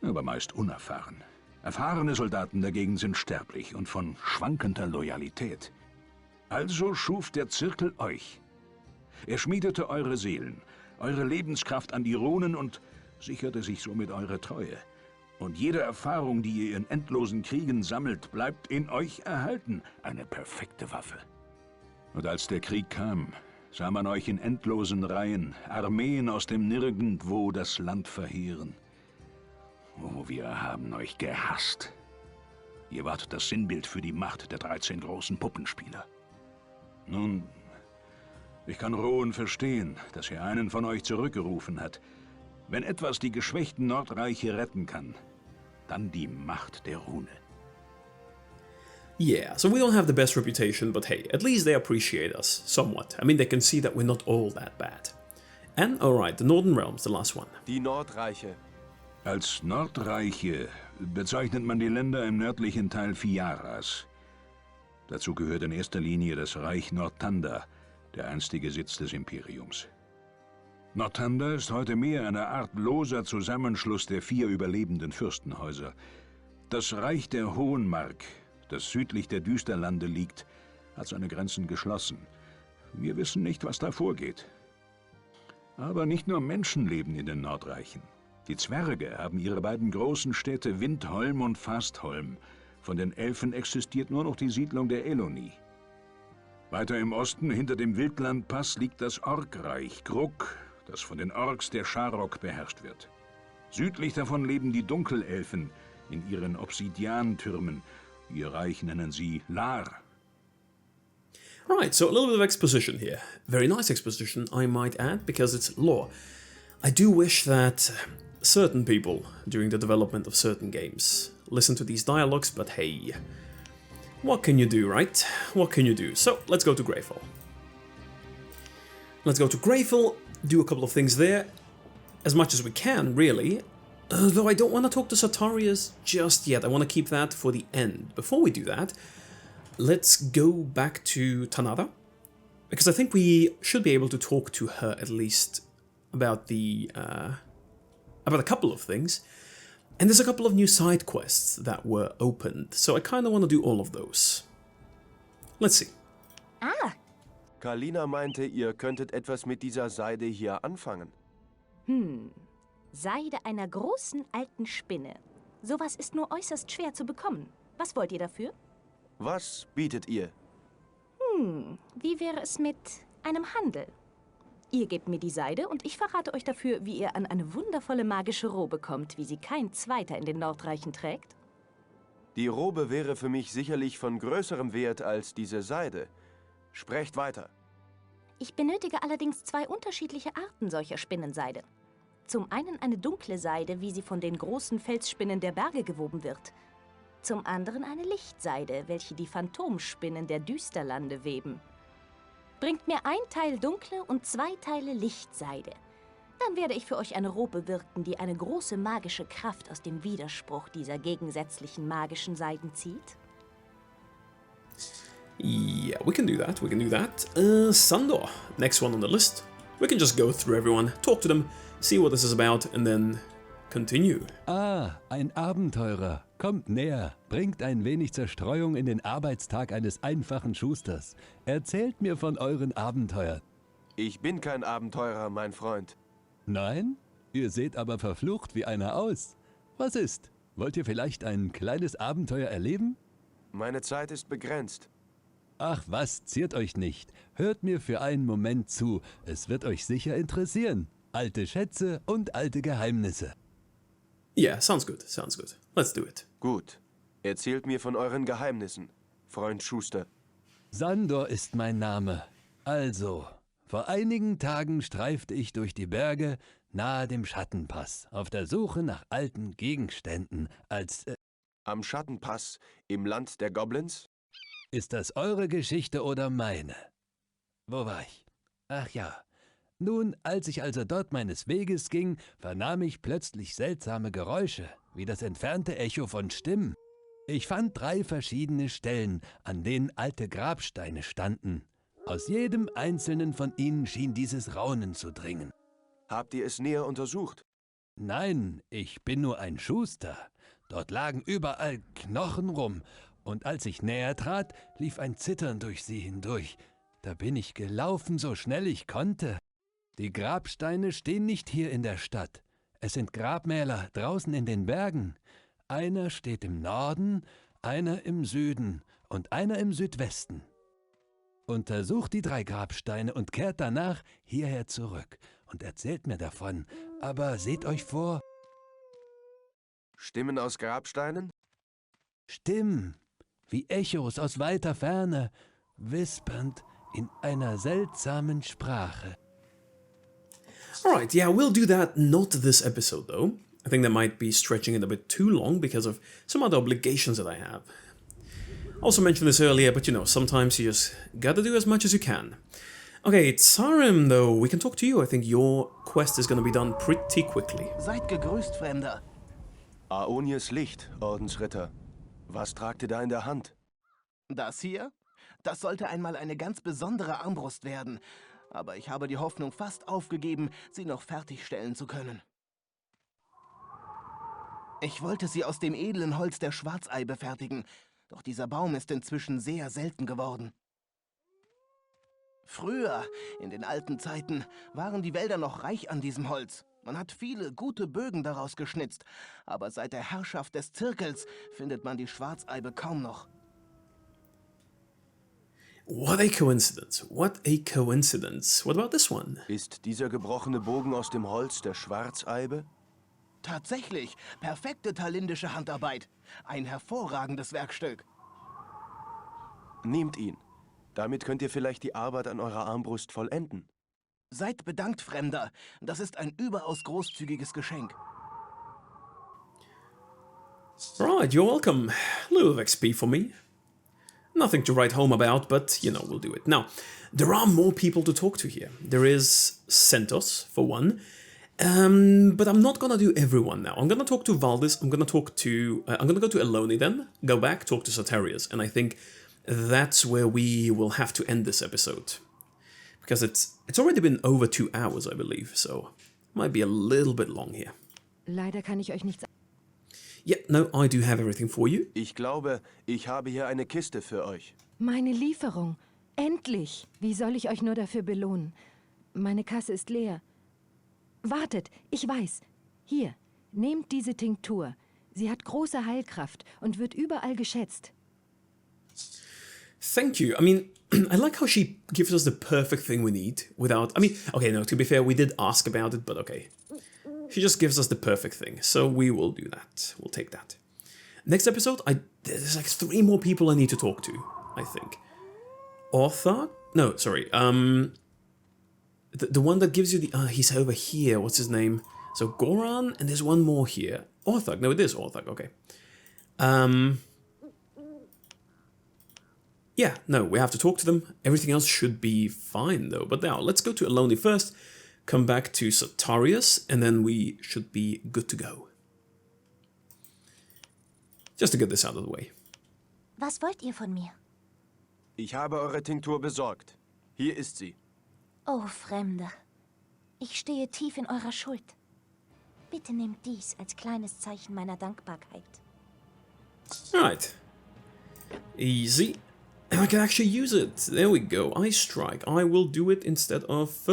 aber meist unerfahren. Erfahrene Soldaten dagegen sind sterblich und von schwankender Loyalität. Also schuf der Zirkel euch. Er schmiedete eure Seelen, eure Lebenskraft an die Runen und sicherte sich somit eure Treue. Und jede Erfahrung, die ihr in endlosen Kriegen sammelt, bleibt in euch erhalten. Eine perfekte Waffe. Und als der Krieg kam, sah man euch in endlosen Reihen, Armeen aus dem Nirgendwo das Land verheeren. Oh, wir haben euch gehasst. Ihr wart das Sinnbild für die Macht der 13 großen Puppenspieler. Nun, ich kann Rohen verstehen, dass er einen von euch zurückgerufen hat. Wenn etwas die geschwächten Nordreiche retten kann, dann die Macht der Rune. Yeah, so we don't have the best reputation, but hey, at least they appreciate us somewhat. I mean, they can see that we're not all that bad. And, alright, the Northern Realms, the last one. Die Nordreiche. Als Nordreiche bezeichnet man die Länder im nördlichen Teil Fiaras. Dazu gehört in erster Linie das Reich Nortander, der einstige Sitz des Imperiums. Nortander ist heute mehr eine Art loser Zusammenschluss der 4 überlebenden Fürstenhäuser. Das Reich der Hohenmark, das südlich der Düsterlande liegt, hat seine Grenzen geschlossen. Wir wissen nicht, was da vorgeht. Aber nicht nur Menschen leben in den Nordreichen. Die Zwerge haben ihre beiden großen Städte Windholm und Fastholm. Von den Elfen existiert nur noch die Siedlung der Eloni. Weiter im Osten, hinter dem Wildland Pass, liegt das Orkreich Gruk, das von den Orks der Sharok beherrscht wird. Südlich davon leben die Dunkelelfen in ihren Obsidiantürmen. Ihr Reich nennen sie Lar. Right, so a little bit of exposition here. Very nice exposition, I might add, because it's lore. I do wish that certain people, during the development of certain games, listen to these dialogues, but hey, what can you do, right? What can you do? So, let's go to Greyfall. Let's go to Greyfall, do a couple of things there, as much as we can, really. Though I don't want to talk to Sartorius just yet, I want to keep that for the end. Before we do that, let's go back to Tanada, because I think we should be able to talk to her at least about a couple of things. And there's a couple of new side quests that were opened, so I kind of want to do all of those. Let's see. Ah, Kalina meinte, ihr könntet etwas mit dieser Seide hier anfangen. Seide einer großen alten Spinne. Sowas ist nur äußerst schwer zu bekommen. Was wollt ihr dafür? Was bietet ihr? Wie wäre es mit einem Handel? Ihr gebt mir die Seide und ich verrate euch dafür, wie ihr an eine wundervolle magische Robe kommt, wie sie kein Zweiter in den Nordreichen trägt. Die Robe wäre für mich sicherlich von größerem Wert als diese Seide. Sprecht weiter. Ich benötige allerdings 2 unterschiedliche Arten solcher Spinnenseide. Zum einen eine dunkle Seide, wie sie von den großen Felsspinnen der Berge gewoben wird. Zum anderen eine Lichtseide, welche die Phantomspinnen der Düsterlande weben. Bringt mir 1 Teil dunkle und 2 Teile Lichtseide. Dann werde ich für euch eine Robe wirken, die eine große magische Kraft aus dem Widerspruch dieser gegensätzlichen magischen Seiden zieht. Yeah, we can do that, we can do that. Sandor, next one on the list. We can just go through everyone, talk to them, see what this is about, and then continue. Ah, ein Abenteurer. Kommt näher, bringt ein wenig Zerstreuung in den Arbeitstag eines einfachen Schusters. Erzählt mir von euren Abenteuern. Ich bin kein Abenteurer, mein Freund. Nein? Ihr seht aber verflucht wie einer aus. Was ist? Wollt ihr vielleicht ein kleines Abenteuer erleben? Meine Zeit ist begrenzt. Ach was, ziert euch nicht. Hört mir für einen Moment zu. Es wird euch sicher interessieren. Alte Schätze und alte Geheimnisse. Yeah, sounds good, sounds good. Let's do it. Gut. Erzählt mir von euren Geheimnissen, Freund Schuster. Sandor ist mein Name. Also, vor einigen Tagen streifte ich durch die Berge nahe dem Schattenpass, auf der Suche nach alten Gegenständen, als... Am Schattenpass, im Land der Goblins? Ist das eure Geschichte oder meine? Wo war ich? Ach ja. Nun, als ich also dort meines Weges ging, vernahm ich plötzlich seltsame Geräusche, wie das entfernte Echo von Stimmen. Ich fand 3 verschiedene Stellen, an denen alte Grabsteine standen. Aus jedem einzelnen von ihnen schien dieses Raunen zu dringen. Habt ihr es näher untersucht? Nein, ich bin nur ein Schuster. Dort lagen überall Knochen rum, und als ich näher trat, lief ein Zittern durch sie hindurch. Da bin ich gelaufen, so schnell ich konnte. Die Grabsteine stehen nicht hier in der Stadt. Es sind Grabmäler draußen in den Bergen. Einer steht im Norden, einer im Süden und einer im Südwesten. Untersucht die 3 Grabsteine und kehrt danach hierher zurück und erzählt mir davon. Aber seht euch vor... Stimmen aus Grabsteinen? Stimmen, wie Echos aus weiter Ferne, wispernd in einer seltsamen Sprache. Alright, yeah, we'll do that, not this episode though. I think that might be stretching it a bit too long because of some other obligations that I have. Also mentioned this earlier, but you know, sometimes you just gotta do as much as you can. Okay, Tsarim though, we can talk to you. I think your quest is gonna be done pretty quickly. Seid gegrüßt, Fremder. Aonies Licht, Ordensritter. Was tragt ihr da in der Hand? Das hier? Das sollte einmal eine ganz besondere Armbrust werden. Aber ich habe die Hoffnung fast aufgegeben, sie noch fertigstellen zu können. Ich wollte sie aus dem edlen Holz der Schwarzeibe fertigen, doch dieser Baum ist inzwischen sehr selten geworden. Früher, in den alten Zeiten, waren die Wälder noch reich an diesem Holz. Man hat viele gute Bögen daraus geschnitzt, aber seit der Herrschaft des Zirkels findet man die Schwarzeibe kaum noch. What a coincidence. What a coincidence. What about this one? Ist dieser gebrochene Bogen aus dem Holz der Schwarzeibe? Tatsächlich, perfekte talindische Handarbeit. Ein hervorragendes Werkstück. Nehmt ihn. Damit könnt ihr vielleicht die Arbeit an eurer Armbrust vollenden. Seid bedankt, Fremder. Das ist ein überaus großzügiges Geschenk. Right, you're welcome. A little of XP for me. Nothing to write home about, but, you know, we'll do it. Now, there are more people to talk to here. There is Centos, for one. But I'm not gonna do everyone now. I'm gonna talk to Valdis, I'm gonna go to Eloni then, go back, talk to Satarius, and I think that's where we will have to end this episode. Because it's already been over 2 hours, I believe, so might be a little bit long here. Leider kann ich euch nichts... Yeah, no, I do have everything for you. Ich glaube, ich habe hier eine Kiste für euch. Meine Lieferung. Endlich. Wie soll ich euch nur dafür belohnen? Meine Kasse ist leer. Wartet, ich weiß. Hier, nehmt diese Tinktur. Sie hat große Heilkraft und wird überall geschätzt. Thank you. I mean, I like how she gives us the perfect thing we need without... I mean, okay, no, to be fair, we did ask about it, but okay. She just gives us the perfect thing, so we will do that. We'll take that. Next episode, there's like 3 more people I need to talk to, I think. Ortha? No, sorry. The one that gives you the... he's over here. What's his name? So Goran, and there's one more here. Orthag. No, it is Orthag. Okay. Yeah, no, we have to talk to them. Everything else should be fine, though. But now, let's go to Eloni first, come back to Satarius, and then we should be good to go. Just to get this out of the way. Was wollt ihr von mir? Ich habe eure Tinktur besorgt. Hier ist sie. Oh, Fremder. Ich stehe tief in eurer Schuld. Bitte nehmt dies als kleines Zeichen meiner Dankbarkeit. Alright. Easy. And I can actually use it. There we go. Ice Strike. I will do it instead of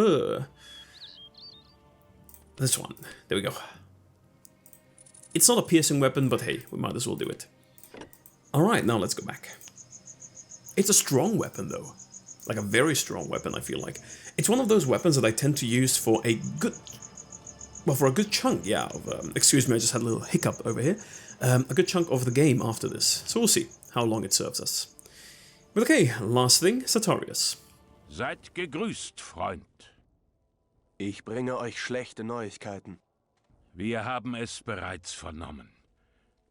this one. There we go. It's not a piercing weapon, but hey, we might as well do it. Alright, now let's go back. It's a strong weapon, though. Like a very strong weapon, I feel like. It's one of those weapons that I tend to use for a good... well, for a good chunk, yeah, of, excuse me, I just had a little hiccup over here, a good chunk of the game after this, so we'll see how long it serves us. But okay, last thing, Sartorius. Seid gegrüßt, Freund. Ich bringe euch schlechte Neuigkeiten. Wir haben es bereits vernommen.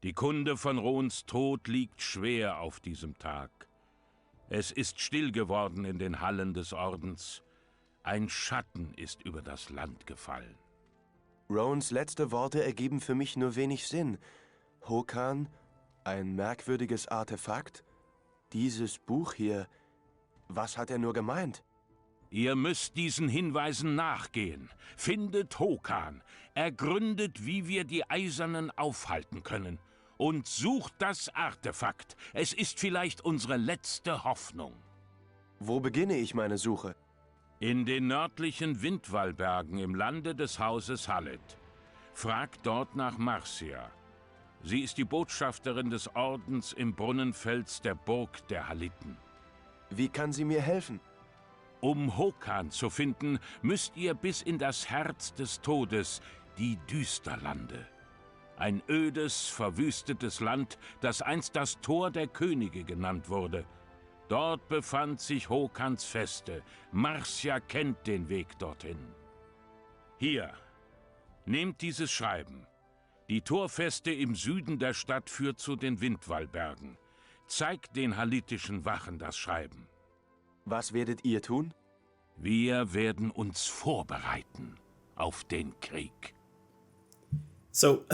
Die Kunde von Rohns Tod liegt schwer auf diesem Tag. Es ist still geworden in den Hallen des Ordens. Ein Schatten ist über das Land gefallen. Rohns letzte Worte ergeben für mich nur wenig Sinn. Hokan, ein merkwürdiges Artefakt? Dieses Buch hier, was hat er nur gemeint? Ihr müsst diesen Hinweisen nachgehen. Findet Hokan, ergründet, wie wir die Eisernen aufhalten können. Und sucht das Artefakt. Es ist vielleicht unsere letzte Hoffnung. Wo beginne ich meine Suche? In den nördlichen Windwallbergen im Lande des Hauses Hallet. Fragt dort nach Marcia. Sie ist die Botschafterin des Ordens im Brunnenfels der Burg der Halliten. Wie kann sie mir helfen? Um Hokan zu finden, müsst ihr bis in das Herz des Todes, die Düsterlande. Ein ödes, verwüstetes Land, das einst das Tor der Könige genannt wurde. Dort befand sich Hokans Feste. Marcia kennt den Weg dorthin. Hier, nehmt dieses Schreiben. Die Torfeste im Süden der Stadt führt zu den Windwallbergen. Zeigt den hallitischen Wachen das Schreiben. Was werdet ihr tun? Wir werden uns vorbereiten auf den Krieg. So,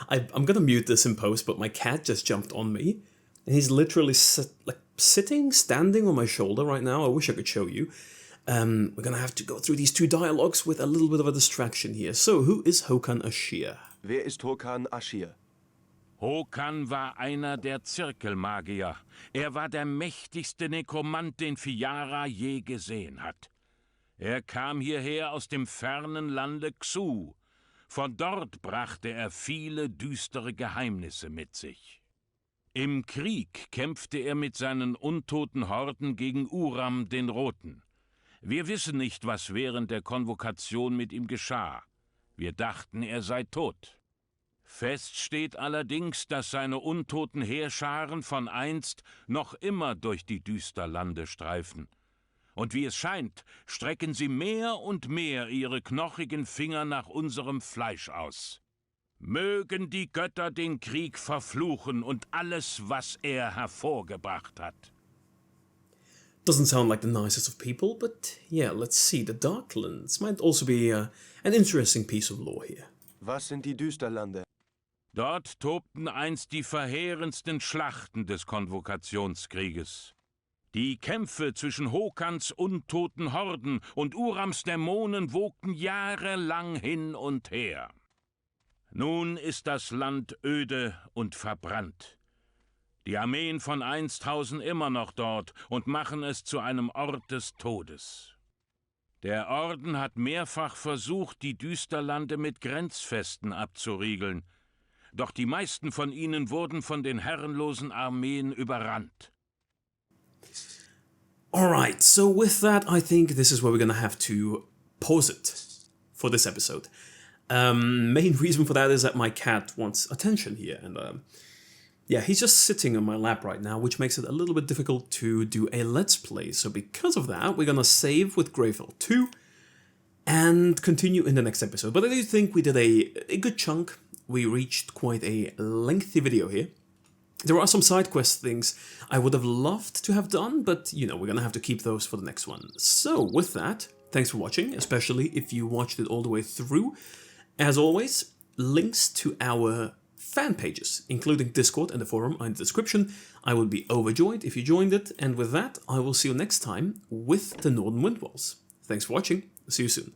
I'm gonna mute this in post, but my cat just jumped on me. And he's literally standing on my shoulder right now. I wish I could show you. We're gonna have to go through these two dialogues with a little bit of a distraction here. So, who is Hokan Ashir? Wer ist Hokan Ashir? Hokan war einer der Zirkelmagier. Er war der mächtigste Nekromant, den Fiara je gesehen hat. Er kam hierher aus dem fernen Lande Xu. Von dort brachte er viele düstere Geheimnisse mit sich. Im Krieg kämpfte er mit seinen untoten Horden gegen Uram den Roten. Wir wissen nicht, was während der Konvokation mit ihm geschah. Wir dachten, er sei tot. Fest steht allerdings, dass seine untoten Heerscharen von einst noch immer durch die Düsterlande streifen. Und wie es scheint, strecken sie mehr und mehr ihre knochigen Finger nach unserem Fleisch aus. Mögen die Götter den Krieg verfluchen und alles, was er hervorgebracht hat. Doesn't sound like the nicest of people, but yeah, let's see. The Darklands might also be an interesting piece of lore here. Was sind die Düsterlande? Dort tobten einst die verheerendsten Schlachten des Konvokationskrieges. Die Kämpfe zwischen Hokans untoten Horden und Urams Dämonen wogten jahrelang hin und her. Nun ist das Land öde und verbrannt. Die Armeen von einst hausen immer noch dort und machen es zu einem Ort des Todes. Der Orden hat mehrfach versucht, die Düsterlande mit Grenzfesten abzuriegeln, doch die meisten von ihnen wurden von den herrenlosen Armeen überrannt. Alright, so with that, I think this is where we're gonna have to pause it for this episode. Main reason for that is that my cat wants attention here, and yeah, he's just sitting on my lap right now, which makes it a little bit difficult to do a Let's Play. So because of that, we're gonna save with Greyfell 2 and continue in the next episode. But I do think we did a good chunk. We reached quite a lengthy video here. There are some side quest things I would have loved to have done, but you know, we're gonna have to keep those for the next one. So with that, thanks for watching, especially if you watched it all the way through. As always, links to our fan pages, including Discord and the forum, are in the description. I would be overjoyed if you joined it, and with that, I will see you next time with the Northern Windwalls. Thanks for watching, see you soon.